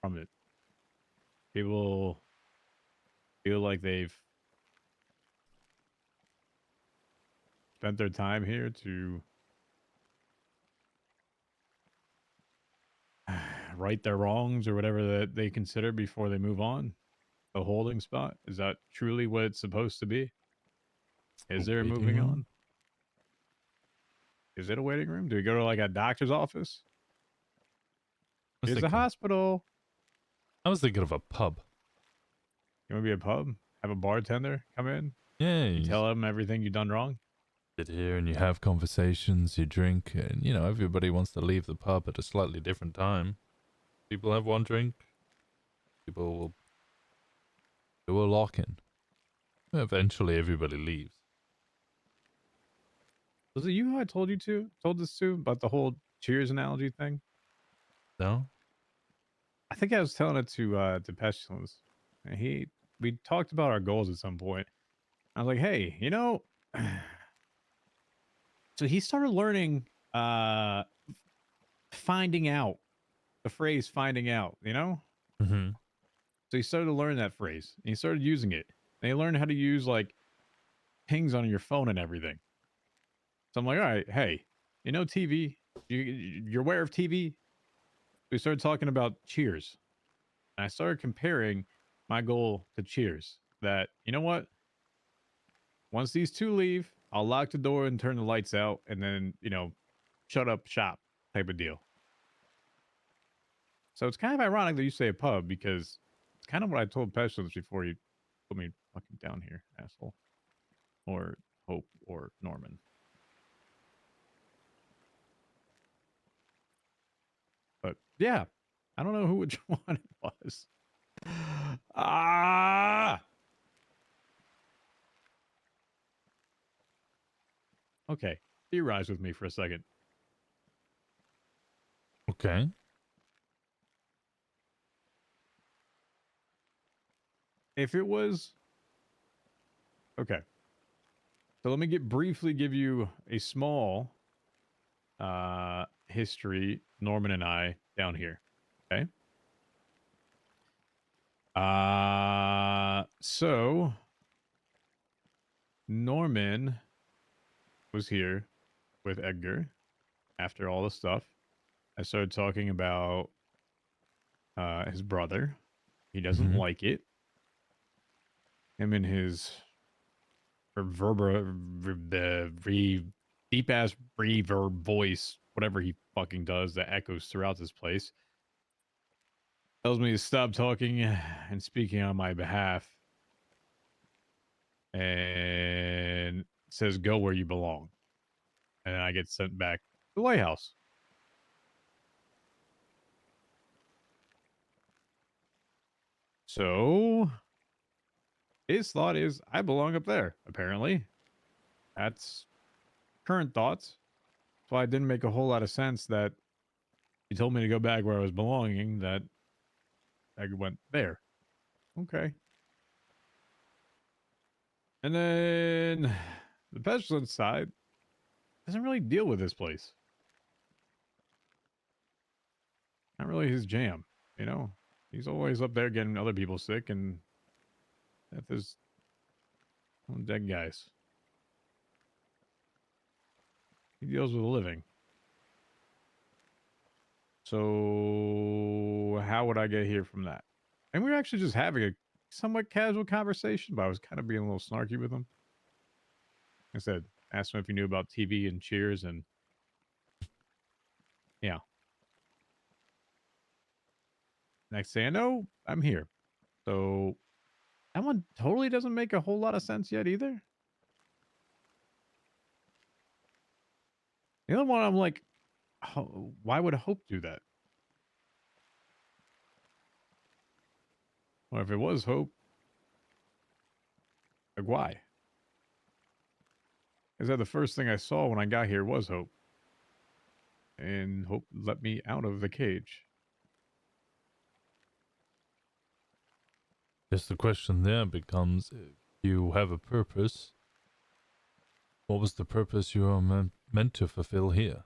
A: from it? People feel like they've spent their time here to right their wrongs or whatever that they consider before they move on. A holding spot, is that truly what it's supposed to be? Is there a
B: Waiting
A: moving
B: room?
A: on? Is it a waiting room? Do we go to like a doctor's office? Here's a hospital.
B: I was thinking of a pub.
A: You want to be a pub? Have a bartender come in?
B: Yeah,
A: You
B: you
A: tell them everything you've done wrong?
B: sit here and you have conversations, you drink, and everybody wants to leave the pub at a slightly different time. People have one drink. People will do a lock-in. Eventually, everybody leaves.
A: Was it you who I told this to about the whole Cheers analogy thing?
B: No?
A: I think I was telling it to Pestilence. And we talked about our goals at some point. I was like, hey, so he started learning finding out. The phrase finding out, you know?
B: Mm-hmm.
A: So he started to learn that phrase and he started using it. And he learned how to use like pings on your phone and everything. So I'm like, all right, hey, you know TV? You're aware of TV? We started talking about Cheers. And I started comparing my goal to Cheers. That, you know what? Once these two leave, I'll lock the door and turn the lights out and then, you know, shut up shop type of deal. So it's kind of ironic that you say a pub because it's kind of what I told Pestilence before you put me fucking down here, asshole. Or Hope or Norman. But yeah, I don't know which one it was. Ah! Okay, theorize with me for a second.
B: Okay.
A: If it was... Okay. So let me briefly give you a small history, Norman and I, down here. Okay? So Norman was here with Edgar after all the stuff. I started talking about his brother. He doesn't
B: Mm-hmm.
A: like it. Him and his deep ass reverb voice, whatever he fucking does that echoes throughout this place, tells me to stop talking and speaking on my behalf and says go where you belong. And I get sent back to the lighthouse. So his thought is I belong up there, apparently. That's current thoughts. So it didn't make a whole lot of sense that he told me to go back where I was belonging, that I went there. Okay. And then the pestilence side doesn't really deal with this place. Not really his jam, you know? He's always up there getting other people sick and that there's dead guys. He deals with a living. So how would I get here from that? And we were actually just having a somewhat casual conversation, but I was kind of being a little snarky with him. I said, asked him if he knew about TV and Cheers, and yeah. Next thing I know, I'm here. So that one totally doesn't make a whole lot of sense yet either. The other one, I'm like, why would Hope do that? Or if it was Hope, like why? Is that the first thing I saw when I got here was Hope? And Hope let me out of the cage.
B: Guess the question there becomes, if you have a purpose, what was the purpose you are meant to fulfill here?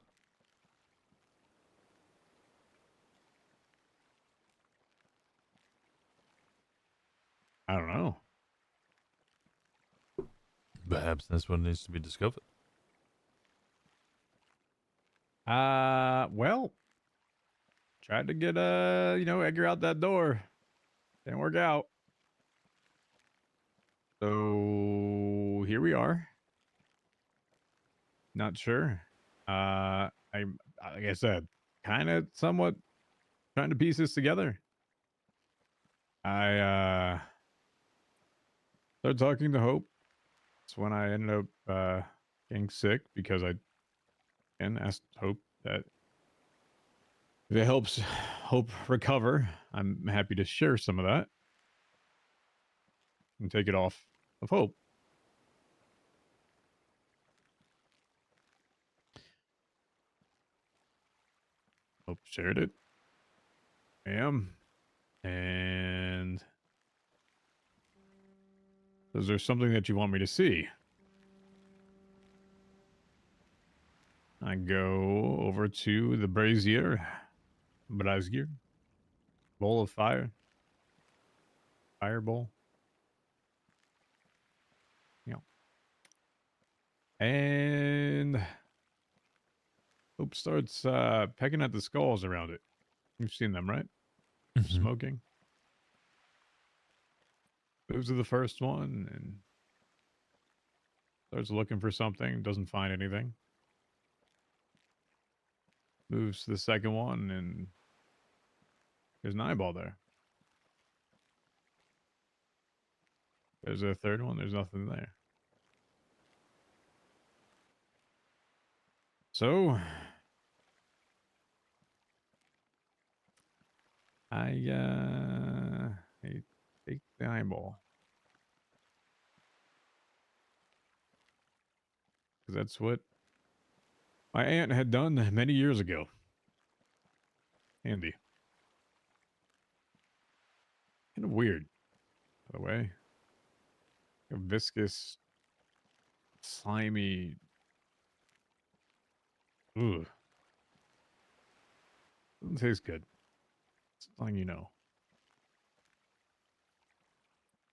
A: I don't know.
B: Perhaps that's what needs to be discovered.
A: Well, tried to get Edgar out that door. Didn't work out. So here we are. Not sure. I like I said, kind of somewhat trying to piece this together. I started talking to Hope. That's when I ended up getting sick because I asked Hope that if it helps Hope recover, I'm happy to share some of that and take it off of Hope. Hope shared it. Ma'am. And is there something that you want me to see? I go over to the brazier, bowl of fire, fireball. Yeah. And Hope starts pecking at the skulls around it. You've seen them, right?
B: Mhm.
A: Smoking. Moves to the first one and starts looking for something. Doesn't find anything. Moves to the second one and there's an eyeball there. There's a third one. There's nothing there. So I take the eyeball because that's what my aunt had done many years ago. Handy. Kind of weird, by the way. A viscous, slimy. Ugh. Doesn't taste good. It's letting you know.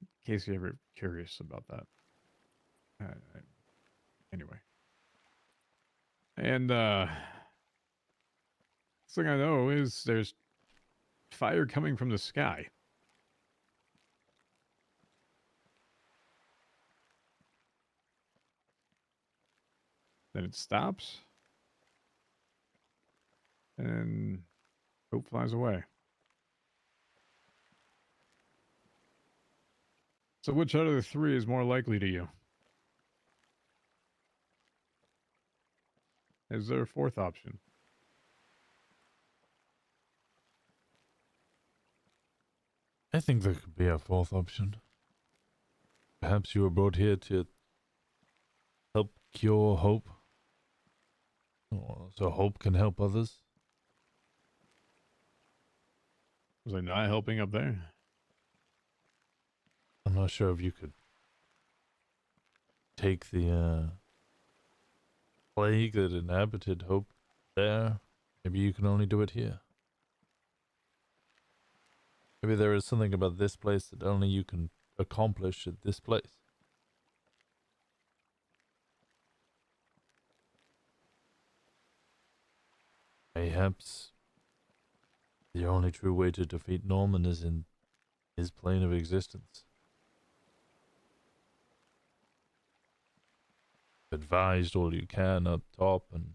A: In case you're ever curious about that. Anyway. And thing I know is there's fire coming from the sky. Then it stops. And hope flies away. So which out of the three is more likely to you? Is there a fourth option?
B: I think there could be a fourth option. Perhaps you were brought here to help cure hope. So hope can help others.
A: Was I not helping up there?
B: I'm not sure if you could take the plague that inhabited hope there. Maybe you can only do it here. Maybe there is something about this place that only you can accomplish at this place. Perhaps the only true way to defeat Norman is in his plane of existence. Advised all you can up top, and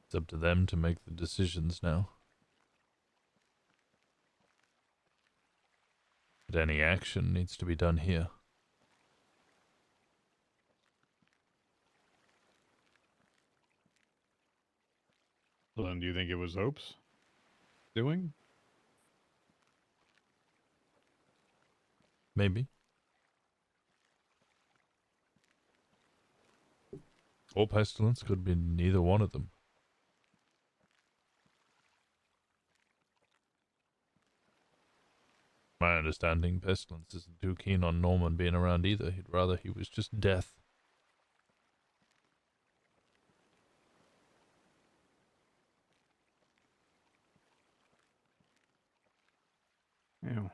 B: it's up to them to make the decisions now. But any action needs to be done here.
A: Well, then do you think it was Hope's doing?
B: Maybe. Or pestilence, could be neither one of them. My understanding, pestilence isn't too keen on Norman being around either. He'd rather he was just death.
A: Yeah.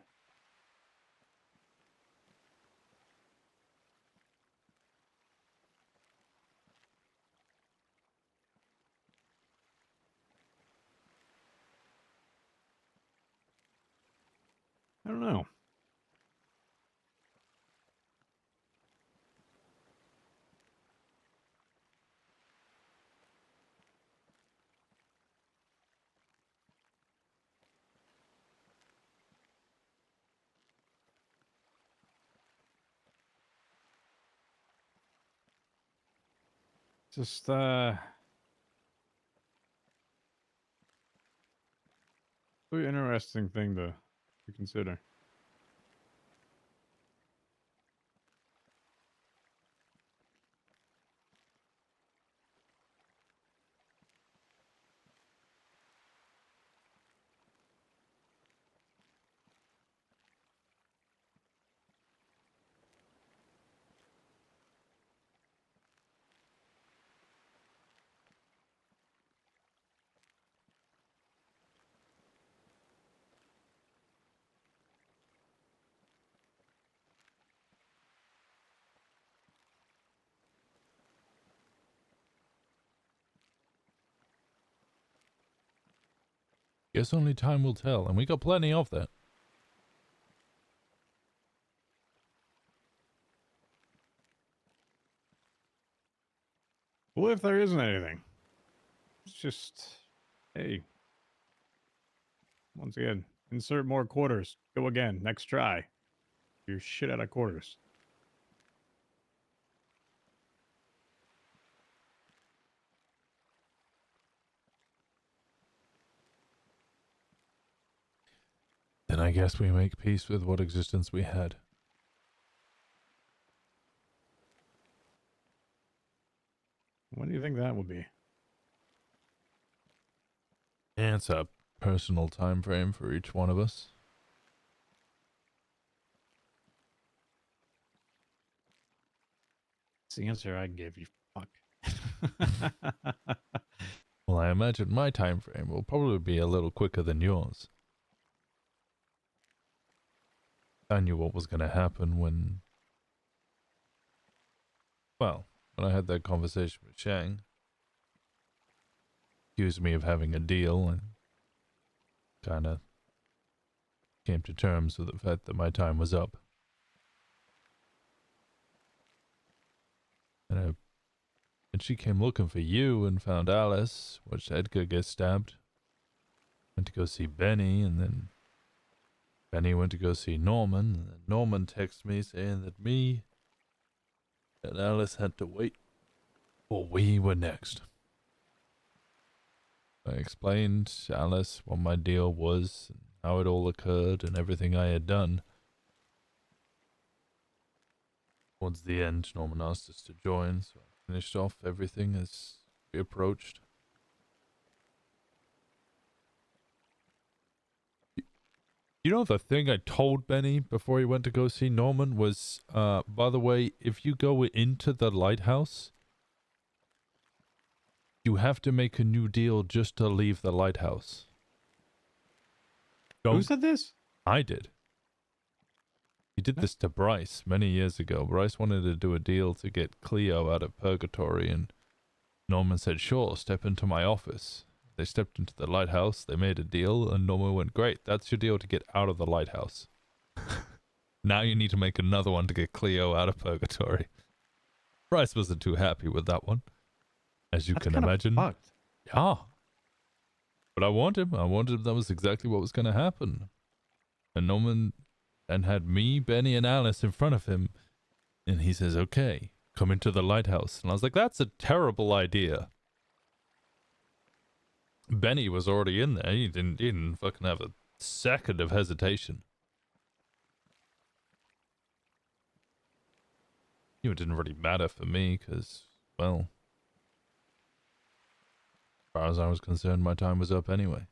A: I don't know. Just really interesting thing to consider.
B: Guess only time will tell, and we got plenty of that.
A: Well, if there isn't anything, it's just, hey, once again, insert more quarters. Go again. Next try. You're shit out of quarters.
B: Then I guess we make peace with what existence we had.
A: When do you think that will be?
B: And it's a personal time frame for each one of us.
A: It's the answer I gave you. Fuck.
B: Well, I imagine my time frame will probably be a little quicker than yours. I knew what was going to happen when I had that conversation with Shang. Accused me of having a deal and kind of came to terms with the fact that my time was up. And she came looking for you and found Alice, watched Edgar get stabbed. Went to go see Benny, and then Benny went to go see Norman, and then Norman texted me saying that me and Alice had to wait, for we were next. I explained to Alice what my deal was, and how it all occurred, and everything I had done. Towards the end, Norman asked us to join, so I finished off everything as we approached. You know, the thing I told Benny before he went to go see Norman was, by the way, if you go into the lighthouse, you have to make a new deal just to leave the lighthouse.
A: Who said this?
B: I did. He did this to Bryce many years ago. Bryce wanted to do a deal to get Cleo out of purgatory, and Norman said, sure, step into my office. They stepped into the lighthouse, they made a deal, and Norman went, great, that's your deal to get out of the lighthouse. Now you need to make another one to get Cleo out of purgatory. Bryce wasn't too happy with that one, as you can imagine.
A: Fucked.
B: Yeah. But I wanted him that was exactly what was going to happen. And Norman then had me, Benny, and Alice in front of him, and he says, okay, come into the lighthouse. And I was like, that's a terrible idea. Benny was already in there. He didn't fucking have a second of hesitation. It didn't really matter for me because, well, as far as I was concerned, my time was up anyway.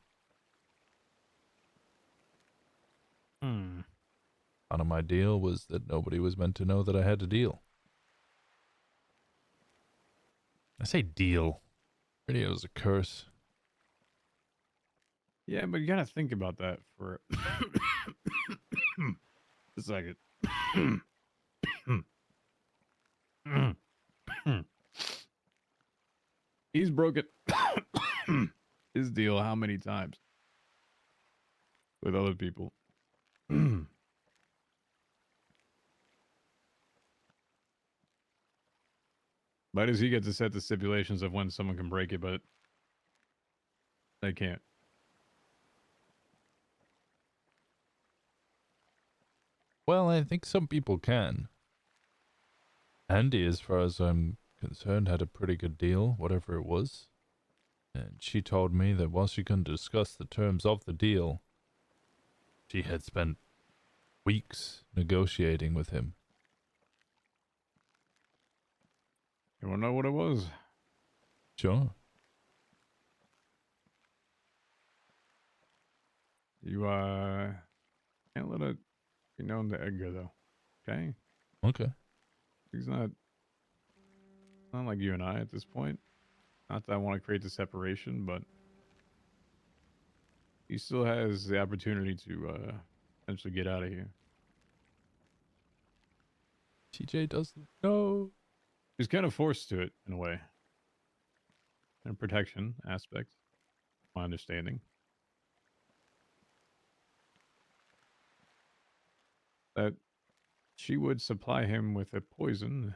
B: Part of my deal was that nobody was meant to know that I had a deal. I say deal. Really, it was a curse.
A: Yeah, but you gotta think about that for a second. He's broken his deal how many times with other people? Why does he get to set the stipulations of when someone can break it, but they can't?
B: Well, I think some people can. Andy, as far as I'm concerned, had a pretty good deal, whatever it was. And she told me that while she couldn't discuss the terms of the deal, she had spent weeks negotiating with him.
A: You wanna know what it was?
B: Sure.
A: You can't let it be known to Edgar though. Okay?
B: Okay.
A: He's not like you and I at this point. Not that I want to create the separation, but he still has the opportunity to potentially get out of here.
B: TJ doesn't know.
A: He's kind of forced to it in a way. In a protection aspect, my understanding. that she would supply him with a poison,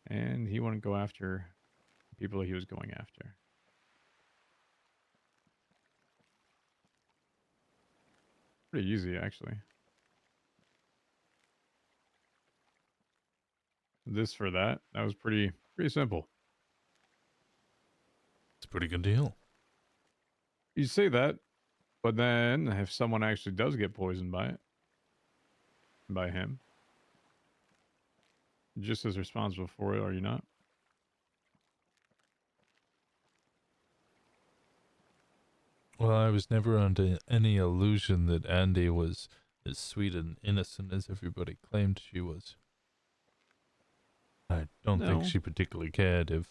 A: and he wouldn't go after the people he was going after. Pretty easy, actually. This for that. That was pretty simple.
B: It's a pretty good deal.
A: You say that, but then if someone actually does get poisoned by it, by him, just as responsible for it, are you not?
B: Well, I was never under any illusion that Andy was as sweet and innocent as everybody claimed she was. I don't think
A: No.
B: she particularly cared if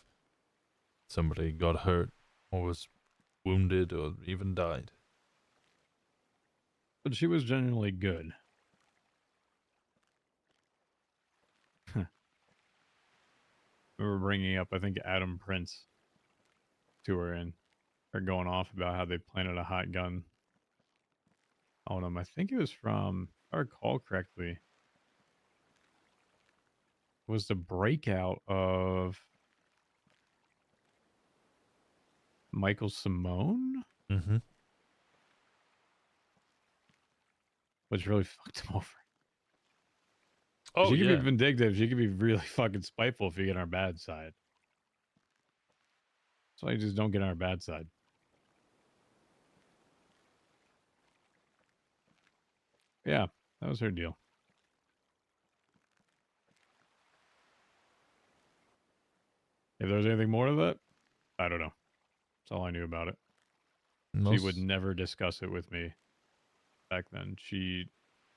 B: somebody got hurt or was wounded or even died.
A: But she was genuinely good. We were bringing up, I think, Adam Prince to her, and they're going off about how they planted a hot gun on him. I think it was from, if I recall correctly, was the breakout of Michael Simone,
B: Mm-hmm.
A: which really fucked him over.
B: Oh,
A: She can
B: yeah.
A: be vindictive. She can be really fucking spiteful if you get on her bad side. That's why you just don't get on her bad side. Yeah, that was her deal. If there was anything more to that, I don't know. That's all I knew about it. She would never discuss it with me back then. She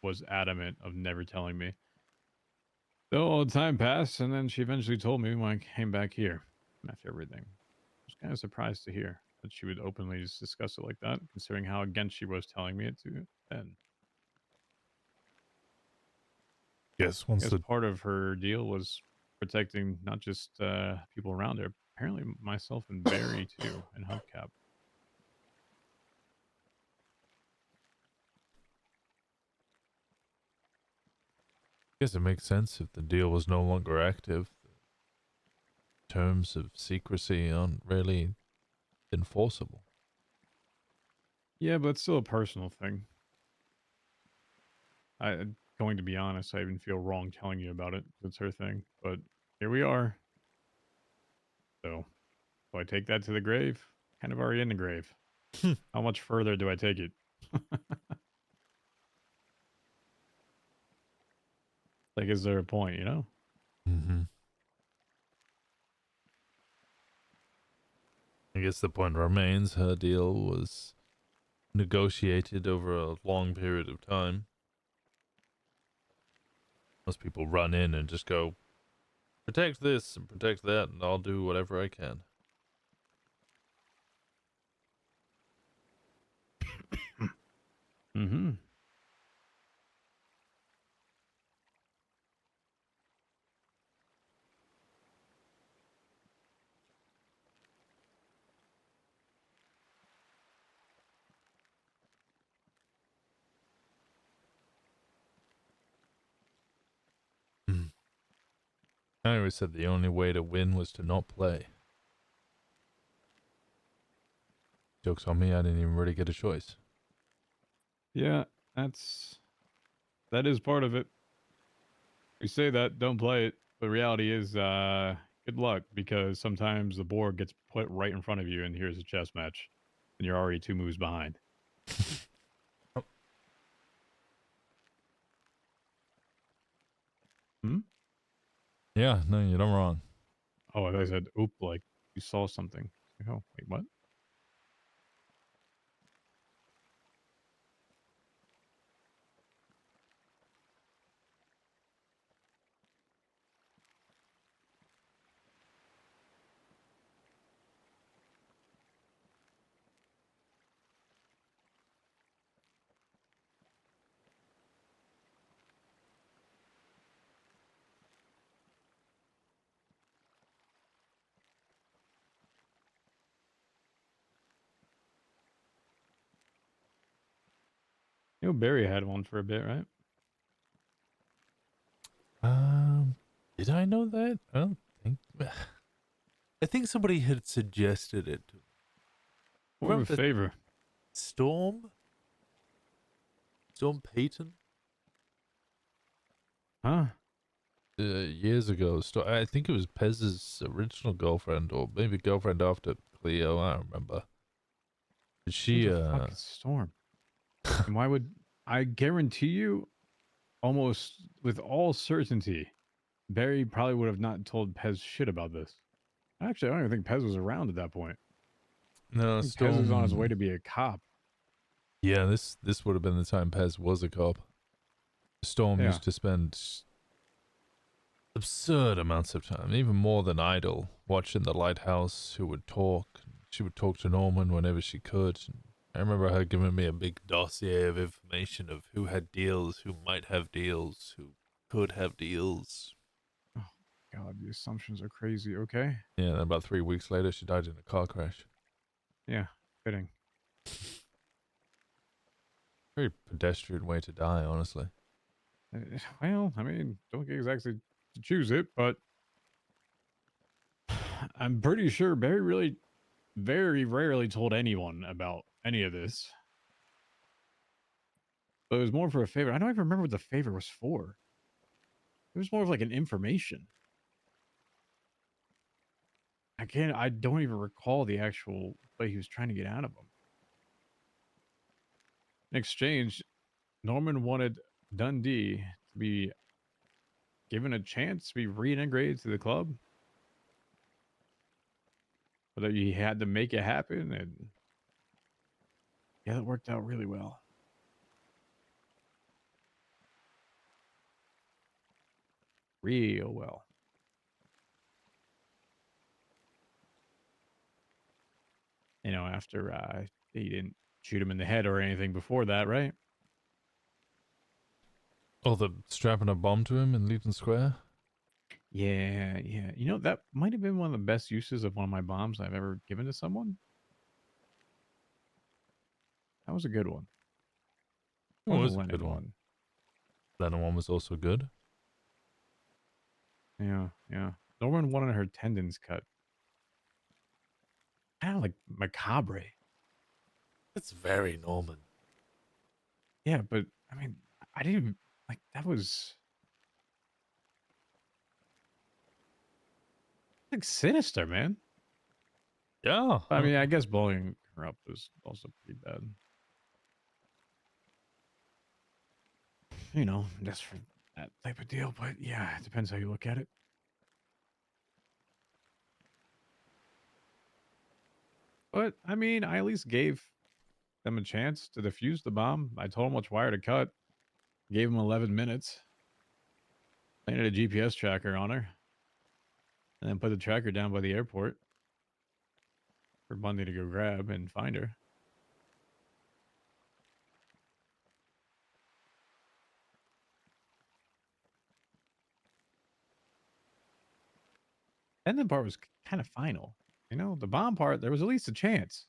A: was adamant of never telling me. So all the time passed, and then she eventually told me when I came back here after everything. I was kind of surprised to hear that she would openly just discuss it like that, considering how against she was telling me it to then.
B: Yes,
A: I
B: once
A: guess
B: the
A: part of her deal was protecting not just people around her, apparently myself and Barry too, and Hubcap.
B: guess it makes sense if the deal was no longer active. Terms of secrecy aren't really enforceable.
A: Yeah, but it's still a personal thing. Going to be honest, I even feel wrong telling you about it. It's her thing, but here we are. So, do I take that to the grave? Kind of already in the grave. How much further do I take it? Like, is there a point, you know?
B: Mm-hmm. I guess the point remains her deal was negotiated over a long period of time. Most people run in and just go, protect this and protect that, and I'll do whatever I can.
A: Mm-hmm.
B: I always said the only way to win was to not play. Joke's on me, I didn't even really get a choice.
A: Yeah, that is part of it. We say that, don't play it, but reality is, good luck, because sometimes the board gets put right in front of you, and here's a chess match, and you're already 2 moves behind.
B: Oh.
A: Hmm?
B: Yeah, no, you're not wrong.
A: Oh, I said, oop, like you saw something. Oh, wait, what? know Barry had one for a bit, right?
B: Did I know that? I don't think. I think somebody had suggested it.
A: More of a
B: Remember
A: favor.
B: Storm? Storm Payton?
A: Huh?
B: Years ago. I think it was Pez's original girlfriend, or maybe girlfriend after Cleo. I don't remember. But she,
A: Who the fuck is Storm? And why would I guarantee you, almost with all certainty, Barry probably would have not told Pez shit about this. Actually, I don't even think Pez was around at that point.
B: no,
A: I think Pez was on his way
B: Storm.
A: to be a cop.
B: Yeah, this would have been the time Pez was a cop. Storm
A: Yeah.
B: used to spend absurd amounts of time, even more than idle, watching the lighthouse. Who would talk? She would talk to Norman whenever she could. I remember her giving me a big dossier of information of who had deals, who might have deals, who could have deals.
A: Oh, God, the assumptions are crazy, okay?
B: Yeah, then about 3 weeks later, she died in a car crash.
A: Yeah, fitting.
B: Very pedestrian way to die, honestly.
A: Well, I mean, don't get exactly to choose it, but I'm pretty sure Barry really very rarely told anyone about any of this. But it was more for a favor. I don't even remember what the favor was for. It was more of like an information. I don't even recall the actual what he was trying to get out of him. In exchange, Norman wanted Dundee to be given a chance to be reintegrated to the club. But that he had to make it happen, and yeah, that worked out really well. Real well. You know, after he didn't shoot him in the head or anything before that, right?
B: Oh, the strapping a bomb to him in Legion Square?
A: Yeah, yeah. You know, that might have been one of the best uses of one of my bombs I've ever given to someone. That was a good one.
B: It
A: Or the
B: was a good
A: Lennon
B: one.
A: one.
B: Lennon one was also good.
A: Yeah, yeah. Norman wanted her tendons cut. Kind of like macabre.
B: It's very Norman.
A: Yeah, but I mean, I didn't even, like, that was like sinister, man.
B: Yeah.
A: I mean, I guess blowing her up was also pretty bad. You know, just for that type of deal. But yeah, it depends how you look at it. But I mean, I at least gave them a chance to defuse the bomb. I told them which wire to cut. Gave them 11 minutes. Planted a GPS tracker on her. And then put the tracker down by the airport for Bundy to go grab and find her. And the part was kind of final. You know, the bomb part, there was at least a chance.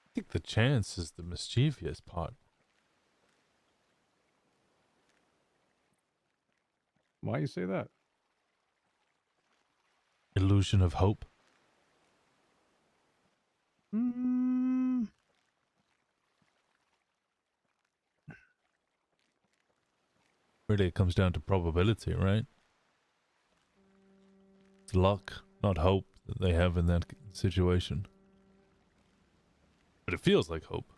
B: I think the chance is the mischievous part.
A: Why you say that?
B: Illusion of hope.
A: Mm,
B: Really, it comes down to probability, right? It's luck, not hope, that they have in that situation. But it feels like hope.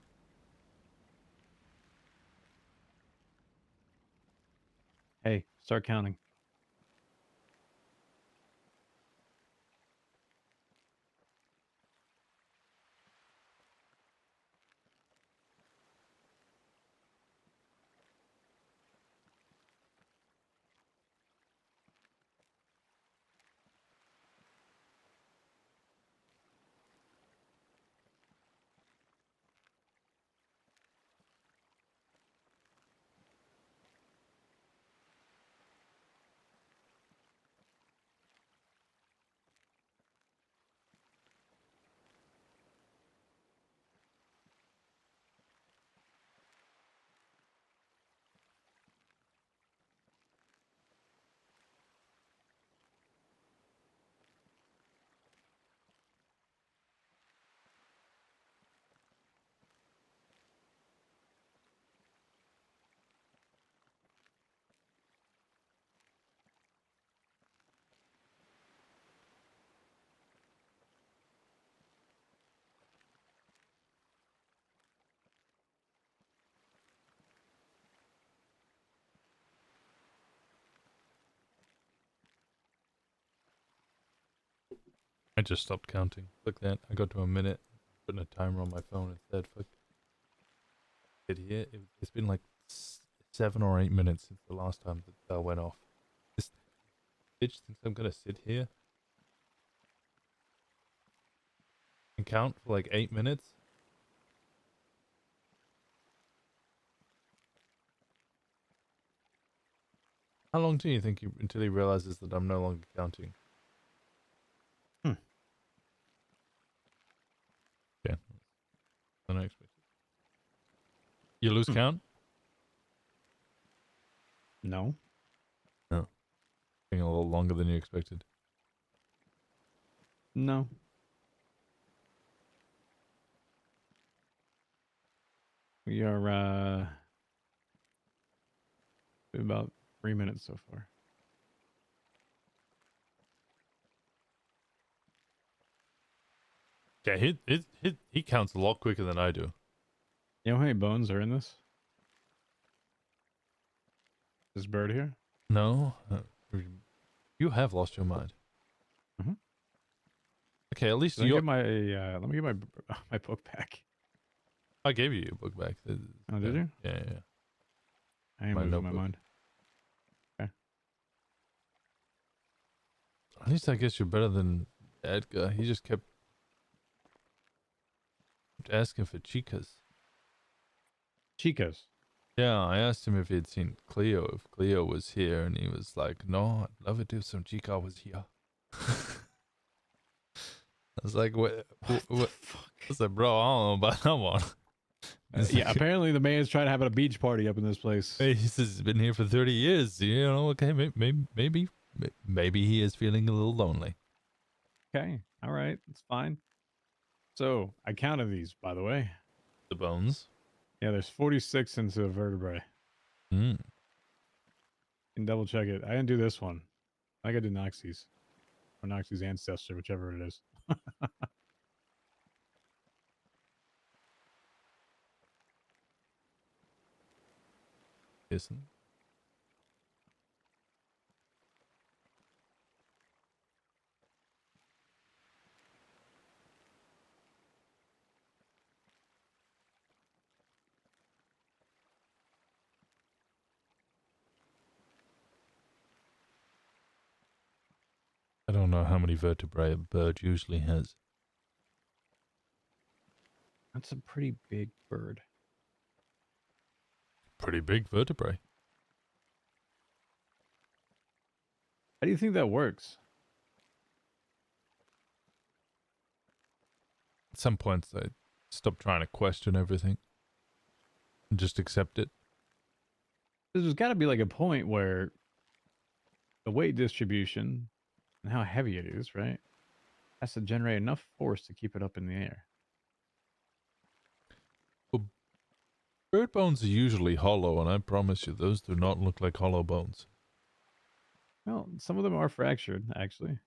A: hey, start counting.
B: I just stopped counting. Look that. I got to a minute. Putting a timer on my phone instead. Fuck. Sit here. It's been like 7 or 8 minutes since the last time the bell went off. This bitch thinks I'm gonna sit here and count for like 8 minutes. How long do you think until he realizes that I'm no longer counting? Yeah. Unexpected. You lose count?
A: No.
B: No. Being a little longer than you expected.
A: No. We are about 3 minutes so far.
B: Yeah, he counts a lot quicker than I do.
A: You know how many bones are in this? This bird here?
B: No, you have lost your mind.
A: Mhm.
B: Okay, at least
A: Let me
B: you.
A: get my let me get my my book back.
B: I gave you your book back.
A: Oh, did you?
B: Yeah, yeah.
A: I am
B: My
A: losing my
B: notebook.
A: mind. Okay.
B: At least I guess you're better than Edgar. He just kept asking for chicas.
A: Chicas.
B: Yeah, I asked him if he had seen Cleo, if Cleo was here, and he was like, "No, I'd love it if some chica was here." I was like, "What?
A: What the
B: What?"
A: fuck?
B: I was like, "Bro, I don't know about that one." He's
A: Yeah,
B: like,
A: apparently the man's trying to have a beach party up in this place.
B: he says he's been here for 30 years. You know, okay, maybe he is feeling a little lonely.
A: Okay. All right. It's fine. So I counted these, by the way.
B: The bones.
A: Yeah, there's 46 into a vertebrae.
B: Hmm.
A: Can double check it. I didn't do this one. I think I did Noxie's. Or Noxie's ancestor, whichever it is.
B: Isn't. I don't know how many vertebrae a bird usually has.
A: That's a pretty big bird.
B: Pretty big vertebrae.
A: How do you think that works?
B: At some points, I stop trying to question everything and just accept it.
A: There's got to be like a point where the weight distribution and how heavy it is, right? Has to generate enough force to keep it up in the air.
B: Well, bird bones are usually hollow, and I promise you, those do not look like hollow bones.
A: Well, some of them are fractured, actually.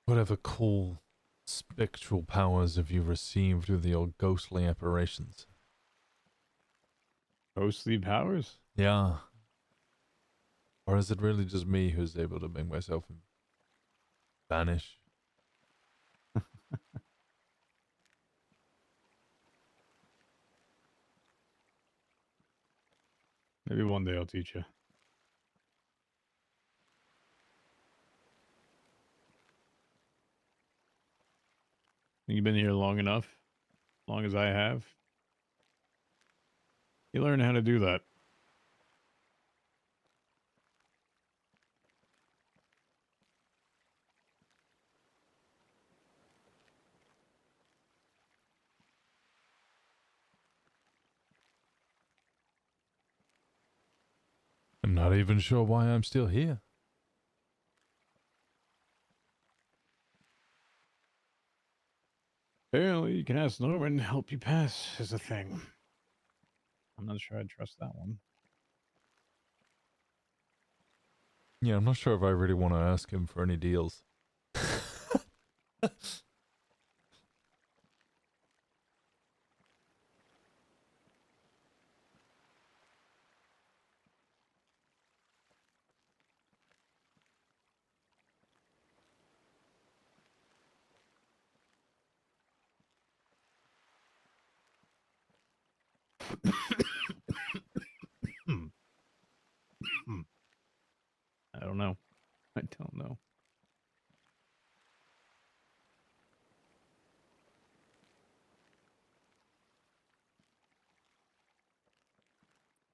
B: Whatever cool spectral powers have you received through your ghostly apparitions?
A: Ghostly powers?
B: Yeah. Or is it really just me who's able to make myself vanish?
A: Maybe one day I'll teach you. You've been here long enough, long as I have. You learn how to do that.
B: I'm Not even sure why I'm still here.
A: Apparently, you can ask Norman to help you pass is a thing. I'm not sure I trust that one.
B: Yeah, I'm not sure if I really want to ask him for any deals.
A: I don't know. I don't know.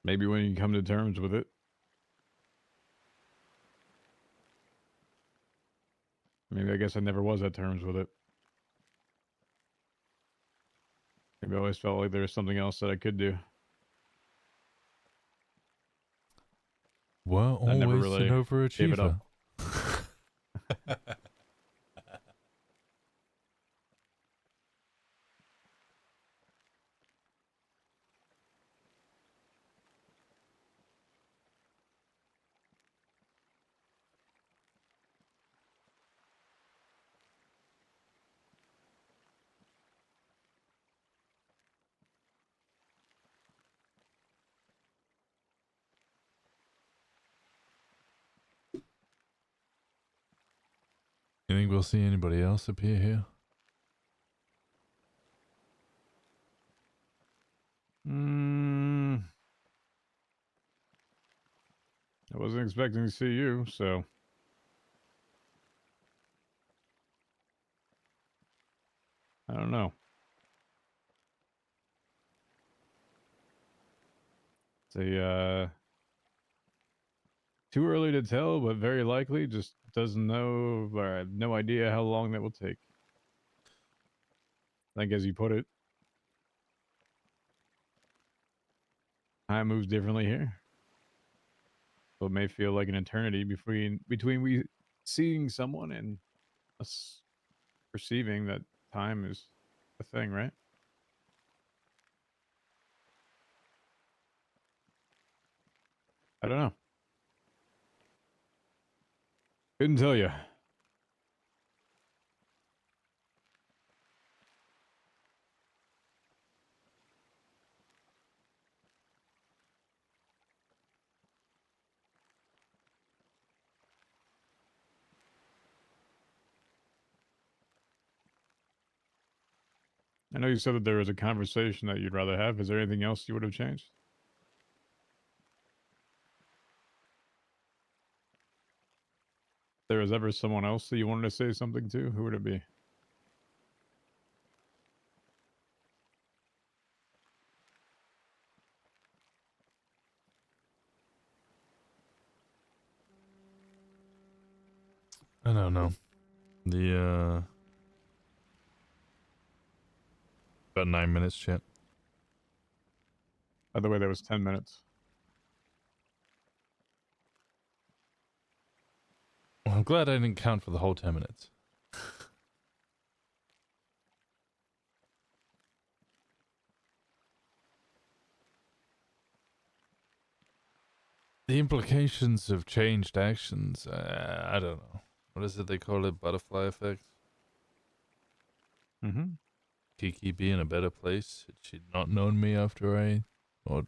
A: Maybe when you come to terms with it. Maybe I guess I never was at terms with it. Maybe I always felt like there was something else that I could do.
B: We're
A: I never
B: always an
A: really gave it up.
B: overachiever. You think we'll see anybody else appear here?
A: I wasn't expecting to see you, so I don't know. It's too early to tell, but very likely just doesn't know or I have no idea how long that will take. I think as you put it, time moves differently here. So it may feel like an eternity between we seeing someone and us perceiving that time is a thing, right? I don't know. Couldn't tell you. I know you said that there was a conversation that you'd rather have. Is there anything else you would have changed? If there was ever someone else that you wanted to say something to, who would it be?
B: I don't know. The, about 9 minutes, chat.
A: By the way, that was 10 minutes.
B: Well, I'm glad I didn't count for the whole 10 minutes. The implications of changed actions, I don't know. What is it they call it? Butterfly effect?
A: Mm-hmm.
B: Kiki be in a better place had she not known me after or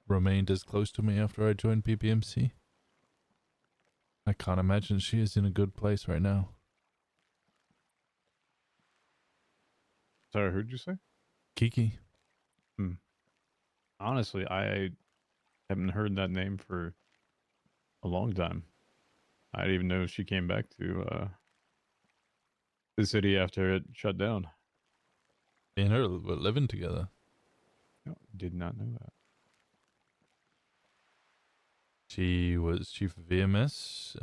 B: remained as close to me after I joined PPMC. I can't imagine she is in a good place right now.
A: Sorry, who'd you say?
B: Kiki.
A: Honestly, I haven't heard that name for a long time. I didn't even know she came back to the city after it shut down.
B: Me and her were living together.
A: No, did not know that.
B: She was chief of VMS,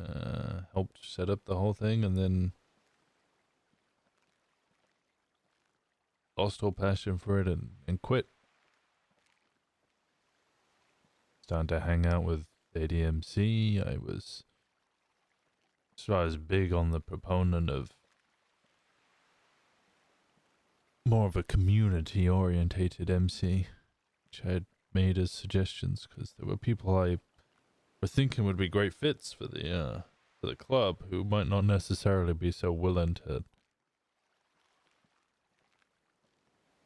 B: helped set up the whole thing, and then lost all passion for it and quit. Starting to hang out with ADMC. So I was big on the proponent of more of a community-orientated MC, which I had made as suggestions because there were people I were thinking would be great fits for the club who might not necessarily be so willing to,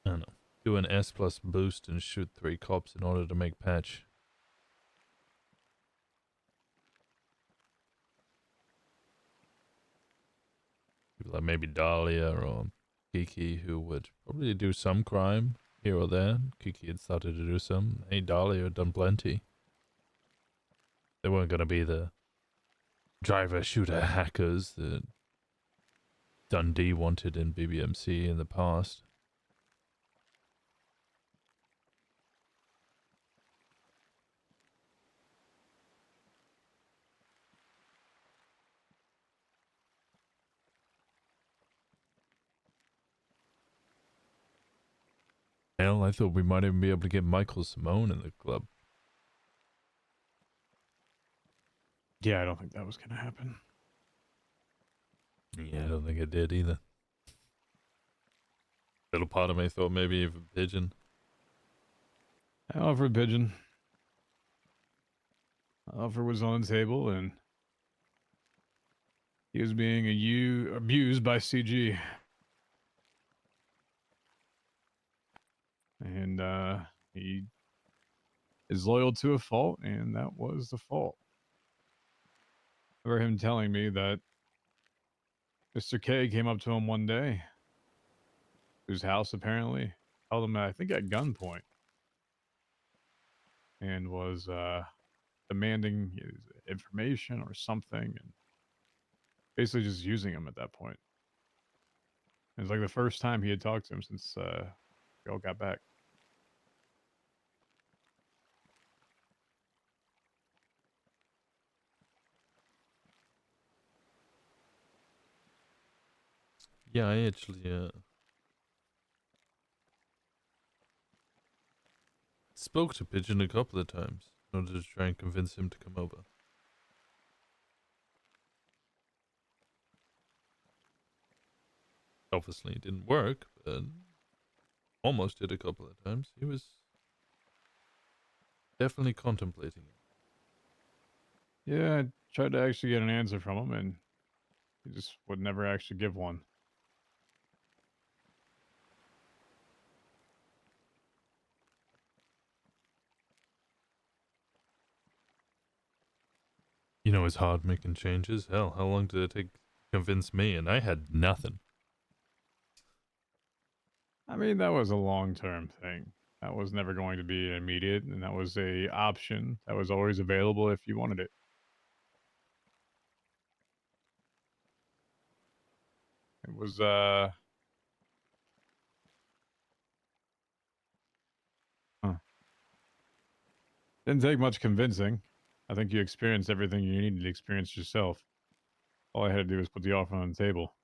B: I don't know, do an S plus boost and shoot 3 cops in order to make patch. People like maybe Dahlia or Kiki who would probably do some crime here or there. Kiki had started to do some. Hey, Dahlia had done plenty. They weren't going to be the driver shooter hackers that Dundee wanted in BBMC in the past. Hell, I thought we might even be able to get Michael Simone in the club.
A: Yeah, I don't think that was going to happen.
B: Yeah, I don't think it did either. Little part of me thought maybe even Pigeon.
A: I offered Pigeon. Offer was on the table, and he was being abused by CG. And he is loyal to a fault, and that was the fault. I remember him telling me that Mr. K came up to him one day, whose house apparently held him, I think, at gunpoint, and was demanding his information or something, and basically just using him at that point. It was like the first time he had talked to him since we all got back.
B: Yeah, I actually spoke to Pigeon a couple of times in order to try and convince him to come over. Obviously it didn't work, but almost did a couple of times. He was definitely contemplating it.
A: Yeah, I tried to actually get an answer from him, and he just would never actually give one.
B: You know, it's hard making changes. Hell, how long did it take to convince me? And I had nothing.
A: I mean, that was a long-term thing. That was never going to be immediate, and that was a option that was always available if you wanted it. It was didn't take much convincing. I think you experienced everything you needed to experience yourself. All I had to do was put the offer on the table.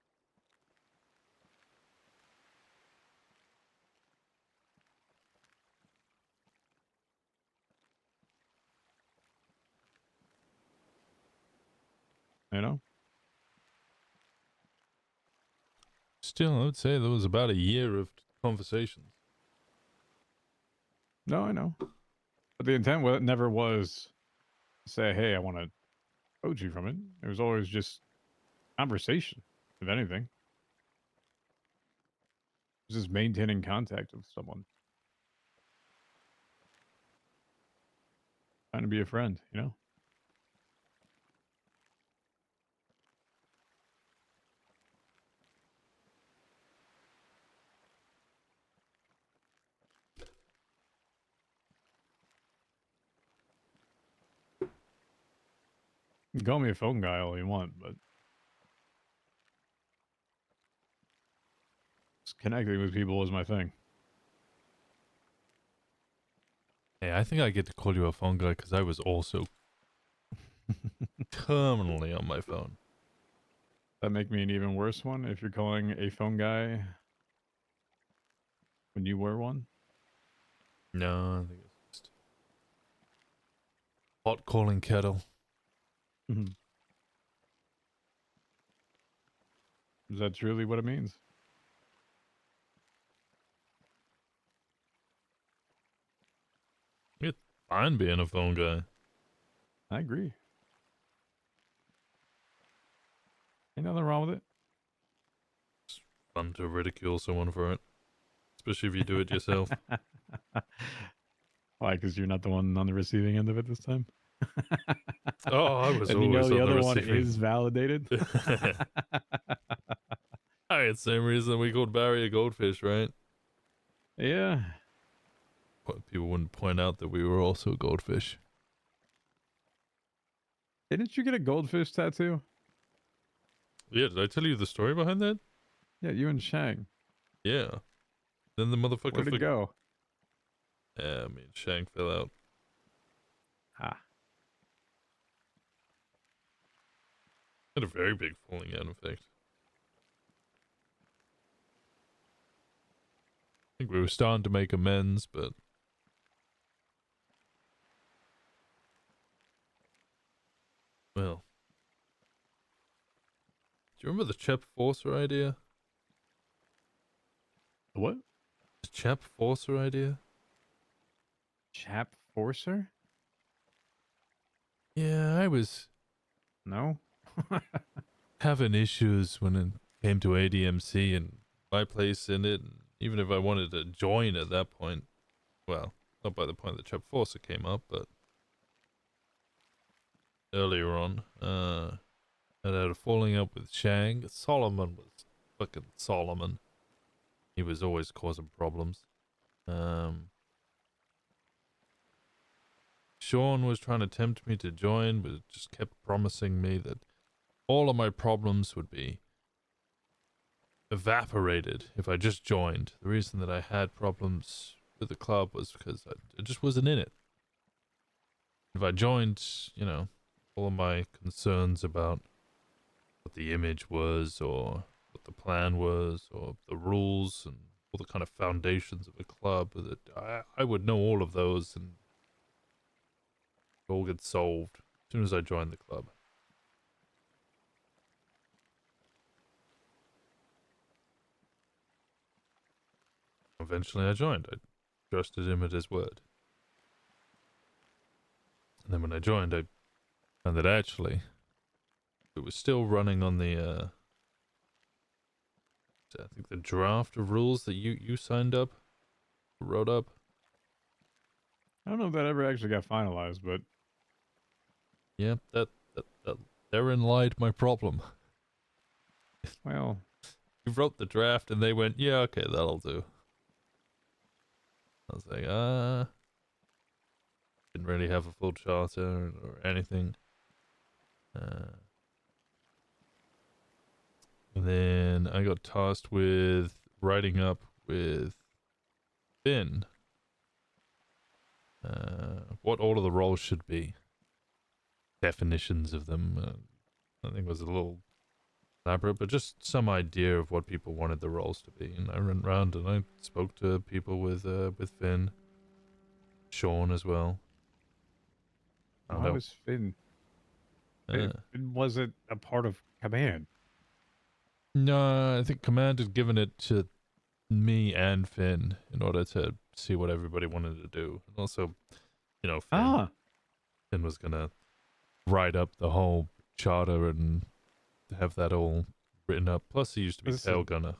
A: You know?
B: Still, I would say there was about a year of conversations.
A: No, I know. But the intent never was to say, hey, I want to coach you from it. It was always just conversation, if anything. It was just maintaining contact with someone. Trying to be a friend, you know? You can call me a phone guy all you want, but just connecting with people was my thing.
B: Hey, I think I get to call you a phone guy because I was also terminally on my phone.
A: That make me an even worse one if you're calling a phone guy when you were one?
B: No, I think it's just Pot calling kettle.
A: Mhm. Is that truly what it means?
B: It's fine being a phone guy.
A: I agree. Ain't nothing wrong with it.
B: Fun to ridicule someone for it, especially if you do it yourself.
A: Why? Because you're not the one on the receiving end of it this time?
B: Oh, I was
A: And you know
B: always
A: the
B: on the
A: other one
B: receiving.
A: is validated?
B: Alright, same reason we called Barry a goldfish, right?
A: Yeah.
B: But people wouldn't point out that we were also goldfish.
A: Didn't you get a goldfish tattoo?
B: Yeah, did I tell you the story behind that?
A: Yeah, you and Shang.
B: Yeah. Then the motherfucker
A: Where'd it go?
B: Yeah, I mean, Shang fell out.
A: Ah.
B: Had a very big falling out, in fact. I think we were starting to make amends, but... Well. Do you remember the Chap Forcer idea?
A: What?
B: The Chap Forcer idea?
A: Chap Forcer?
B: Yeah, I was
A: No?
B: having issues when it came to ADMC and my place in it. And even if I wanted to join at that point, well, not by the point that Chap Forcer came up, but earlier on, I had a falling out with Shang. Solomon was fucking Solomon. He was always causing problems. Sean was trying to tempt me to join, but just kept promising me that all of my problems would be evaporated if I just joined. The reason that I had problems with the club was because I just wasn't in it. If I joined, you know, all of my concerns about what the image was or what the plan was or the rules and all the kind of foundations of a club, that I would know all of those and it all get solved as soon as I joined the club. Eventually I joined. I trusted him at his word. And then when I joined, I found that actually it was still running on the, I think the draft of rules that you signed up, wrote up.
A: I don't know if that ever actually got finalized, but
B: Yeah, that therein lied my problem.
A: well,
B: You wrote the draft and they went, yeah, okay, that'll do. I was like, didn't really have a full charter or anything. And then I got tasked with writing up with Finn what all of the roles should be. Definitions of them. I think it was a little elaborate, but just some idea of what people wanted the roles to be. And I went around and I spoke to people with Finn, Sean as well.
A: why was Finn? Finn wasn't a part of Command.
B: No, I think Command had given it to me and Finn in order to see what everybody wanted to do. And also, you know, Finn was gonna write up the whole charter and have that all written up. Plus, he used to be tail gunner.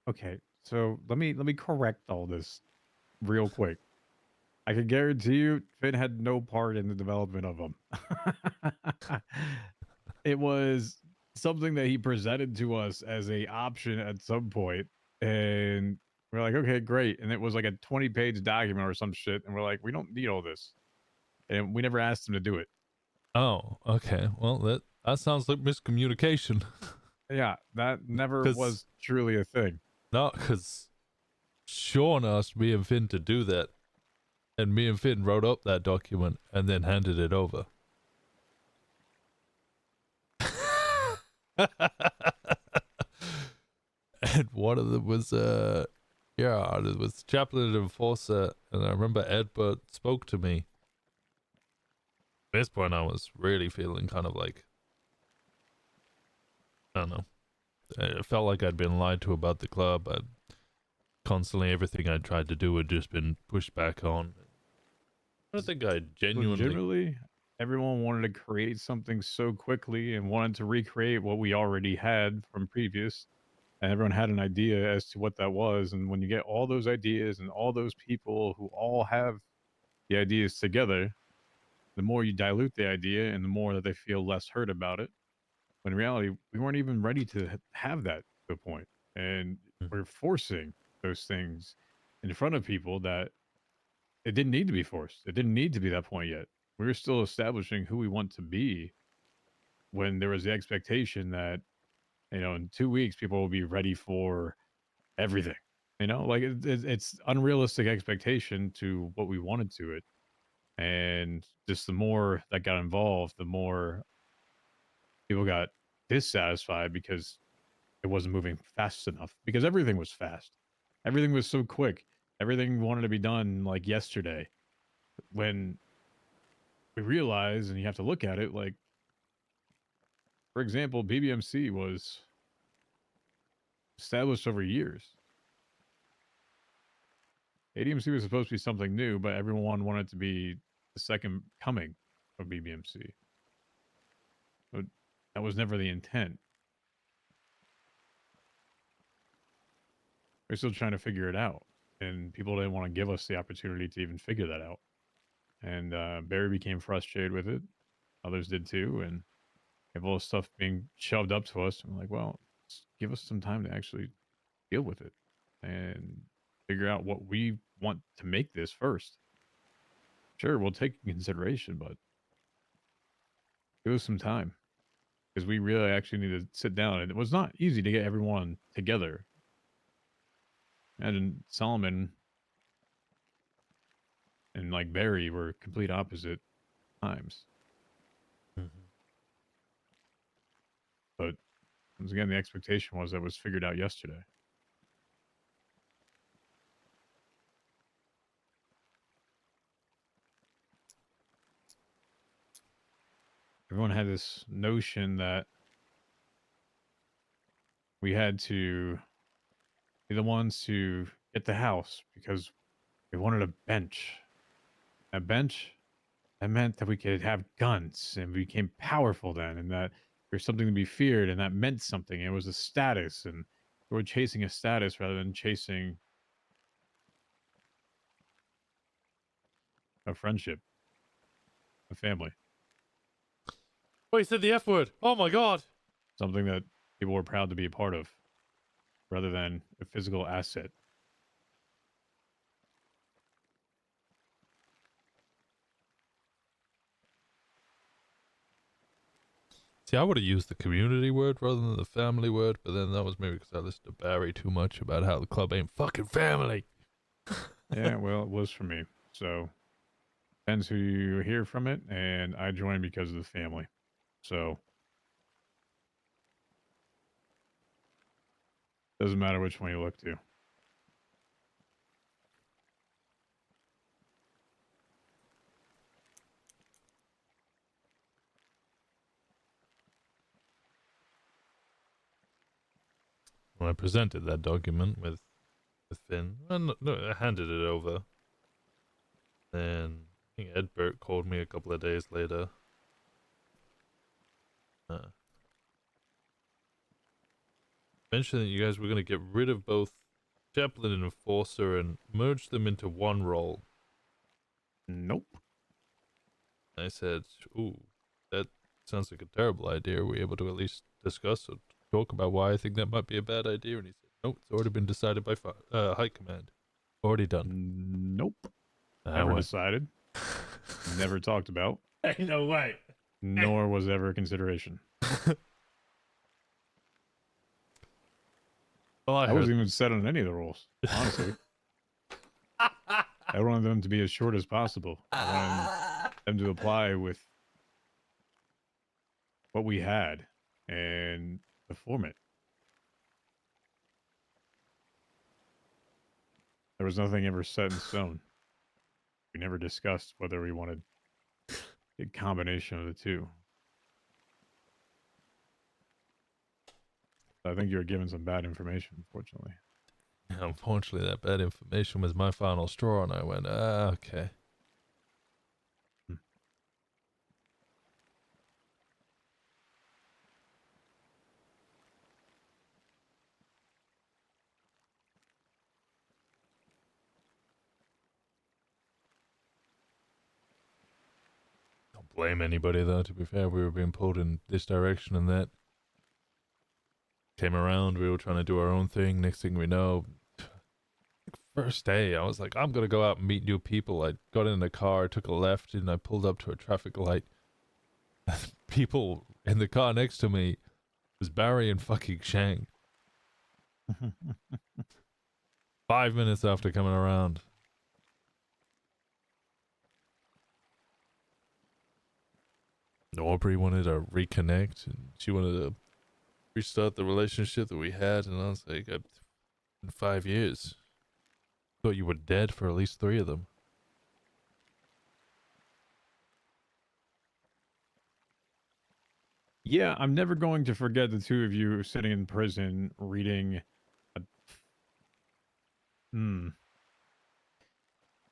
A: Okay, so let me correct all this real quick. I can guarantee you, Finn had no part in the development of them. It was something that he presented to us as a option at some point, and we're like, okay, great. And it was like a 20-page document or some shit, and we're like, we don't need all this, and we never asked him to do it.
B: Oh, okay. Well, that sounds like miscommunication.
A: Yeah, that never was truly a thing.
B: No, because Sean asked me and Finn to do that, and me and Finn wrote up that document and then handed it over. And one of them was it was Chaplain and Enforcer, and I remember Edbert spoke to me this point, I was really feeling kind of like, I don't know. It felt like I'd been lied to about the club. Constantly, everything I tried to do had just been pushed back on. I don't think I genuinely.
A: Legitimately, everyone wanted to create something so quickly and wanted to recreate what we already had from previous. And everyone had an idea as to what that was. And when you get all those ideas and all those people who all have the ideas together, the more you dilute the idea and the more that they feel less hurt about it. When in reality, we weren't even ready to have that to a point. And we're forcing those things in front of people that it didn't need to be forced. It didn't need to be that point yet. We were still establishing who we want to be when there was the expectation that, in 2 weeks, people will be ready for everything. Like it's unrealistic expectation to what we wanted to it. And just the more that got involved, the more people got dissatisfied because it wasn't moving fast enough because everything was fast. Everything was so quick. Everything wanted to be done like yesterday. When we realize, and you have to look at it, like, for example, BBMC was established over years. ADMC was supposed to be something new, but everyone wanted to be the second coming of BBMC. But that was never the intent. We're still trying to figure it out, and people didn't want to give us the opportunity to even figure that out. And Barry became frustrated with it. Others did too, and have all this stuff being shoved up to us. I'm like, well, just give us some time to actually deal with it and figure out what we want to make this first. Sure, we'll take in consideration, but give us some time because we really actually need to sit down. And it was not easy to get everyone together. And Solomon and like Barry were complete opposite times. But once again, the expectation was that was figured out yesterday. Everyone had this notion that we had to be the ones to get the house because we wanted a bench. A bench, that meant that we could have guns and we became powerful then, and that there's something to be feared, and that meant something. It was a status, and we were chasing a status rather than chasing a friendship, a family,
B: Oh, he said the F word. Oh my god.
A: something that people were proud to be a part of, rather than a physical asset.
B: See, I would have used the community word rather than the family word, but then that was maybe because I listened to Barry too much about how the club ain't fucking family.
A: Yeah, well, it was for me. So depends who you hear from it, and I joined because of the family. So doesn't matter which one you look to.
B: When I presented that document with Finn, no, I handed it over. Then I think Edbert called me a couple of days later. Mentioned that you guys were going to get rid of both Chaplain and Enforcer and merge them into one role.
A: Nope.
B: I said, ooh, that sounds like a terrible idea. Are we able to at least discuss or talk about why I think that might be a bad idea? And he said, nope, it's already been decided by High Command. Already done.
A: Nope.
B: I
A: Never
B: went,
A: decided. Never talked about.
C: Ain't no way.
A: Nor was ever a consideration.
B: well, I
A: I
B: heard.
A: wasn't even set on any of the roles, honestly. I wanted them to be as short as possible. I wanted them to apply with what we had and perform it. There was nothing ever set in stone. We never discussed whether we wanted A combination of the two. I think you were given some bad information, unfortunately.
B: Unfortunately, that bad information was my final straw, and I went, okay.
A: Hmm.
B: Don't blame anybody, though, to be fair. We were being pulled in this direction and that. Came around, we were trying to do our own thing. Next thing we know, first day, I was like, I'm going to go out and meet new people. I got in the car, took a left, and I pulled up to a traffic light. People in the car next to me was Barry and fucking Shang. 5 minutes after coming around. Aubrey wanted to reconnect, and she wanted to restart the relationship that we had, and I was like, in 5 years. Thought you were dead for at least 3 of them.
A: Yeah, I'm never going to forget the two of you sitting in prison reading a...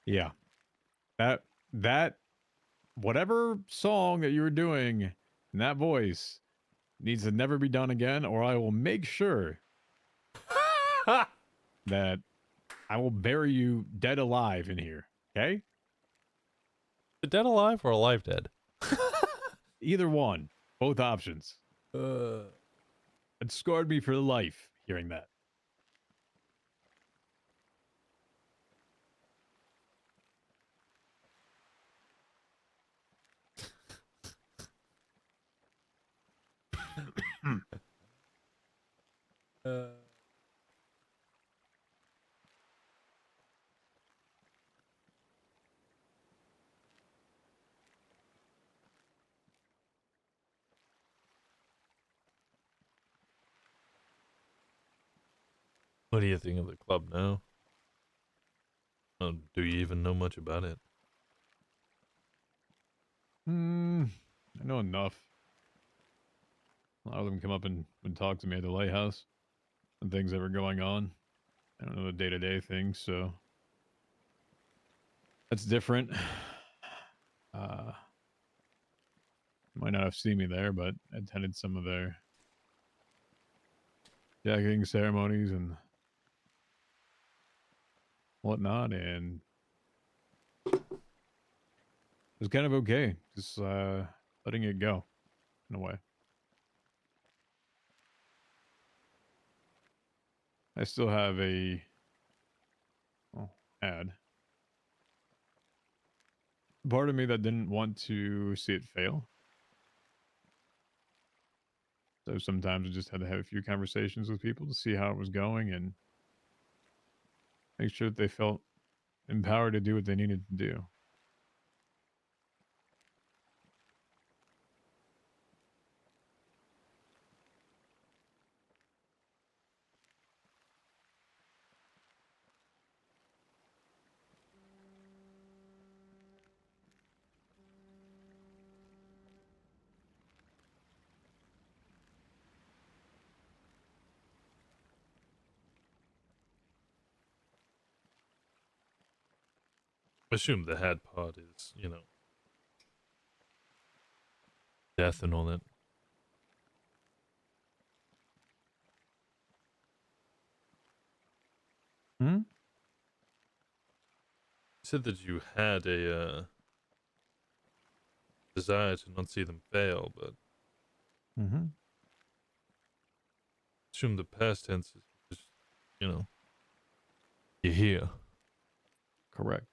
A: Yeah. That whatever song that you were doing in that voice needs to never be done again, or I will make sure that I will bury you dead alive in here. Okay?
B: Dead alive or alive dead?
A: Either one. Both options. It scarred me for life hearing that.
B: What do you think of the club now? Do you even know much about it?
A: I know enough. A lot of them come up and talk to me at the lighthouse and things that were going on. I don't know the day-to-day things, so that's different. Might not have seen me there, but I attended some of their jacketing ceremonies and whatnot, and it was kind of okay. Just letting it go in a way. I still have a ad. Part of me that didn't want to see it fail. So sometimes I just had to have a few conversations with people to see how it was going and make sure that they felt empowered to do what they needed to do.
B: I assume the had part is, you know, death and all that.
A: Hmm?
B: You said that you had a desire to not see them fail, but
A: Mm-hmm.
B: assume the past tense is just, you know, you're here.
A: Correct.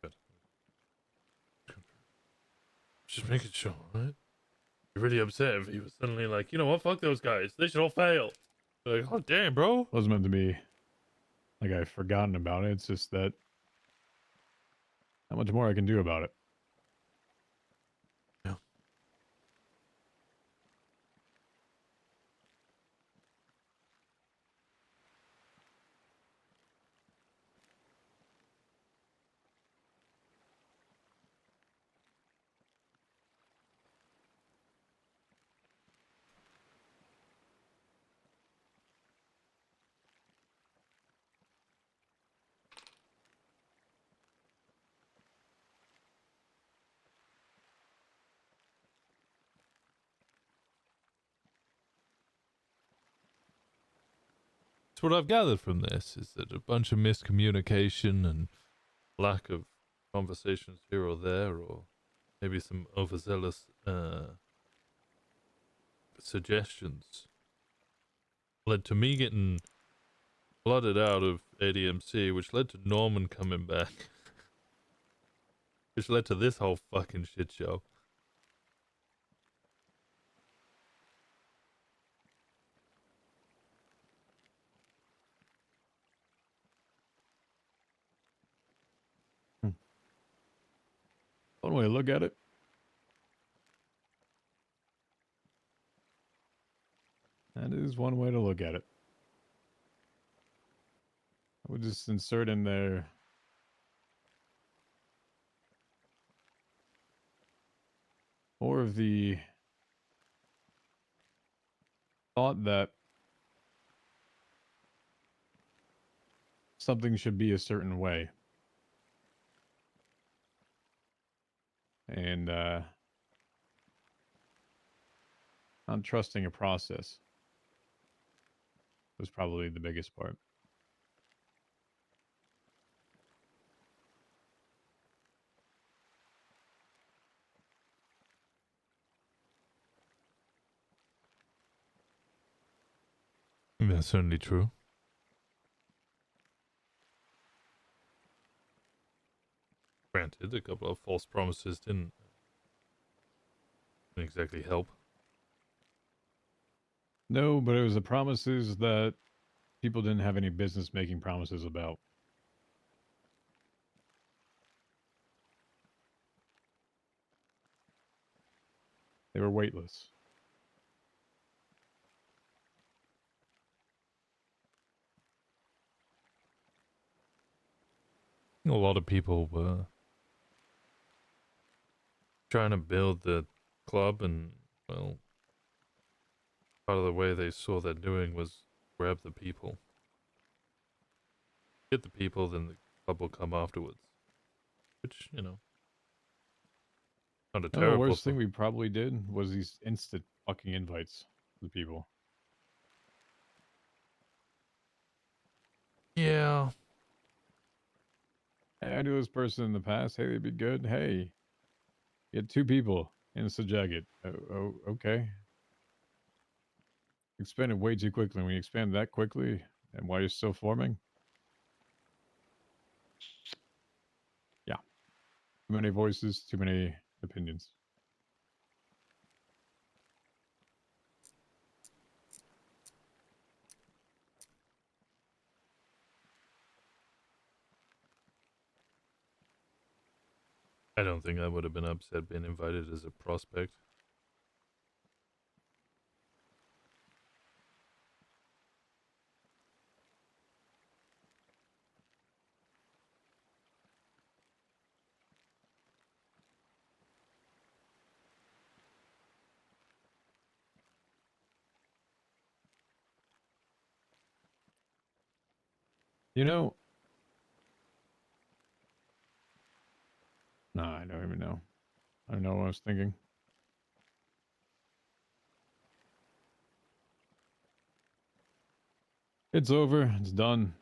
B: Good. Just making sure, right? You're really upset if he was suddenly like, you know what, fuck those guys. They should all fail. Like, oh damn, bro.
A: Wasn't meant to be like I've forgotten about it. It's just that how much more I can do about it.
B: Yeah. what I've gathered from this, is that a bunch of miscommunication and lack of conversations here or there, or maybe some overzealous suggestions, led to me getting flooded out of ADMC, which led to Norman coming back, which led to this whole fucking shit show.
A: One way to look at it. That is one way to look at it. I would just insert in there more of the thought that something should be a certain way. And not trusting a process was probably the biggest part.
B: That's certainly true. Granted, a couple of false promises didn't exactly help.
A: No, but it was the promises that people didn't have any business making promises about. They were weightless.
B: A lot of people were trying to build the club, and, well, part of the way they saw that doing was grab the people. Get the people, then the club will come afterwards. Which, you know, not a
A: The
B: terrible
A: worst thing we probably did was these instant fucking invites to the people.
B: Yeah.
A: Hey, I knew this person in the past. Hey, they'd be good. Hey, you had 2 people in a jacket. Oh, okay. Expanded way too quickly. When you expand that quickly, and while you're still forming, yeah, too many voices, too many opinions.
B: I don't think I would have been upset being invited as a prospect.
A: You know, no, I don't even know. I don't know what I was thinking. It's over. It's done.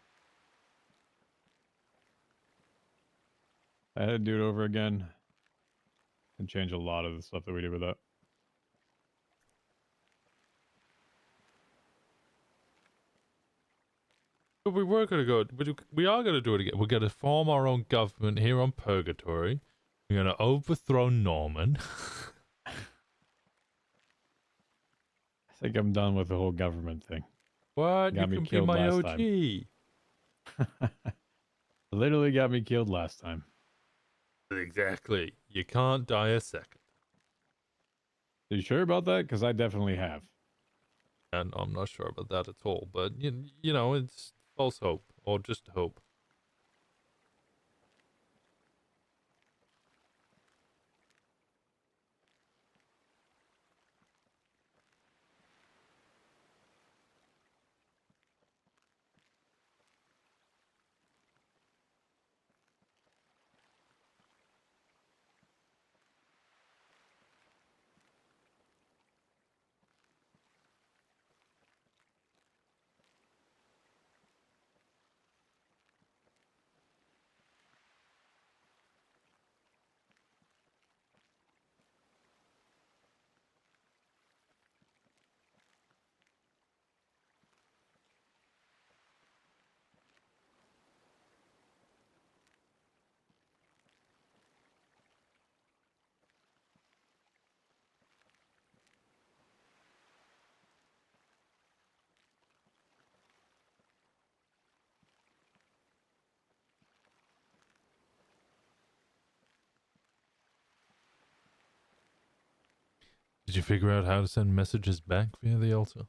A: I had to do it over again and change a lot of the stuff that we did with that.
B: But we were going to go, we are going to do it again. We're going to form our own government here on Purgatory. We're going to overthrow Norman.
A: I think I'm done with the whole government thing.
B: What?
A: Got
B: You
A: me
B: can be
A: killed
B: my
A: last
B: OG.
A: time. Literally got me killed last time.
B: Exactly. You can't die a second.
A: Are you sure about that? Because I definitely have.
B: And I'm not sure about that at all. But, you know, it's false hope. Or just hope. Did you figure out how to send messages back via the altar?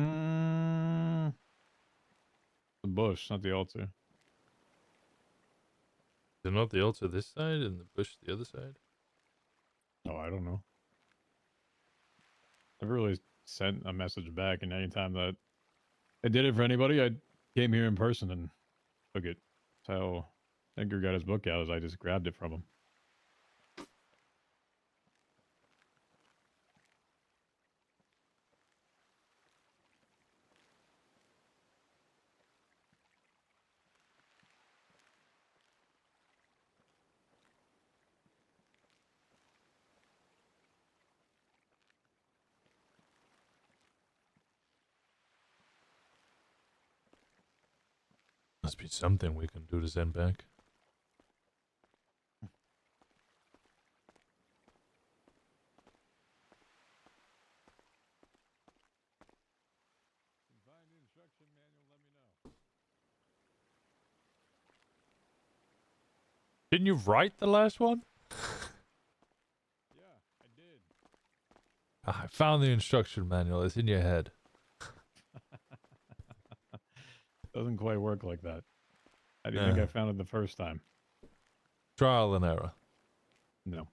A: Mm, the bush, not the altar.
B: Is it not the altar this side and the bush the other side?
A: Oh, I don't know. Never really sent a message back, and anytime that I did it for anybody, I came here in person and took it. So Edgar got his book out as I just grabbed it from him.
B: Must be something we can do to send back. Didn't you write the last one?
A: Yeah, I did.
B: I found the instruction manual. It's in your head.
A: Doesn't quite work like that. How do you
B: Yeah.
A: think I found it the first time?
B: Trial and error.
A: No.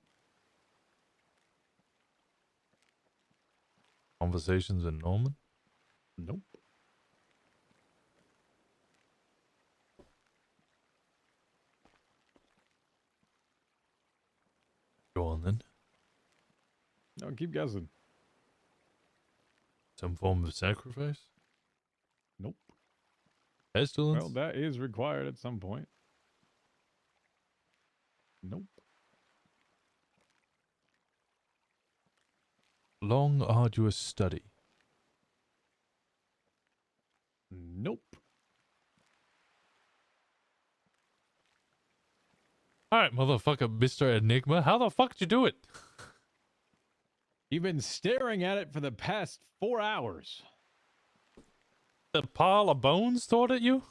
B: Conversations in Norman.
A: Nope.
B: Go on then.
A: No, keep guessing.
B: Some form of sacrifice?
A: Nope.
B: Pestilence?
A: Well, that is required at some point. Nope.
B: Long, arduous study.
A: Nope.
B: Alright, motherfucker, Mr. Enigma. How the fuck did you do it?
A: You've been staring at it for the past 4 hours.
B: The pile of bones thrown at you?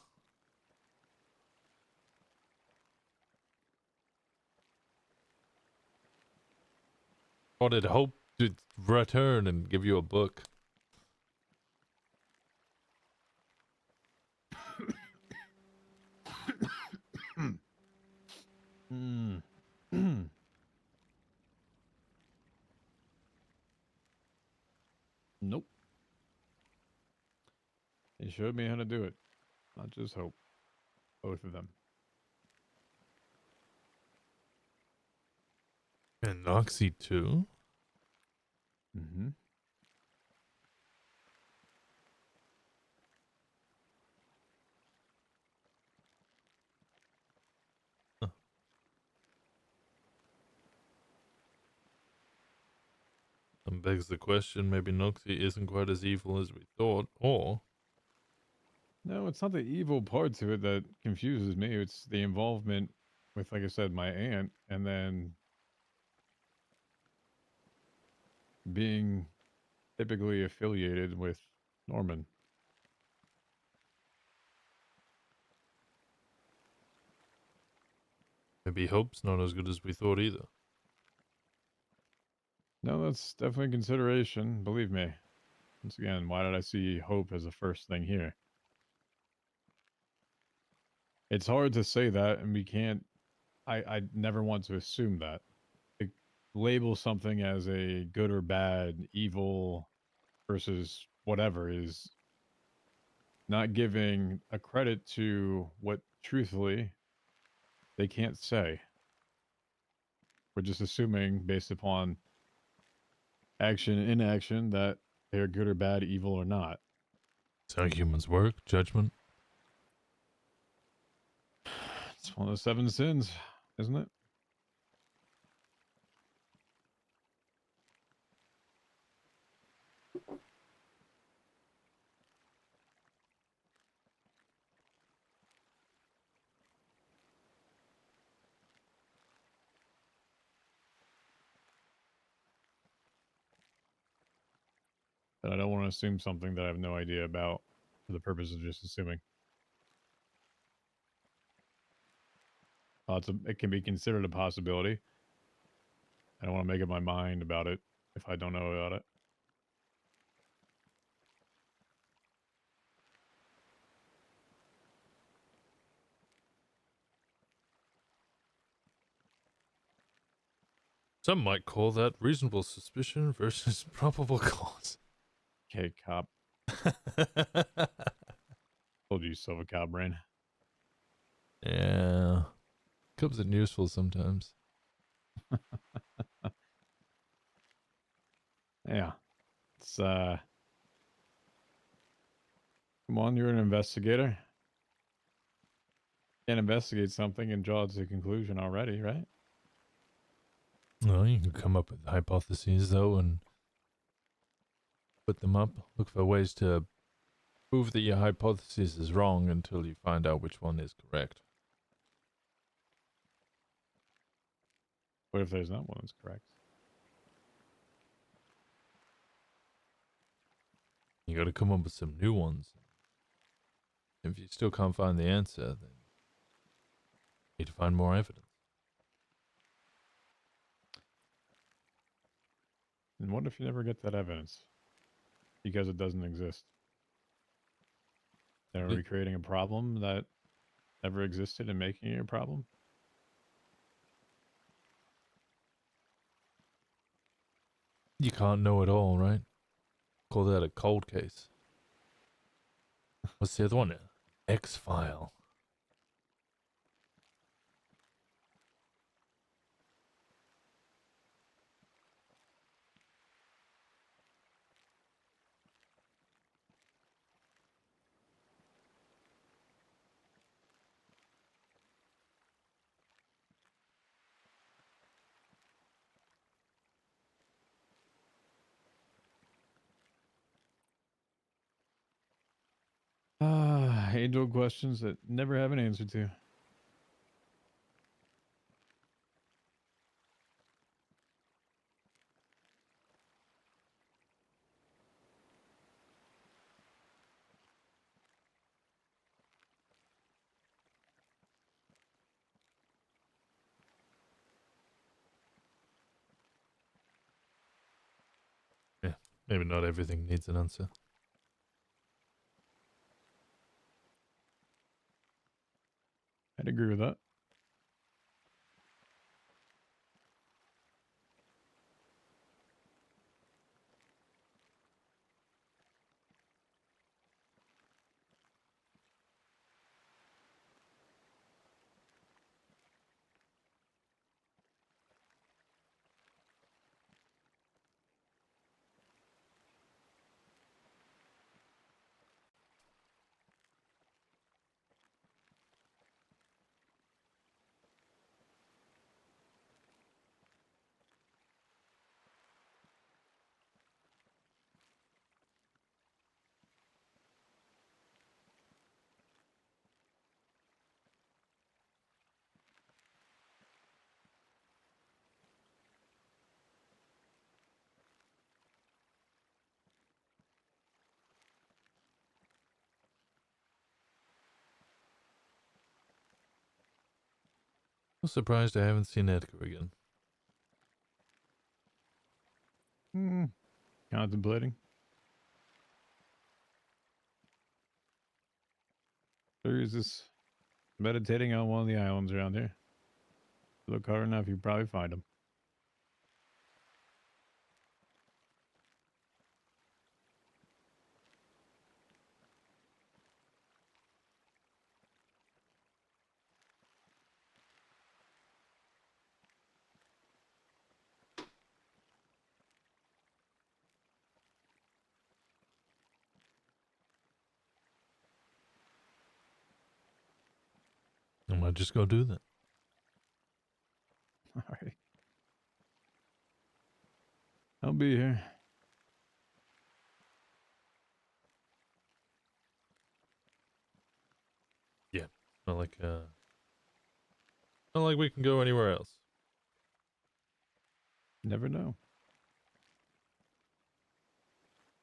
B: Or did hope to return and give you a book?
A: Hmm. Nope. He showed me how to do it. Not just hope. Both of them.
B: And Noxy too?
A: Mm-hmm.
B: And begs the question, maybe Noxy isn't quite as evil as we thought, or...
A: No, it's not the evil part to it that confuses me. It's the involvement with, like I said, my aunt, and then being typically affiliated with Norman.
B: Maybe Hope's not as good as we thought either.
A: No, that's definitely consideration. Believe me. Once again, why did I see hope as the first thing here? It's hard to say that, and we can't. I never want to assume that. To label something as a good or bad, evil versus whatever is not giving a credit to what truthfully they can't say. We're just assuming based upon action and inaction that they're good or bad, evil or not.
B: It's how humans work, judgment.
A: It's one of the 7 sins, isn't it? But I don't want to assume something that I have no idea about for the purpose of just assuming. It can be considered a possibility. I don't want to make up my mind about it if I don't know about it.
B: Some might call that reasonable suspicion versus probable cause.
A: Okay, cop. Told you so, a cop brain.
B: Yeah. Comes in useful sometimes.
A: Yeah. It's come on, you're an investigator. Can't investigate something and draw it to a conclusion already, right?
B: Well, you can come up with hypotheses, though, and put them up. Look for ways to prove that your hypothesis is wrong until you find out which one is correct.
A: What if there's not one that's correct?
B: You gotta come up with some new ones. If you still can't find the answer, then you need to find more evidence.
A: And what if you never get that evidence? Because it doesn't exist. Then are we creating a problem that never existed and making it a problem?
B: You can't know it all, right? Call that a cold case. What's the other one? X-File.
A: Age-old questions that never have an answer to.
B: Yeah, maybe not everything needs an answer.
A: I'd agree with that.
B: I'm surprised I haven't seen Edgar again.
A: Contemplating. There is this meditating on one of the islands around here. Look hard enough, you probably find them.
B: I might just go do that.
A: All right. I'll be here.
B: Yeah, not like we can go anywhere else.
A: Never know.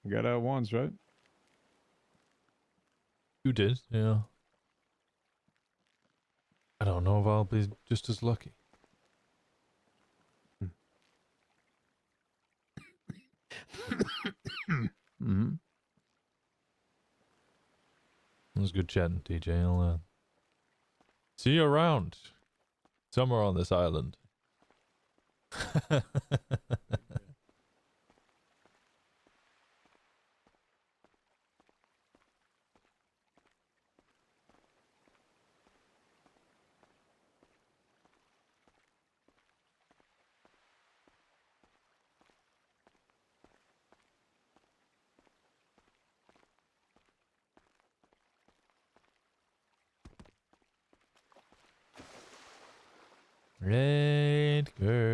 A: Got out once, right?
B: You did, yeah. I don't know if I'll be just as lucky.
A: Mm-hmm.
B: It was good chatting, TJ. I'll see you around somewhere on this island. Red girl.